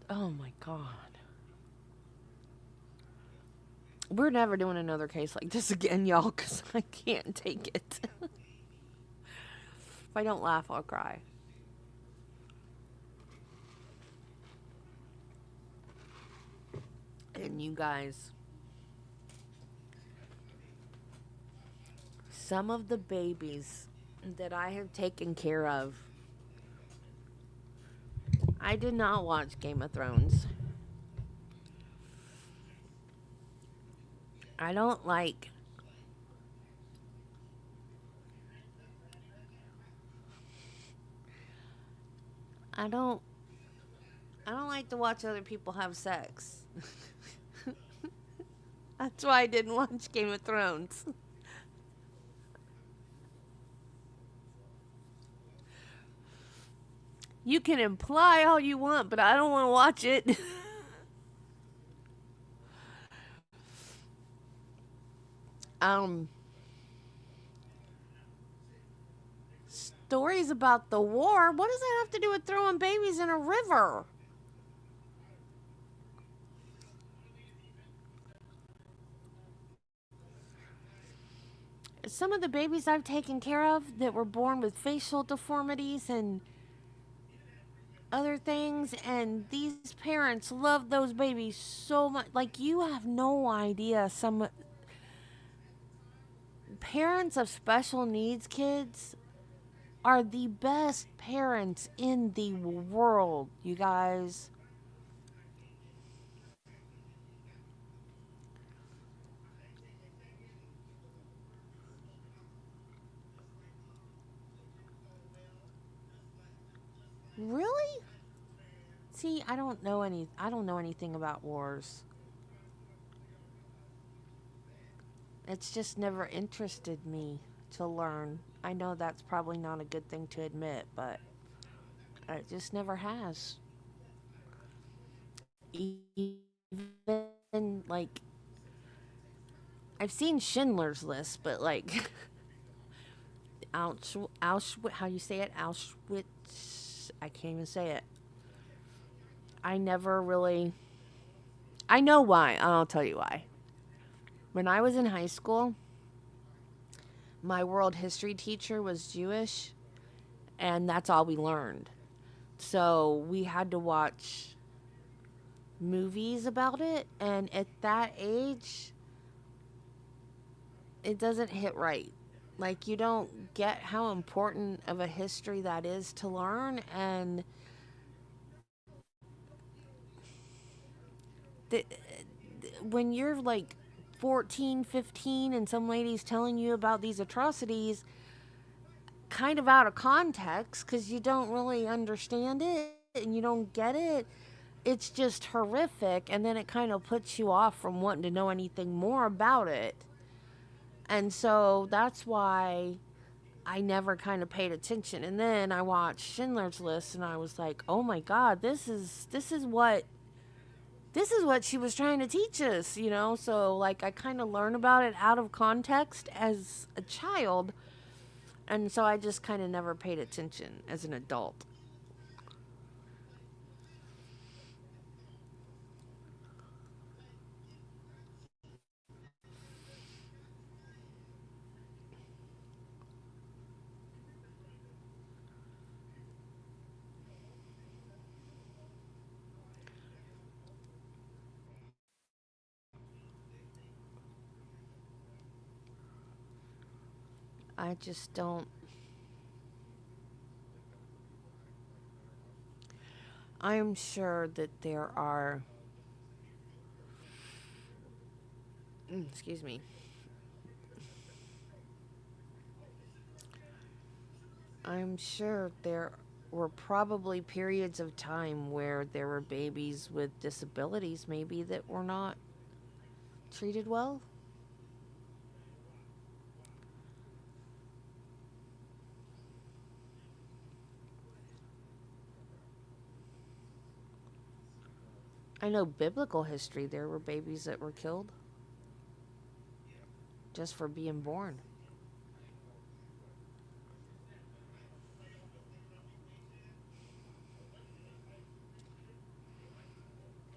Oh my God. We're never doing another case like this again, y'all, because I can't take it. If I don't laugh, I'll cry. And you guys, some of the babies that I have taken care of. I did not watch Game of Thrones. I don't like. I don't. I don't like to watch other people have sex. That's why I didn't watch Game of Thrones. You can imply all you want, but I don't want to watch it. um Stories about the war? What does that have to do with throwing babies in a river? Some of the babies I've taken care of that were born with facial deformities and other things, and these parents love those babies so much. Like, you have no idea. Some parents of special needs kids are the best parents in the world, you guys. Really? See, I don't know anything about wars. It's just never interested me to learn. I know that's probably not a good thing to admit, but it just never has. Even like I've seen Schindler's List, but like Auschwitz, how you say it? Auschwitz. I can't even say it. I never really. I know why. I'll tell you why. When I was in high school, my world history teacher was Jewish, and that's all we learned. So we had to watch movies about it, and at that age, it doesn't hit right. Like, you don't get how important of a history that is to learn, and the, when you're like 14, 15, and some lady's telling you about these atrocities kind of out of context because you don't really understand it and you don't get it, it's just horrific, and then it kind of puts you off from wanting to know anything more about it. And so that's why I never kind of paid attention. And then I watched Schindler's List and I was like, "Oh my god, this is what she was trying to teach us, you know?" So like I kind of learned about it out of context as a child, and so I just kind of never paid attention as an adult. I just don't. I'm sure that there are. Excuse me. I'm sure there were probably periods of time where there were babies with disabilities, maybe, that were not treated well. I know biblical history, there were babies that were killed just for being born.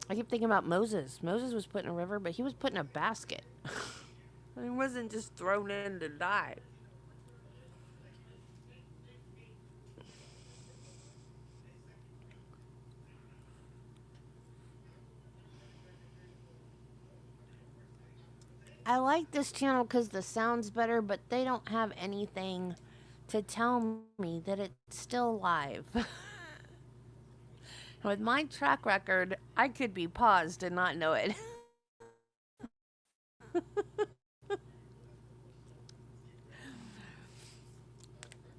I keep thinking about Moses. Moses was put in a river, but he was put in a basket. He wasn't just thrown in to die. I like this channel because the sound's better, but they don't have anything to tell me that it's still live. With my track record, I could be paused and not know it.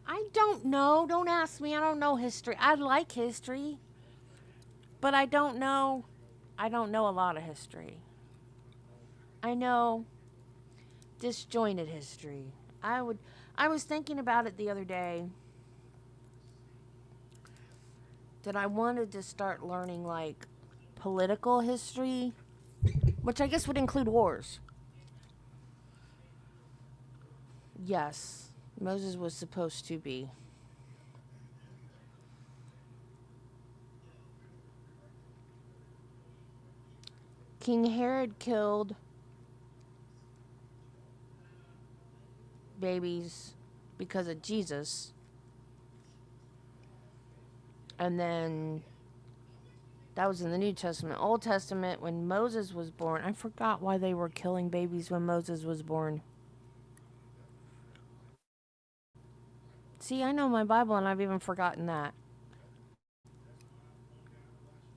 I don't know. Don't ask me. I don't know history. I like history, but I don't know. I don't know a lot of history. I know disjointed history. I was thinking about it the other day that I wanted to start learning like political history, which I guess would include wars. Yes, Moses was supposed to be. King Herod killed babies because of Jesus. And then that was in the New Testament. Old Testament, when Moses was born, I forgot why they were killing babies when Moses was born. See, I know my Bible and I've even forgotten that.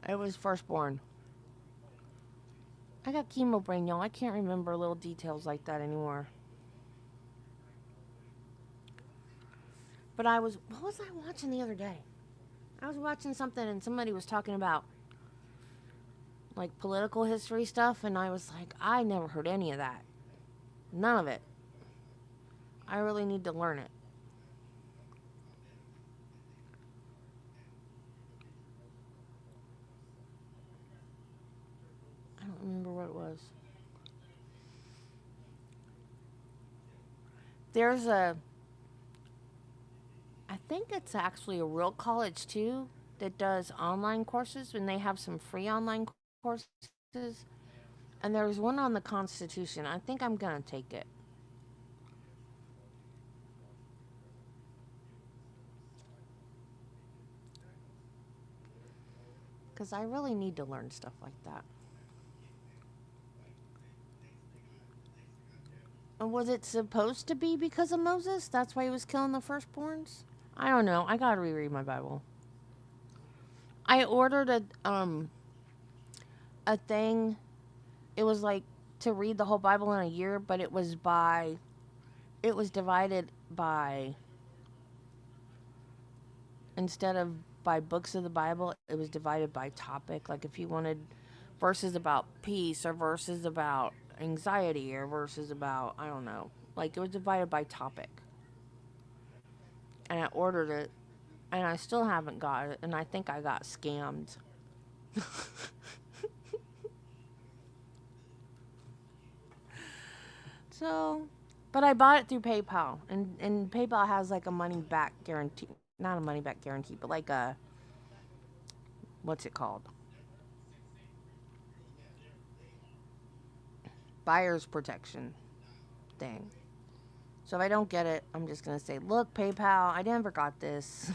It was firstborn. I got chemo brain, y'all. I can't remember little details like that anymore. But what was I watching the other day? I was watching something and somebody was talking about like political history stuff, and I was like, I never heard any of that. None of it. I really need to learn it. I don't remember what it was. There's I think it's actually a real college too that does online courses, and they have some free online courses. And there's one on the Constitution. I think I'm gonna take it. Because I really need to learn stuff like that. And was it supposed to be because of Moses? That's why he was killing the firstborns? I don't know. I gotta reread my Bible. I ordered a thing. It was like to read the whole Bible in a year, but it was divided by, instead of by books of the Bible, it was divided by topic. Like if you wanted verses about peace or verses about anxiety or verses about, I don't know. Like it was divided by topic. And I ordered it, and I still haven't got it, and I think I got scammed. So, but I bought it through PayPal, and PayPal has like a money back guarantee. Not a money back guarantee, but like a, what's it called? Buyer's protection thing. So if I don't get it, I'm just going to say, look, PayPal, I never got this.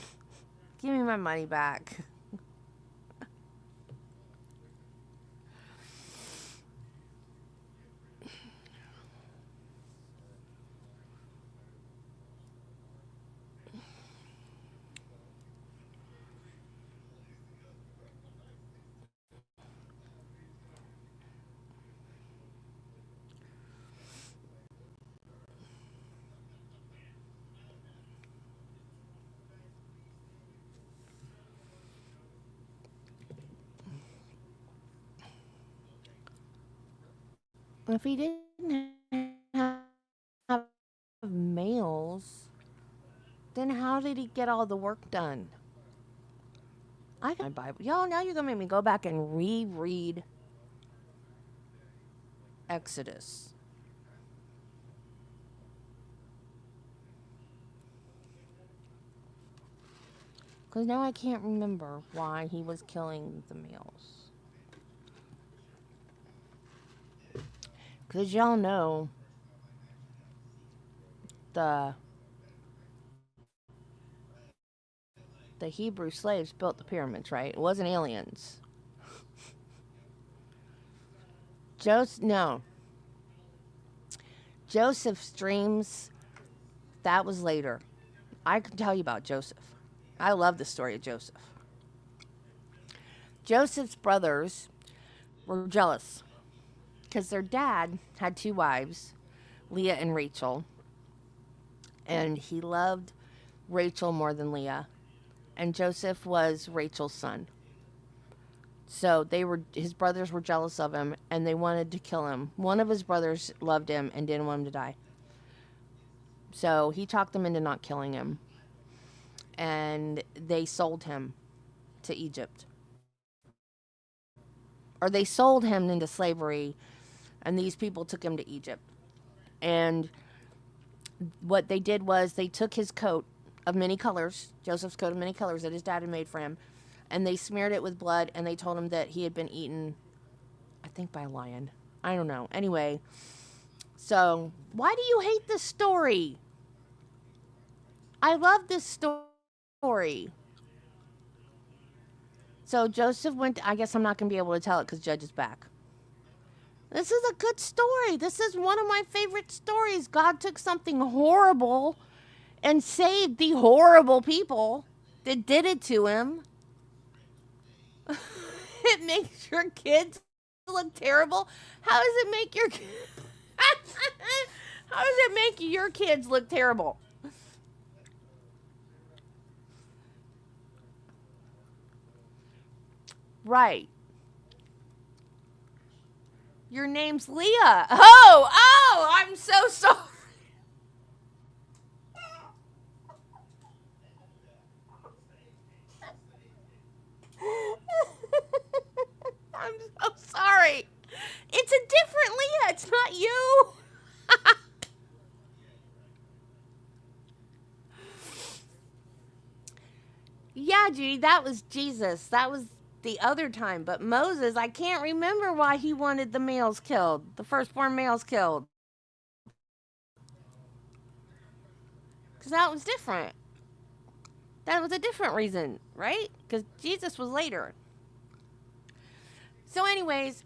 Give me my money back. If he didn't have mails, then how did he get all the work done? I got my Bible. Y'all, now you're going to make me go back and reread Exodus. Because now I can't remember why he was killing the males. Because y'all know the Hebrew slaves built the pyramids, right? It wasn't aliens. Joseph's dreams, that was later. I can tell you about Joseph. I love the story of Joseph. Joseph's brothers were jealous because their dad had 2 wives, Leah and Rachel, and he loved Rachel more than Leah, and Joseph was Rachel's son. So his brothers were jealous of him, and they wanted to kill him. One of his brothers loved him and didn't want him to die. So he talked them into not killing him, and they sold him to Egypt. Or they sold him into slavery, and these people took him to Egypt. And what they did was they took his coat of many colors, Joseph's coat of many colors that his dad had made for him, and they smeared it with blood, and they told him that he had been eaten, I think, by a lion. I don't know. Anyway, so why do you hate this story? I love this story. So Joseph I guess I'm not going to be able to tell it because Judge is back. This is a good story. This is one of my favorite stories. God took something horrible and saved the horrible people that did it to him. It makes your kids look terrible. How does it make your How does it make your kids look terrible? Right. Your name's Leah. Oh, I'm so sorry. I'm so sorry. It's a different Leah. It's not you. Yeah, Judy, that was Jesus. That was the other time. But Moses, I can't remember why he wanted the males killed, the firstborn males killed. Because that was different. That was a different reason, right? Because Jesus was later. So anyways,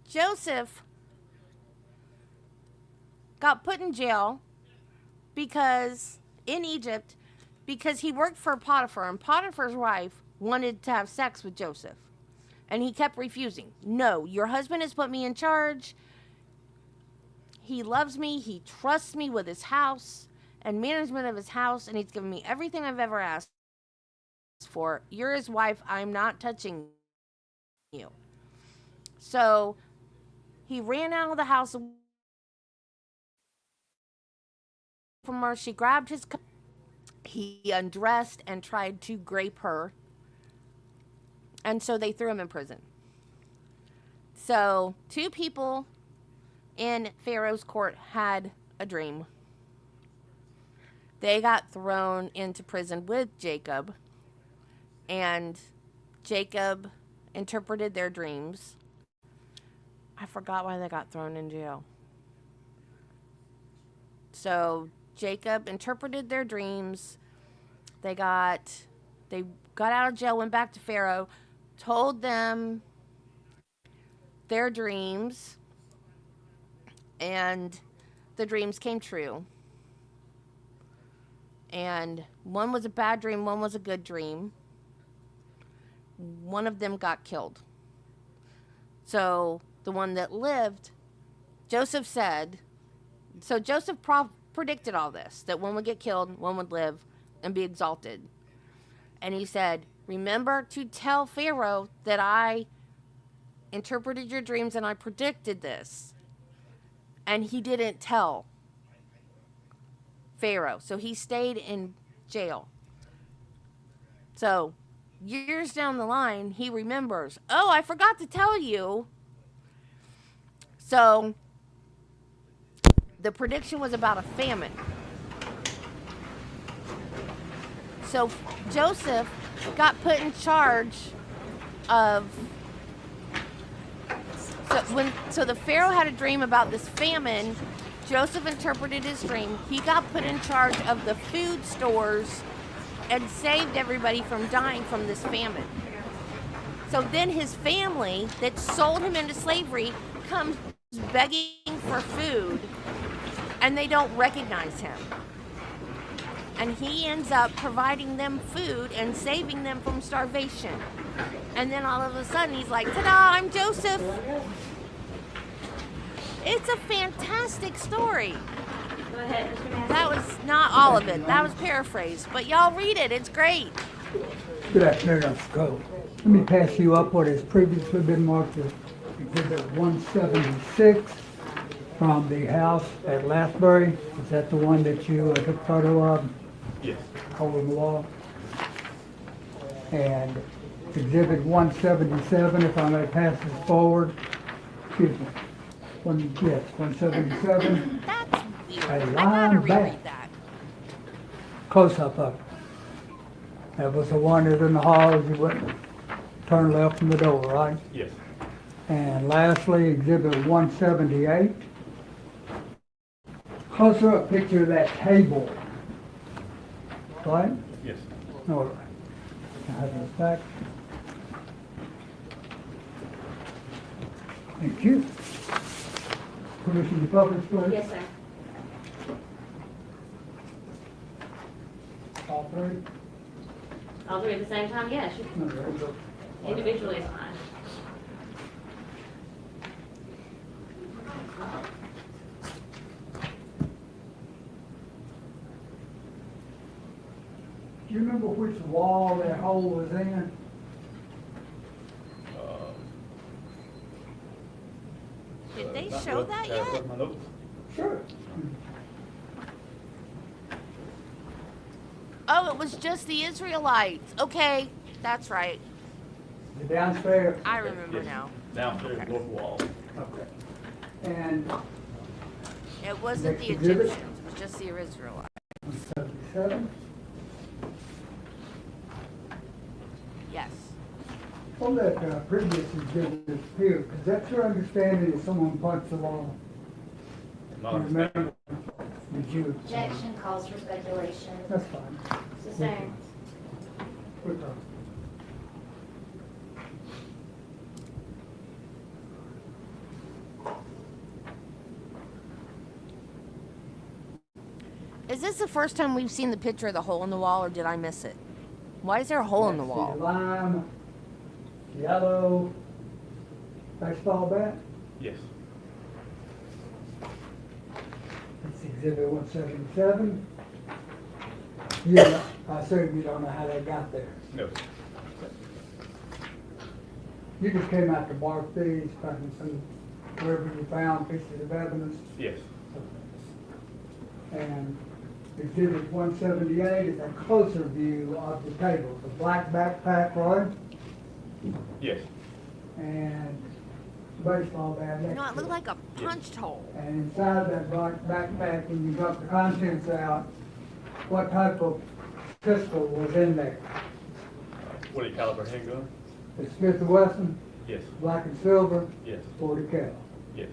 Joseph got put in jail in Egypt because he worked for Potiphar, and Potiphar's wife wanted to have sex with Joseph. And he kept refusing. No, your husband has put me in charge. He loves me. He trusts me with his house and management of his house, and he's given me everything I've ever asked for. You're his wife. I'm not touching you. So he ran out of the house from her. She grabbed his coat. He undressed and tried to grape her. And so they threw him in prison. So 2 people in Pharaoh's court had a dream. They got thrown into prison with Jacob. And Jacob interpreted their dreams. I forgot why they got thrown in jail. So Jacob interpreted their dreams. They got out of jail, went back to Pharaoh, told them their dreams, and the dreams came true. And one was a bad dream, one was a good dream. One of them got killed. So the one that lived, Joseph said, so Joseph predicted all this, that one would get killed, one would live and be exalted. And he said, remember to tell Pharaoh that I interpreted your dreams and I predicted this. And he didn't tell Pharaoh. So he stayed in jail. So years down the line, he remembers, oh, I forgot to tell you. So the prediction was about a famine. So Joseph got put in charge of, so the Pharaoh had a dream about this famine. Joseph interpreted his dream. He got put in charge of the food stores and saved everybody from dying from this famine. So then his family that sold him into slavery comes begging for food, and they don't recognize him. and he ends up providing them food and saving them from starvation. And then all of a sudden he's like, ta-da, I'm Joseph. It's a fantastic story. Go ahead, Mr. Massey. That was not all of it. That was paraphrased. But y'all read it. It's great. Good afternoon, Mr. Cole. Let me pass you up what has previously been marked as Exhibit 176 from the house at Lathbury. Is that the one that you took a photo of? Yes. Hole in the wall? And Exhibit 177, if I may pass this forward. Excuse me. Yes, 177. That's weird. A I gotta line reread back. that. Close-up of it. That was the one that's in the hall as you went, turn left from the door, right? Yes. And lastly, Exhibit 178. Closer up picture of that table. Right? Yes. All right. I have this back. Thank you. Permission to publish, please? Yes, sir. All three? All three at the same time? Yes. No, there you go. Individually is fine. Do you remember which wall that hole was in? Did they Not show really. that Can I yet? put my notes? Sure. Oh, it was just the Israelites. Okay, that's right. The downstairs? I remember Yes. now. Downstairs, Okay. north wall. Okay. And It wasn't Next the exhibit. Egyptians. It was just the Israelites. 177. Yes. On that previous exhibit here, is that your understanding that someone punched the wall? Not Remember? Did you? Objection calls for speculation. That's fine. It's the same. Quick on. Is this the first time we've seen the picture of the hole in the wall, or did I miss it? Why is there a hole in the That's wall? Lime, yellow, baseball bat. Yes. It's exhibit 177. Yeah, I assume you don't know how they got there. No. You just came out to mark these, finding some, wherever you found pieces of evidence. Yes. And exhibit 178 is a closer view of the table. The black backpack, right? Yes. And baseball bat next No, it to looked like a punched hole. And inside that black backpack, when you got the contents out, what type of pistol was in there? 40 caliber handgun? The Smith & Wesson, Yes. black and silver, Yes. 40 cal. Yes.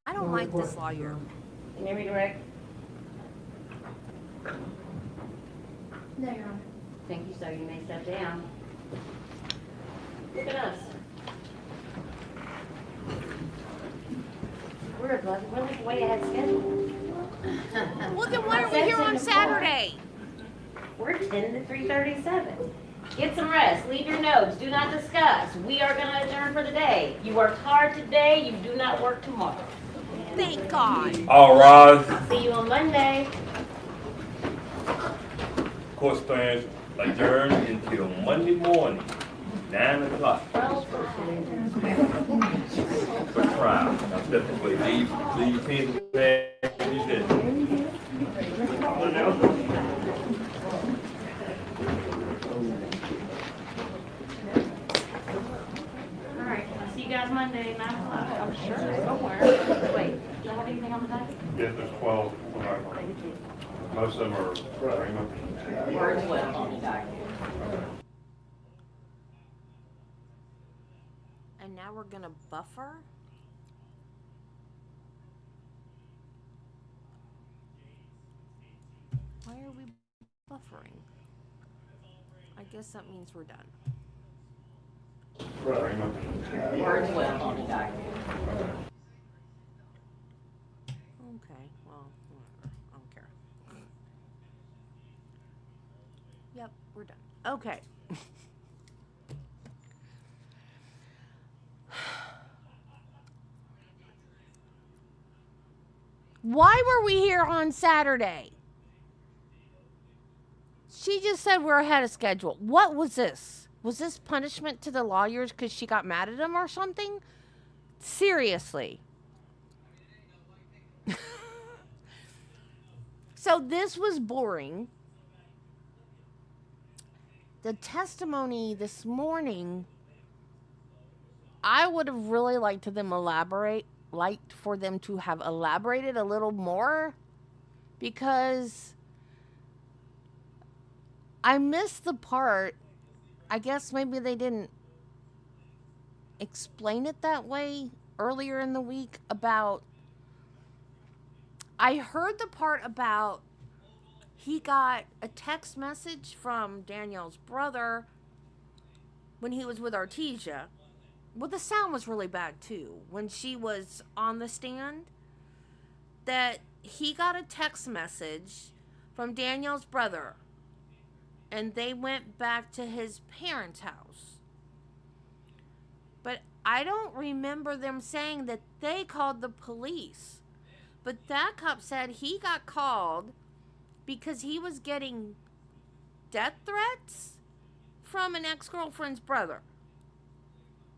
I don't like this lawyer. Can you redirect? No, Your Honor. Thank you, sir. You may step down. Look at us. We're like way ahead schedule. Well, then why are we here on Saturday? We're 10 to 3:37. Get some rest. Leave your notes. Do not discuss. We are going to adjourn for the day. You worked hard today. You do not work tomorrow. Thank God. All rise. See you on Monday. Court stands adjourned until Monday morning, 9 o'clock. For trial. Now step away. Leave your pens and pads. You said. All right. I'll see you guys Monday, 9 o'clock. I'm sure somewhere. Wait, do I have anything on the docket? Yes, there's 12. Most of them are Raymond. Words well on the docket. And now we're gonna buffer? Why are we buffering? I guess that means we're done. Raymond. Words well on the docket. Oh well, whatever. I don't care. Yep, we're done. Okay. Why were we here on Saturday? She just said we're ahead of schedule. What was this? Was this punishment to the lawyers because she got mad at them or something? Seriously. So this was boring. The testimony this morning, I would have really liked for them to have elaborated a little more, because I missed the part. I guess maybe they didn't explain it that way earlier in the week about, I heard the part about he got a text message from Danielle's brother when he was with Artesia. Well, the sound was really bad too when she was on the stand, that he got a text message from Danielle's brother and they went back to his parents' house. But I don't remember them saying that they called the police. But that cop said he got called because he was getting death threats from an ex-girlfriend's brother.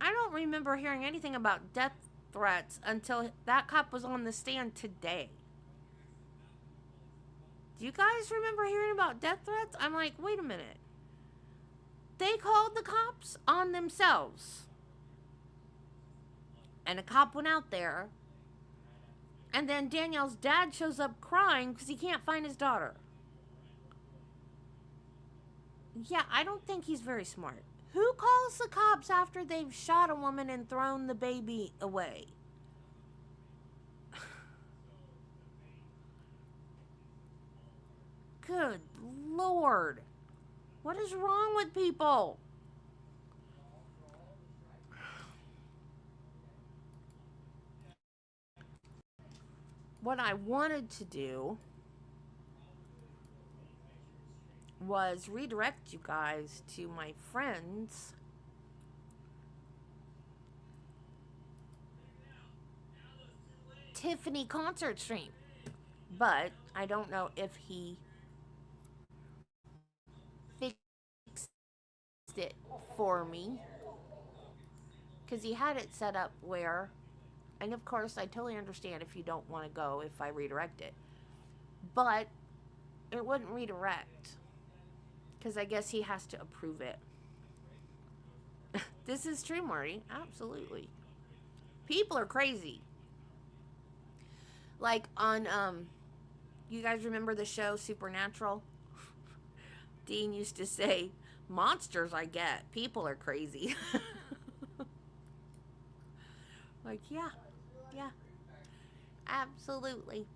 I don't remember hearing anything about death threats until that cop was on the stand today. Do you guys remember hearing about death threats? I'm like, wait a minute. They called the cops on themselves. And a cop went out there. And then Danielle's dad shows up crying because he can't find his daughter. Yeah, I don't think he's very smart. Who calls the cops after they've shot a woman and thrown the baby away? Good Lord. What is wrong with people? What I wanted to do was redirect you guys to my friend's Tiffany concert stream. But I don't know if he fixed it for me, because he had it set up where, and of course I totally understand if you don't want to go if I redirect it, but it wouldn't redirect because I guess he has to approve it. This is true, Marty. Absolutely. People are crazy. Like on you guys remember the show Supernatural? Dean used to say, monsters I get, people are crazy. Like, yeah, absolutely.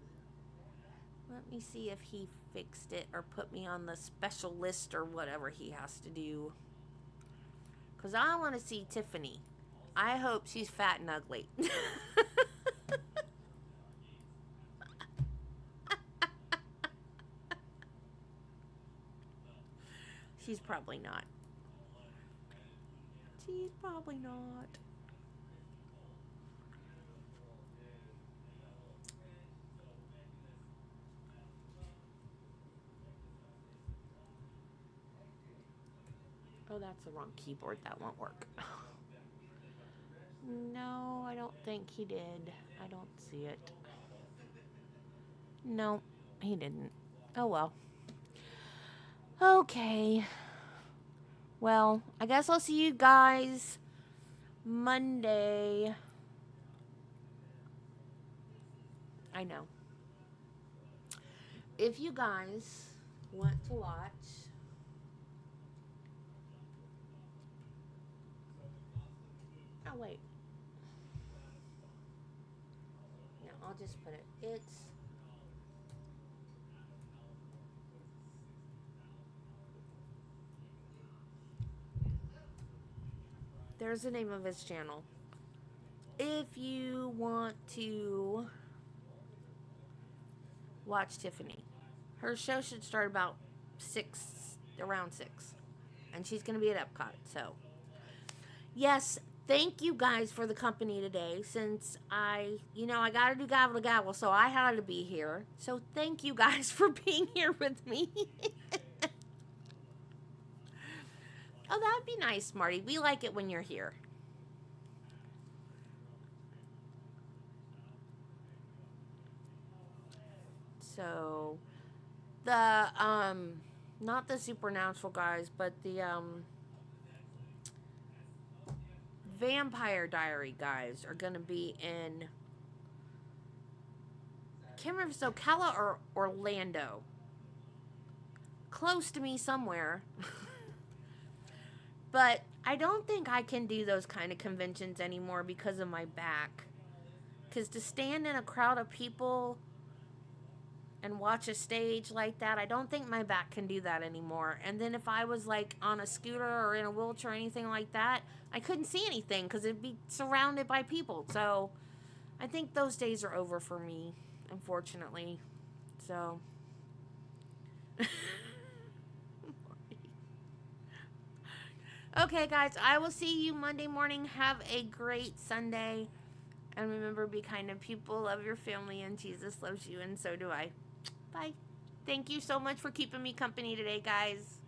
Let me see if he fixed it or put me on the special list or whatever he has to do. Because I want to see Tiffany. I hope she's fat and ugly. She's probably not. She's probably not. Oh, that's the wrong keyboard. That won't work. No, I don't think he did. I don't see it. No, he didn't. Oh, well. Okay. Well, I guess I'll see you guys Monday. I know. If you guys want to watch wait. Yeah, I'll just put it. There's the name of his channel. If you want to watch Tiffany. Her show should start about 6, around 6. And she's going to be at Epcot, so. Yes, thank you guys for the company today. Since I got to do gavel to gavel, so I had to be here. So thank you guys for being here with me. Oh, that'd be nice, Marty. We like it when you're here. So, the, not the supernatural guys, but the, Vampire Diary guys are going to be in, can't remember if it's Ocala or Orlando. Close to me somewhere. But I don't think I can do those kind of conventions anymore because of my back. Because to stand in a crowd of people and watch a stage like that, I don't think my back can do that anymore. And then if I was like on a scooter or in a wheelchair or anything like that, I couldn't see anything because it'd be surrounded by people. So I think those days are over for me, unfortunately. So. Okay, guys, I will see you Monday morning. Have a great Sunday. And remember, be kind to people, love your family, and Jesus loves you, and so do I. Bye. Thank you so much for keeping me company today, guys.